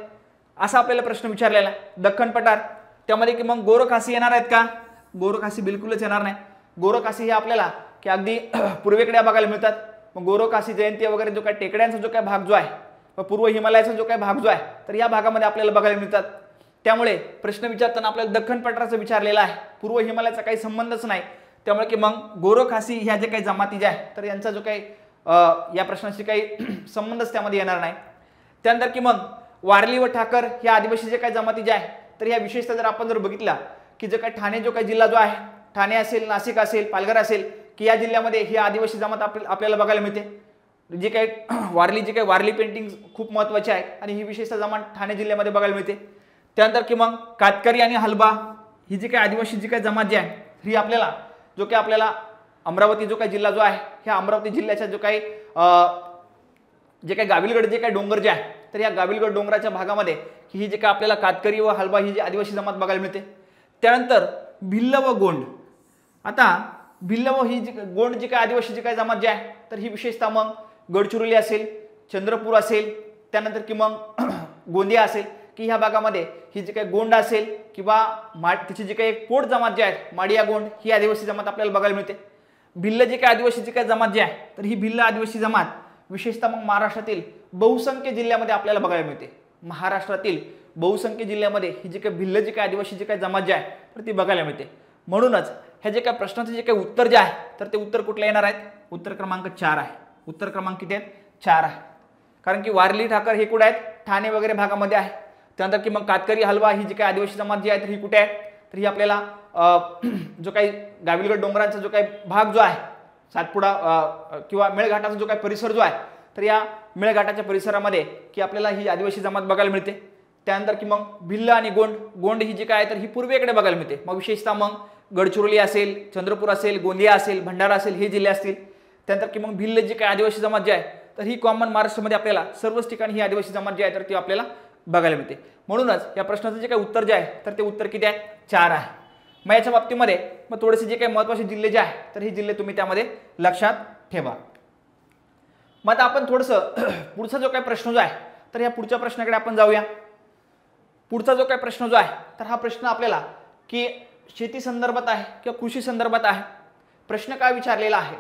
असा आपल्याला प्रश्न विचारलेला आहे दख्खन पठार. त्यामध्ये की मग गोरव खासी येणार आहेत का? गोरव खासी बिलकुलच येणार नाही. गोरव खासी हे आपल्याला की अगदी पूर्वेकडे बघायला मिळतात. मग गोरव खासी जयंती वगैरे जो काही टेकड्यांचा जो काही भाग जो आहे व पूर्व हिमालयाचा जो काही भाग जो आहे तर या भागामध्ये आपल्याला बघायला मिळतात. त्यामुळे प्रश्न विचारताना आपल्याला दख्खन पठाराचं विचारलेला आहे, पूर्व हिमालयाचा काही संबंधच नाही. त्यामुळे की मग गोरव खासी ह्या जे काही जमाती ज्या आहे तर यांचा जो काही या प्रश्नाशी काही संबंधच त्यामध्ये येणार नाही. त्यानंतर की मग वारली व ठाकर ह्या आदिवासी जे काही जमाती ज्या आहे तर ह्या विशेषतः जर आपण जर बघितला की जे काही ठाणे जो काही जिल्हा जो आहे ठाणे असेल, नाशिक असेल, पालघर असेल की या जिल्ह्यामध्ये ही आदिवासी जमात आपल्याला बघायला मिळते. जे काही वारली पेंटिंग खूप महत्त्वाची आहे आणि ही विशेषतः जमात ठाणे जिल्ह्यामध्ये बघायला मिळते. त्यानंतर की मग कातकरी आणि हलबा ही जी काही आदिवासी जी काही जमात जी आहे ही आपल्याला अमरावती जो काही जिल्हा जो आहे ह्या अमरावती जिल्ह्याच्या जो काही जे काही गाविलगड जे काही डोंगर जे आहे तर या गाविलगड डोंगराच्या भागामध्ये ही जे काही आपल्याला कातकरी व हलबा ही जी आदिवासी जमात बघायला मिळते. त्यानंतर भिल्ल व गोंड. आता भिल्ल व ही जी गोंड जी काय आदिवासी जी काय जमात जी आहे तर ही विशेषतः मग गडचिरोली असेल, चंद्रपूर असेल, त्यानंतर की मग गोंदिया असेल की ह्या भागामध्ये ही जी काही गोंड असेल किंवा तिची जी काही एक पोट जमात जी आहे माडिया गोंड ही आदिवासी जमात आपल्याला बघायला मिळते. भिल्ल जी काय आदिवासी जी काय जमात जी आहे तर ही भिल्ल आदिवासी जमात विशेषतः मग महाराष्ट्रातील बहुसंख्य जिल्ह्यामध्ये आपल्याला बघायला मिळते. महाराष्ट्रातील बहुसंख्य जिल्ह्यामध्ये ही जी काही भिल्ल जी काय आदिवासी जी काय जमात जी आहे तर ती बघायला मिळते. म्हणूनच हे जे काय प्रश्नाचं जे काही उत्तर जे आहे तर ते उत्तर कुठले येणार आहेत? उत्तर क्रमांक 4 आहे. उत्तर क्रमांक किती आहेत? 4 आहे. कारण की वारली ठाकर हे कुठे आहेत? ठाणे वगैरे भागामध्ये आहे. त्यानंतर की मग कातकरी हलवा ही जी काही आदिवासी जमात जी आहे तर ही कुठे आहे? तर ही आपल्याला जो काही गाविलगड डोंगरांचा जो काही भाग जो आहे सातपुडा किंवा मेळघाटाचा जो काही परिसर जो आहे तर या मेळघाटाच्या परिसरामध्ये की आपल्याला ही आदिवासी जमात बघायला मिळते. त्यानंतर की मग भिल्ल आणि गोंड ही जी काय आहे तर ही पूर्वेकडे बघायला मिळते. मग विशेषतः मग गडचिरोली असेल, चंद्रपूर असेल, गोंदिया असेल, भंडारा असेल हे जिल्हे असतील. त्यानंतर की मग भिल्ल जी काय आदिवासी जमात जी आहे तर ही कॉमन महाराष्ट्रामध्ये आपल्याला सर्वच ठिकाणी ही आदिवासी जमात जी आहे तर ती आपल्याला बघायला मिळते. म्हणूनच या प्रश्नाचं जे काही उत्तर जे आहे तर ते उत्तर किती आहे? 4 आहे. मग याच्या बाबतीमध्ये मग थोडेसे जे काही महत्त्वाचे जिल्हे जे आहे तर हे जिल्हे तुम्ही त्यामध्ये लक्षात ठेवा. मग आता आपण थोडंसं पुढचा जो काही प्रश्न जो आहे तर ह्या पुढच्या प्रश्नाकडे आपण जाऊया. पुढचा जो काही प्रश्न जो आहे तर हा प्रश्न आपल्याला की शेती संदर्भात आहे किंवा कृषी संदर्भात आहे. प्रश्न काय विचारलेला आहे?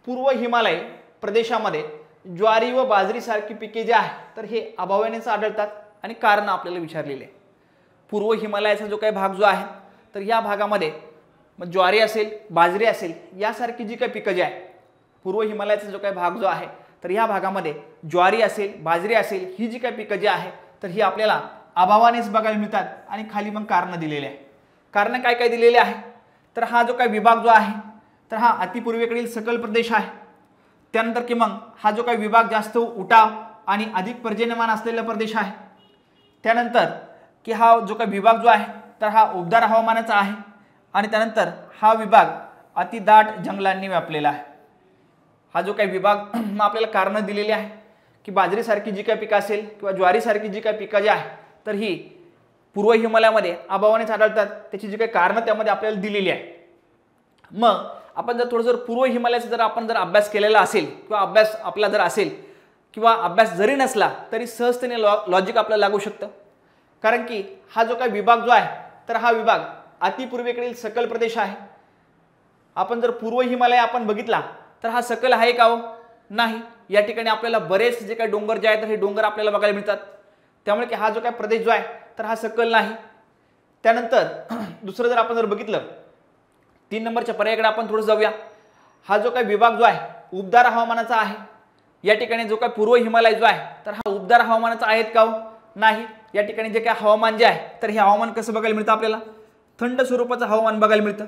पूर्व हिमालय प्रदेशामध्ये ज्वारी व बाजरी सारखी पिके जे आहे तर हे अभावानेच आढळतात आणि कारण आपल्याला विचारलेले आहे. पूर्व हिमालयाचा जो काही भाग जो आहे तर या भागामध्ये मग ज्वारी असेल, बाजरी असेल यासारखी जी काही पिकं जी आहे पूर्व हिमालयाचा जो काही भाग जो आहे तर या भागामध्ये ज्वारी असेल, बाजरी असेल ही जी काही पिकं जी आहे तर ही आपल्याला अभावानेच बघायला मिळतात. आणि खाली मग कारण दिलेले आहे. कारण काय काय दिलेले आहे तर हा जो काही विभाग जो आहे तर हा अतिपूर्वेकडील सकल प्रदेश आहे. त्यानंतर की मग हा जो काही विभाग जास्त उटाव आणि अधिक पर्जन्यमान असलेला प्रदेश आहे. त्यानंतर की हा जो काही विभाग जो आहे तर हा उबदार हवामानाचा आहे. आणि त्यानंतर हा विभाग अतिदाट जंगलांनी व्यापलेला आहे. हा जो काही विभाग आपल्याला कारण दिलेली आहे की बाजरीसारखी जी काही पिकं असेल किंवा ज्वारीसारखी जी काही पिकं जी आहे तर ही पूर्व हिमालयामध्ये अभावानेच आढळतात. त्याची जी काही कारणं त्यामध्ये आपल्याला दिलेली आहे. मग आपण जर थोडं पूर्व हिमालयाचा जर आपण अभ्यास केलेला असेल किंवा अभ्यास आपला जर असेल किंवा अभ्यास जरी नसला तरी सहजतेने लॉजिक आपल्याला लागू शकतं. कारण की हा जो काही विभाग जो आहे तर हा विभाग अतिपूर्वेकडील सकल प्रदेश आहे. आपण जर पूर्व हिमालय आपण बघितला तर हा सकल आहे का हो? नाही. या ठिकाणी आपल्याला बरेच जे काही डोंगर जे आहेत तर हे डोंगर आपल्याला बघायला मिळतात. त्यामुळे की हा जो काही प्रदेश जो आहे तर हा सकल नाही. त्यानंतर दुसरं जर आपण जर बघितलं 3 नंबरच्या पर्यायाकडे आपण थोडं जाऊया. हा जो काही विभाग जो आहे उबदार हवामानाचा आहे. या ठिकाणी जो काही पूर्व हिमालय जो आहे तर हा उबदार हवामानाचा आहेत का हो? नाही. या ठिकाणी जे काही हवामान जे आहे तर हे हवामान कसं बघायला मिळतं आपल्याला? थंड स्वरूपाचं हवामान बघायला मिळतं.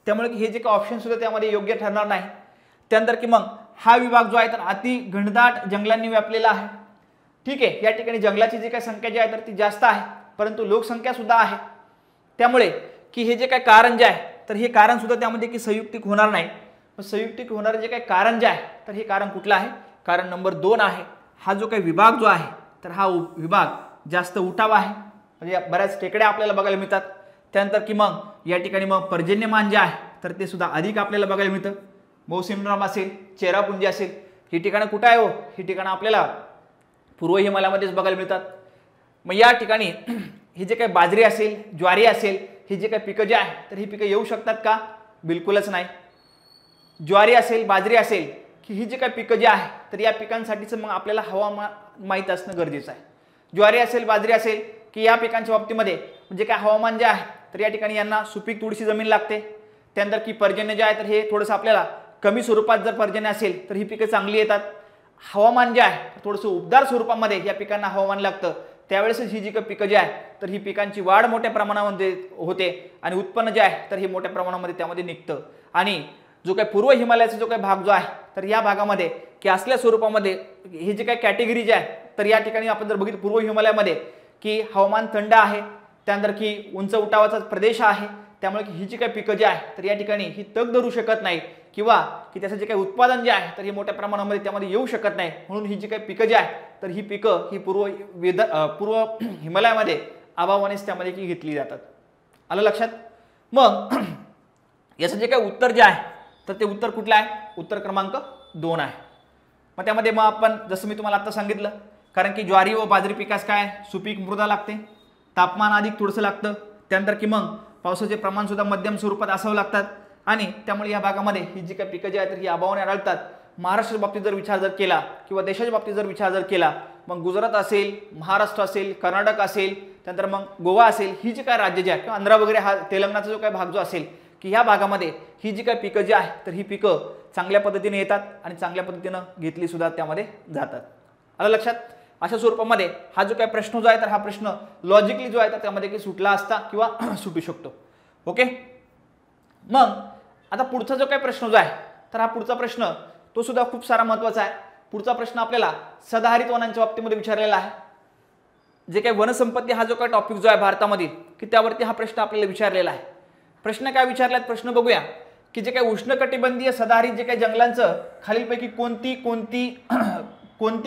त्यामुळे हे जे काही ऑप्शन सुद्धा त्यामध्ये योग्य ठरणार नाही. त्यानंतर की मग हा विभाग जो आहे तर अति घनदाट जंगलांनी व्यापलेला आहे. ठीक आहे. या ठिकाणी जंगलाची जी काही संख्या जी आहे तर ती जास्त आहे परंतु लोकसंख्या सुद्धा आहे. त्यामुळे की हे जे काही कारण जे आहे तर हे कारण सुद्धा त्यामध्ये की संयुक्तिक होणार नाही. संयुक्तिक होणारे जे काही कारण जे आहे तर हे कारण कुठलं आहे? कारण नंबर 2 आहे. हा जो काही विभाग जो आहे तर हा विभाग जास्त उठाव आहे. म्हणजे बऱ्याच टेकड्या आपल्याला बघायला मिळतात. त्यानंतर की मग या ठिकाणी मग पर्जन्यमान जे आहे तर ते सुद्धा अधिक आपल्याला बघायला मिळतं. मौसिनराम असेल, चेरापुंजी असेल ही ठिकाणं कुठं आहे हो? ही ठिकाणं आपल्याला पूर्व हिमालयामध्येच बघायला मिळतात. मग या ठिकाणी ही जे काही बाजरी असेल, ज्वारी असेल ही जे काही पिकं जे आहे तर ही पिकं येऊ शकतात का? बिलकुलच नाही. ज्वारी असेल, बाजरी असेल की ही जे काही पिकं जे आहे तर या पिकांसाठीचं मग आपल्याला हवामान माहीत असणं गरजेचं आहे. ज्वारी असेल, बाजरी असेल की या पिकांच्या बाबतीमध्ये म्हणजे काय हवामान जे आहे तर या ठिकाणी यांना सुपीक थोडीशी जमीन लागते. त्यानंतर की पर्जन्य जे आहे तर हे थोडंसं आपल्याला कमी स्वरूपात जर पर्जन्य असेल तर ही पिकं चांगली येतात. हवामान जे आहे थोडंसं उबदार स्वरूपामध्ये या पिकांना हवामान लागतं. त्यावेळेस ही जी काही पिकं जी आहे तर ही पिकांची वाढ मोठ्या प्रमाणामध्ये होते आणि उत्पन्न जे आहे तर हे मोठ्या प्रमाणामध्ये त्यामध्ये निघतं. आणि जो काही पूर्व हिमालयाचा जो काही भाग जो आहे तर या भागामध्ये की असल्या स्वरूपामध्ये हे जे काही कॅटेगरी जे आहे तर या ठिकाणी आपण जर बघितलं पूर्व हिमालयामध्ये की हवामान थंड आहे. त्यानंतर की उंच उटावाचा प्रदेश आहे. त्यामुळे ही जी काही पिकं जी आहे तर या ठिकाणी ही तग धरू शकत नाही किंवा की त्याचं जे काही उत्पादन जे आहे तर हे मोठ्या प्रमाणामध्ये त्यामध्ये येऊ शकत नाही. म्हणून ही जी काही पिकं जी आहे तर ही पिकं ही पूर्व हिमालयामध्ये अभावानेच त्यामध्ये की घेतली जातात. आलं लक्षात? मग याचं जे काही उत्तर जे आहे तर ते उत्तर कुठलं आहे? उत्तर क्रमांक 2 आहे. मग त्यामध्ये मग आपण जसं मी तुम्हाला आता सांगितलं, कारण की ज्वारी व बाजरी पिकास काय सुपीक मृदा लागते, तापमान अधिक थोडंसं लागतं, त्यानंतर की मग पावसाचे प्रमाण सुद्धा मध्यम स्वरूपात असावं लागतात आणि त्यामुळे या भागामध्ये ही जी काही पिकं जी आहेत तर ही अभावाने आढळतात. महाराष्ट्राच्या बाबतीत जर विचार जर केला किंवा देशाच्या बाबतीत जर विचार जर केला, मग गुजरात असेल, महाराष्ट्र असेल, कर्नाटक असेल, त्यानंतर मग गोवा असेल, ही जी काय राज्य जी आहे किंवा आंध्रा वगैरे हा तेलंगणाचा जो काही भाग जो असेल की ह्या भागामध्ये ही जी काही पिकं जी आहे तर ही पिकं चांगल्या पद्धतीने येतात आणि चांगल्या पद्धतीनं घेतली सुद्धा त्यामध्ये जातात. आलं लक्षात? अशा स्वरूपामध्ये हा जो काही प्रश्न जो आहे तर हा प्रश्न लॉजिकली जो आहे तर त्यामध्ये की सुटला असता किंवा सुटू शकतो. ओके. मग आता पुढचा जो काही प्रश्न जो आहे तर हा पुढचा प्रश्न तो सुद्धा खूप सारा महत्त्वाचा आहे. पुढचा प्रश्न आपल्याला सदाहरित वनांच्या बाबतीमध्ये विचारलेला आहे. जे काही वनसंपत्ती हा जो काही टॉपिक जो आहे भारतामधील की त्यावरती हा प्रश्न आपल्याला विचारलेला आहे. प्रश्न काय विचारलाय? प्रश्न बघूया की जे काही उष्णकटिबंधीय सदाहरित जे काही जंगलांचं खालीलपैकी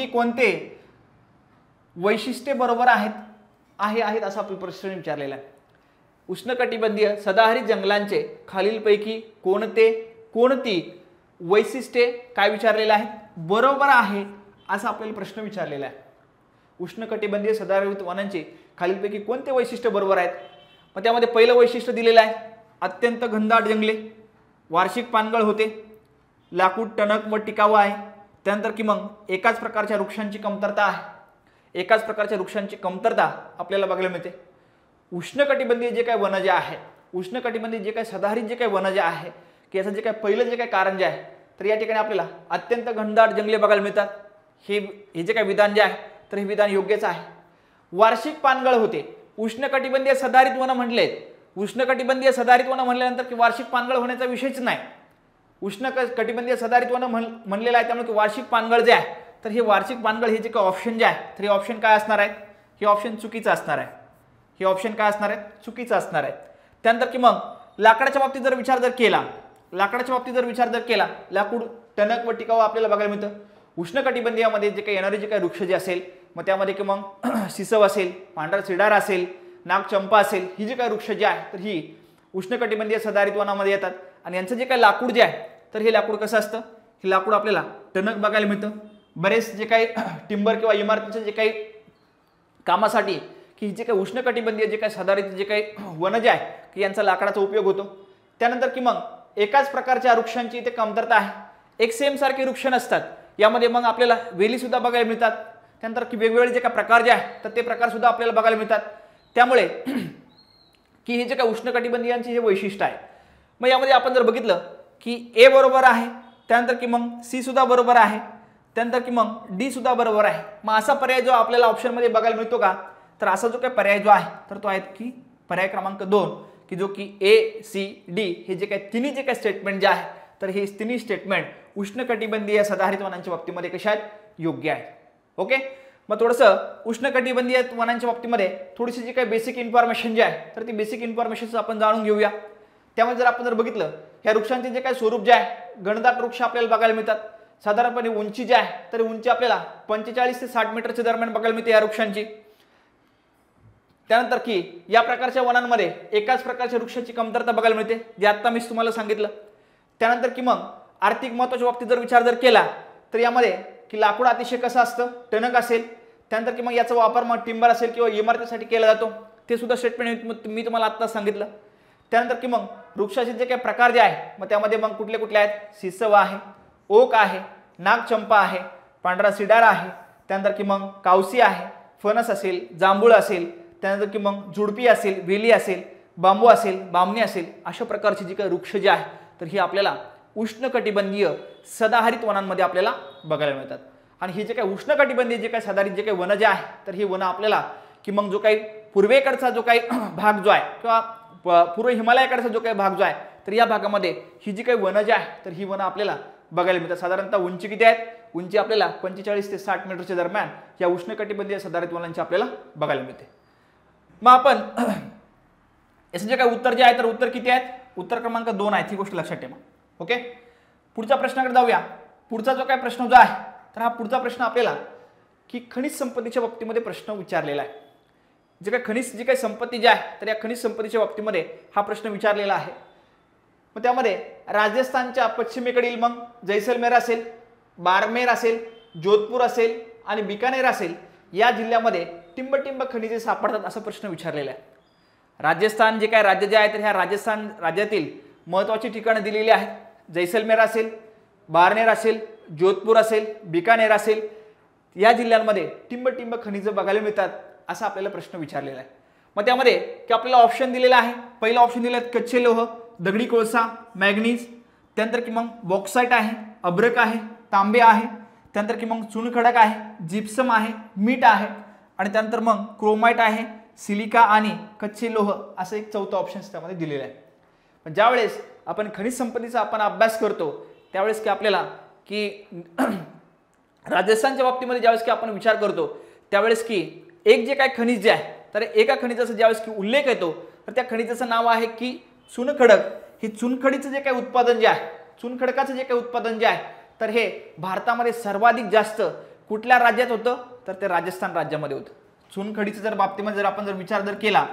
कोणते वैशिष्ट्ये बरोबर आहेत असा आपला प्रश्न विचारलेला आहे. उष्णकटिबंधीय सदाहरित जंगलांचे खालीलपैकी कोणती वैशिष्ट्ये काय विचारलेलं आहे? बरोबर आहे असा आपल्याला प्रश्न विचारलेला आहे. उष्णकटिबंधीय सदाहरित वनांचे खालीलपैकी कोणते वैशिष्ट्य बरोबर आहेत? मग त्यामध्ये पहिलं वैशिष्ट्य दिलेलं आहे अत्यंत घनदाट जंगले, वार्षिक पानगळ होते, लाकूड टणक व टिकाऊ आहे, त्यानंतर की मग एकाच प्रकारच्या वृक्षांची कमतरता आहे. एकाच प्रकारच्या वृक्षांची कमतरता आपल्याला बघायला मिळते. उष्णकटिबंधीय जे काही वन जे आहे, उष्णकटिबंधीय जे काही सदाहरित जे काही वन जे आहे की याचं जे काही पहिलं जे काही कारण जे आहे तर या ठिकाणी आपल्याला अत्यंत घनदाट जंगले बघायला मिळतात. हे जे काही विधान जे आहे तर हे विधान योग्यच आहे. वार्षिक पानगळ होते. उष्णकटिबंधीय सदाहरित वन म्हटले, उष्णकटिबंधीय सदाहरित वन म्हणल्यानंतर की वार्षिक पानगळ होण्याचा विषयच नाही. उष्णकटिबंधीय सदाहरित वन म्हणलेलं आहे त्यामुळे वार्षिक पानगळ जे आहे तर हे वार्षिक पानगळ हे जे काही ऑप्शन जे आहे तर हे ऑप्शन काय असणार आहे? हे ऑप्शन चुकीचं असणार आहे. हे ऑप्शन काय असणार आहे? चुकीचं असणार आहे. त्यानंतर की मग लाकडाच्या बाबतीत जर विचार जर केला, लाकूड टणक व टिकाऊ आपल्याला बघायला मिळतं. उष्णकटिबंधीयामध्ये जे काही येणारे जे काही वृक्ष जे असेल मग त्यामध्ये की मग सिसव असेल, पांढरा सिडार असेल, नागचंपा असेल, ही जी काही वृक्ष जे आहे तर ही उष्णकटिबंधीय सदाहरित वनामध्ये येतात आणि यांचं जे काही लाकूड जे आहे तर हे लाकूड कसं असतं? हे लाकूड आपल्याला टणक बघायला मिळतं. बरेच जे काही टिंबर किंवा इमारतीचे जे काही कामासाठी की जे काही उष्णकटिबंधीय जे काही सदाहरित जे काही वन जे आहे की यांचा लाकडाचा उपयोग होतो. त्यानंतर की मग एकाच प्रकारच्या वृक्षांची इथे कमतरता आहे. एक सेम सारखे वृक्ष नसतात. यामध्ये मग आपल्याला वेली सुद्धा बघायला मिळतात. त्यानंतर की वेगवेगळे जे काही प्रकार जे आहे तर ते प्रकार सुद्धा आपल्याला बघायला मिळतात. त्यामुळे की हे जे काही उष्णकटिबंधीयांचे हे वैशिष्ट्य आहे. मग यामध्ये आपण जर बघितलं की ए बरोबर आहे, त्यानंतर की मग सी सुद्धा बरोबर आहे, त्यानंतर की मग डी सुद्धा बरोबर आहे. मग असा पर्याय जो आपल्याला ऑप्शनमध्ये बघायला मिळतो का? तर असा जो काही पर्याय जो आहे तर तो आहे की पर्याय क्रमांक 2 की जो की ए सी डी हे जे काही तिन्ही जे काही स्टेटमेंट जे आहे तर हे तिन्ही स्टेटमेंट उष्णकटिबंधीय सदाहरित वनांच्या बाबतीमध्ये कशा आहेत? योग्य आहेत. ओके. मग थोडंसं उष्णकटिबंधीय वनांच्या बाबतीमध्ये थोडीशी जी काही बेसिक इन्फॉर्मेशन जी आहे तर ती बेसिक इन्फॉर्मेशन आपण जाणून घेऊया. त्यामध्ये जर आपण जर बघितलं ह्या वृक्षांचे जे काही स्वरूप जे आहे घनदाट वृक्ष आपल्याला बघायला मिळतात. साधारणपणे उंची जी आहे तर उंची आपल्याला 45 ते 60 मीटरच्या दरम्यान बघायला मिळते या वृक्षांची. त्यानंतर की या प्रकारच्या वनांमध्ये एकाच प्रकारच्या वृक्षाची कमतरता बघायला मिळते जे आता मी तुम्हाला सांगितलं. त्यानंतर की मग आर्थिक महत्त्वाच्या बाबतीत जर विचार जर केला तर यामध्ये की लाकूड अतिशय कसं असतं? टणक असेल. त्यानंतर की मग याचा वापर मग टिंबर असेल किंवा इमारतीसाठी केला जातो, ते सुद्धा स्टेटमेंट मी तुम्हाला आता सांगितलं. त्यानंतर की मग वृक्षाचे जे काही प्रकार जे आहे मग त्यामध्ये मग कुठले आहेत? सिसव आहे, ओक आहे, नागचंपा आहे, पांढरा सिडार आहे, त्यानंतर की मग कावसी आहे, फणस असेल, जांभूळ असेल, त्यानंतर की मग झुडपी असेल, वेली असेल, बांबू असेल, बामणी असेल, अशा प्रकारची जी काही वृक्ष जे आहे तर ही आपल्याला उष्णकटिबंधीय सदाहरित वनांमध्ये आपल्याला बघायला मिळतात. आणि हे जे काही उष्णकटिबंधीय जे काही सदाहरित जे काही वन जे आहे तर ही वन आपल्याला की मग जो काही पूर्वेकडचा जो काही भाग जो आहे किंवा पूर्व हिमालयाकडचा जो काही भाग जो आहे तर या भागामध्ये ही जी काही वन जे आहे तर ही वन आपल्याला बघायला मिळतात. साधारणतः उंची किती आहेत? उंची आपल्याला 45 ते 60 मीटरच्या दरम्यान या उष्णकटिबंधीय सदाहरित वनांची आपल्याला बघायला मिळते. मग आपण याचं जे काही उत्तर जे आहे तर उत्तर किती आहेत? उत्तर क्रमांक 2 आहे. ही गोष्ट लक्षात ठेवा. ओके. पुढच्या प्रश्नाकडे जाऊया. पुढचा जो काही प्रश्न जो आहे तर हा पुढचा प्रश्न आपल्याला की खनिज संपत्तीच्या बाबतीमध्ये प्रश्न विचारलेला आहे. जे काही खनिज जी काही संपत्ती जी आहे तर या खनिज संपत्तीच्या बाबतीमध्ये हा प्रश्न विचारलेला आहे. मग त्यामध्ये राजस्थानच्या पश्चिमेकडील मग जैसलमेर असेल, बारमेर असेल, जोधपूर असेल आणि बिकानेर असेल या जिल्ह्यामध्ये टिंबटिंब खनिजे सापडतात असा प्रश्न विचारलेला आहे. राजस्थान जे काय राज्य जे आहे तर ह्या राजस्थान राज्यातील महत्त्वाची ठिकाणं दिलेली आहेत. जैसलमेर असेल, बारनेर असेल, जोधपूर असेल, बिकानेर असेल या जिल्ह्यांमध्ये टिंबटिंब खनिजे बघायला मिळतात असा आपल्याला प्रश्न विचारलेला आहे. मग त्यामध्ये की आपल्याला ऑप्शन दिलेला आहे. पहिला ऑप्शन दिला आहे कच्चे लोह, दगडी कोळसा, मॅग्नीज, त्यानंतर की मग बॉक्साईट आहे, अभ्रक आहे, तांबे आहे, त्यानंतर की मग चुनखडक आहे, जिप्सम आहे, मीठ आहे आणि त्यानंतर मग क्रोमाइट आहे, सिलिका आणि कच्चे लोह असं एक चौथा ऑप्शन त्यामध्ये दिलेलं आहे. पण ज्यावेळेस आपण खनिज संपत्तीचा आपण अभ्यास करतो त्यावेळेस की आपल्याला की राजस्थानच्या बाबतीमध्ये ज्यावेळेस की आपण विचार करतो त्यावेळेस की एक जे काय खनिज जे आहे तर एका खनिजाचा ज्यावेळेस की उल्लेख येतो तर त्या खनिजाचं नाव आहे की चुनखडक. हे चुनखडीचं जे काही उत्पादन जे आहे, चुनखडकाचं जे काही उत्पादन जे आहे तर हे भारतामध्ये सर्वाधिक जास्त कुठल्या राज्यात होतं तर ते राजस्थान राज्यामध्ये होतं. चुनखडीचं जर बाबतीमध्ये जर आपण विचार केला,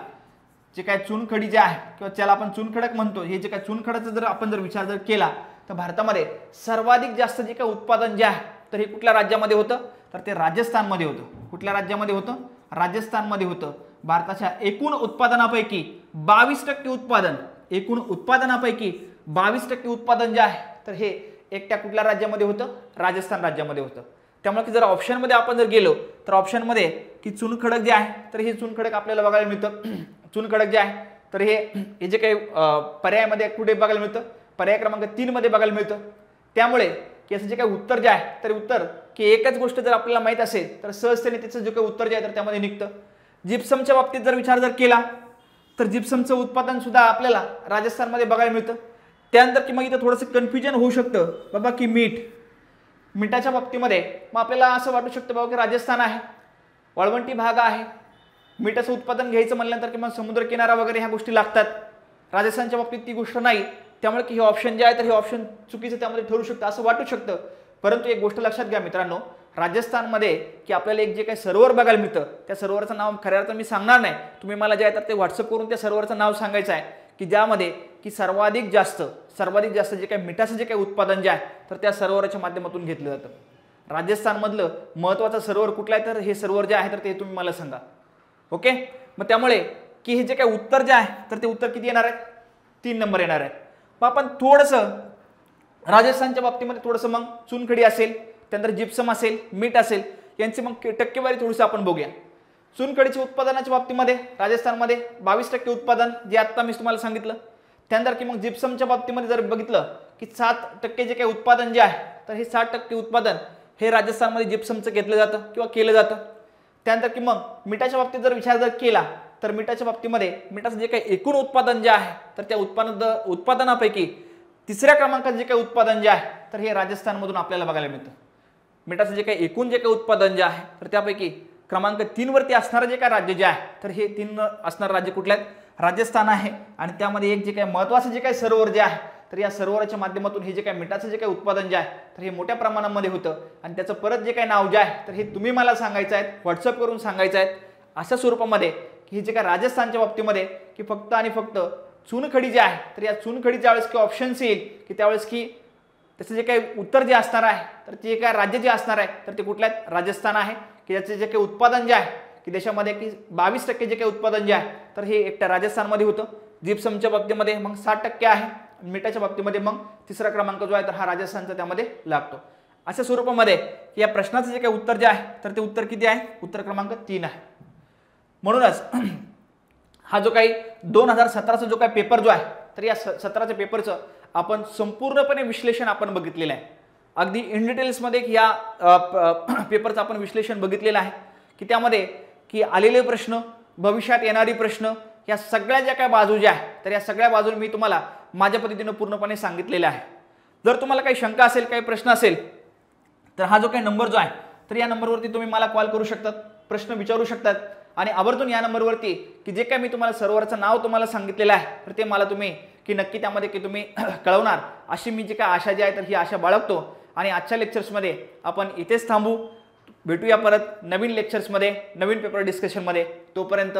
जे काय चुनखडी जे आहे किंवा त्याला आपण चुनखडक म्हणतो, हे जे काय चुनखडाचा जर आपण विचार केला तर भारतामध्ये सर्वाधिक जास्त जे काही उत्पादन जे आहे तर हे कुठल्या राज्यामध्ये होतं तर ते राजस्थानमध्ये होतं. कुठल्या राज्यामध्ये होतं? राजस्थानमध्ये होतं. भारताच्या एकूण उत्पादनापैकी 22% उत्पादन, एकूण उत्पादनापैकी 22% उत्पादन जे आहे तर हे एकट्या कुठल्या राज्यामध्ये होतं? राजस्थान राज्यामध्ये होतं. त्यामुळे की जर ऑप्शनमध्ये आपण जर गेलो तर ऑप्शनमध्ये की चुनखडक जे आहे तर हे चुनखडक आपल्याला बघायला मिळतं. चुनखडक जे आहे तर हे जे काही पर्यायामध्ये कुठे बघायला मिळतं? पर्याय क्रमांक 3 मध्ये बघायला मिळतं. त्यामुळे की असं जे काही उत्तर जे आहे तर उत्तर की एकच गोष्ट जर आपल्याला माहित असेल तर सहजतेने त्याचं जे काही उत्तर जे आहे तर त्यामध्ये निघतं. जिप्समच्या बाबतीत जर विचार केला तर जिप्समचं उत्पादन सुद्धा आपल्याला राजस्थानमध्ये बघायला मिळतं. त्यानंतर की मग इथं थोडंसं कन्फ्युजन होऊ शकतं बाबा की मिठाच्या बाबतीमध्ये मग आपल्याला असं वाटू शकतं बाबा की राजस्थान आहे, वाळवंटी भाग आहे, मिठाचं उत्पादन घ्यायचं म्हणल्यानंतर की मग समुद्रकिनारा वगैरे ह्या गोष्टी लागतात. राजस्थानच्या बाबतीत ती गोष्ट नाही. त्यामुळे की हे ऑप्शन जे आहे तर हे ऑप्शन चुकीचं त्यामध्ये ठरू शकतं असं वाटू शकतं. परंतु एक गोष्ट लक्षात घ्या मित्रांनो, राजस्थानमध्ये की आपल्याला एक जे काही सर्व्हर बघायला मिळतं त्या सर्व्हरचं नाव खऱ्या अर्थाने मी सांगणार नाही. तुम्ही मला जे आहे तर ते व्हॉट्सअप करून त्या सर्व्हरचं नाव सांगायचं आहे की ज्यामध्ये की सर्वाधिक जास्त जे काही मिठाचं जे काही उत्पादन जे आहे तर त्या सर्व्हरच्या माध्यमातून घेतलं जातं. राजस्थानमधलं महत्त्वाचं सर्व्हर कुठलं आहे तर हे सर्व्हर जे आहे तर ते तुम्ही मला सांगा. ओके. मग त्यामुळे की हे जे काही उत्तर जे आहे तर ते उत्तर किती येणार आहे? 3 नंबर येणार आहे. मग आपण थोडंसं राजस्थानच्या बाबतीमध्ये थोडंसं मग चुनखडी असेल, त्यानंतर जिप्सम असेल, मीठ असेल यांची मग टक्केवारी थोडीशी आपण बघूया. चुनखडीच्या उत्पादनाच्या बाबतीमध्ये राजस्थानमध्ये 22% उत्पादन जे आता मी तुम्हाला सांगितलं. त्यानंतर की मग जिप्समच्या बाबतीमध्ये जर बघितलं की 7% जे काही उत्पादन जे आहे तर हे 60% उत्पादन हे राजस्थानमध्ये जिप्समचं घेतलं जातं किंवा केलं जातं. त्यानंतर की मग मिठाच्या बाबतीत जर विचार केला तर मिठाच्या बाबतीमध्ये मिठाचं जे काही एकूण उत्पादन जे आहे तर त्या उत्पादनापैकी 3ऱ्या क्रमांकाचं जे काही उत्पादन जे आहे तर हे राजस्थानमधून आपल्याला बघायला मिळतं. मिठाचं जे काही एकूण जे काही उत्पादन जे आहे तर त्यापैकी क्रमांक 3 वरती असणारं जे काही राज्य जे आहे तर हे 3 असणारं राज्य कुठलं आहे? राजस्थान आहे. आणि त्यामध्ये एक जे काही महत्त्वाचं जे काही सर्व्हर जे आहे तर या सर्व्हरच्या माध्यमातून हे जे काही मिठाचं जे काही उत्पादन जे आहे तर हे मोठ्या प्रमाणामध्ये होतं आणि त्याचं परत जे काही नाव जे आहे तर हे तुम्ही मला सांगायचं आहे, व्हॉट्सअप करून सांगायचं आहे अशा स्वरूपामध्ये की हे जे काही राजस्थानच्या बाबतीमध्ये की फक्त आणि फक्त चुनखडी जे आहे तर या चुनखडी ज्यावेळेस की ऑप्शन्स येईल की त्यावेळेस की त्याचं जे काही उत्तर जे असणार आहे तर ते काय राज्य जे असणार आहे तर ते कुठलं आहे? राजस्थान आहे. की याचं जे काही उत्पादन जे आहे की देशामध्ये की 22% जे काही उत्पादन जे आहे तर हे एकट्या राजस्थानमध्ये होतं. जिप्समच्या बाबतीमध्ये मग 60% आहे. मिठाच्या बाबतीमध्ये मग 3रा क्रमांक जो आहे तर हा राजस्थानचा त्यामध्ये लागतो. अशा स्वरूपामध्ये या प्रश्नाचं जे काही उत्तर जे आहे तर ते उत्तर किती आहे? उत्तर क्रमांक 3 आहे. म्हणूनच हा जो काही 2017चा जो काही पेपर जो आहे तर या 17च्या पेपरचं आपण संपूर्णपणे विश्लेषण आपण बघितलेलं आहे. अगदी इन डिटेल्समध्ये या पेपरचं आपण विश्लेषण बघितलेलं आहे की त्यामध्ये की आलेले प्रश्न, भविष्यात येणारी प्रश्न या सगळ्या ज्या काही बाजू ज्या आहेत तर या सगळ्या बाजू मी तुम्हाला माझ्या पद्धतीने पूर्णपणे सांगितलेल्या आहे. जर तुम्हाला काही शंका असेल, काही प्रश्न असेल तर हा जो काही नंबर जो आहे तर या नंबरवरती तुम्ही मला कॉल करू शकतात, प्रश्न विचारू शकतात आणि आवर्जून या नंबरवरती की जे काही मी तुम्हाला सर्व्हरचं नाव तुम्हाला सांगितलेलं आहे तर ते मला तुम्ही की नक्की त्यामध्ये की तुम्ही कळवणार अशी मी जी काय आशा जी आहे तर ही आशा बाळगतो. आणि आजच्या लेक्चर्समध्ये आपण इथेच थांबू. भेटूया परत नवीन लेक्चर्समध्ये, नवीन पेपर डिस्कशनमध्ये. तोपर्यंत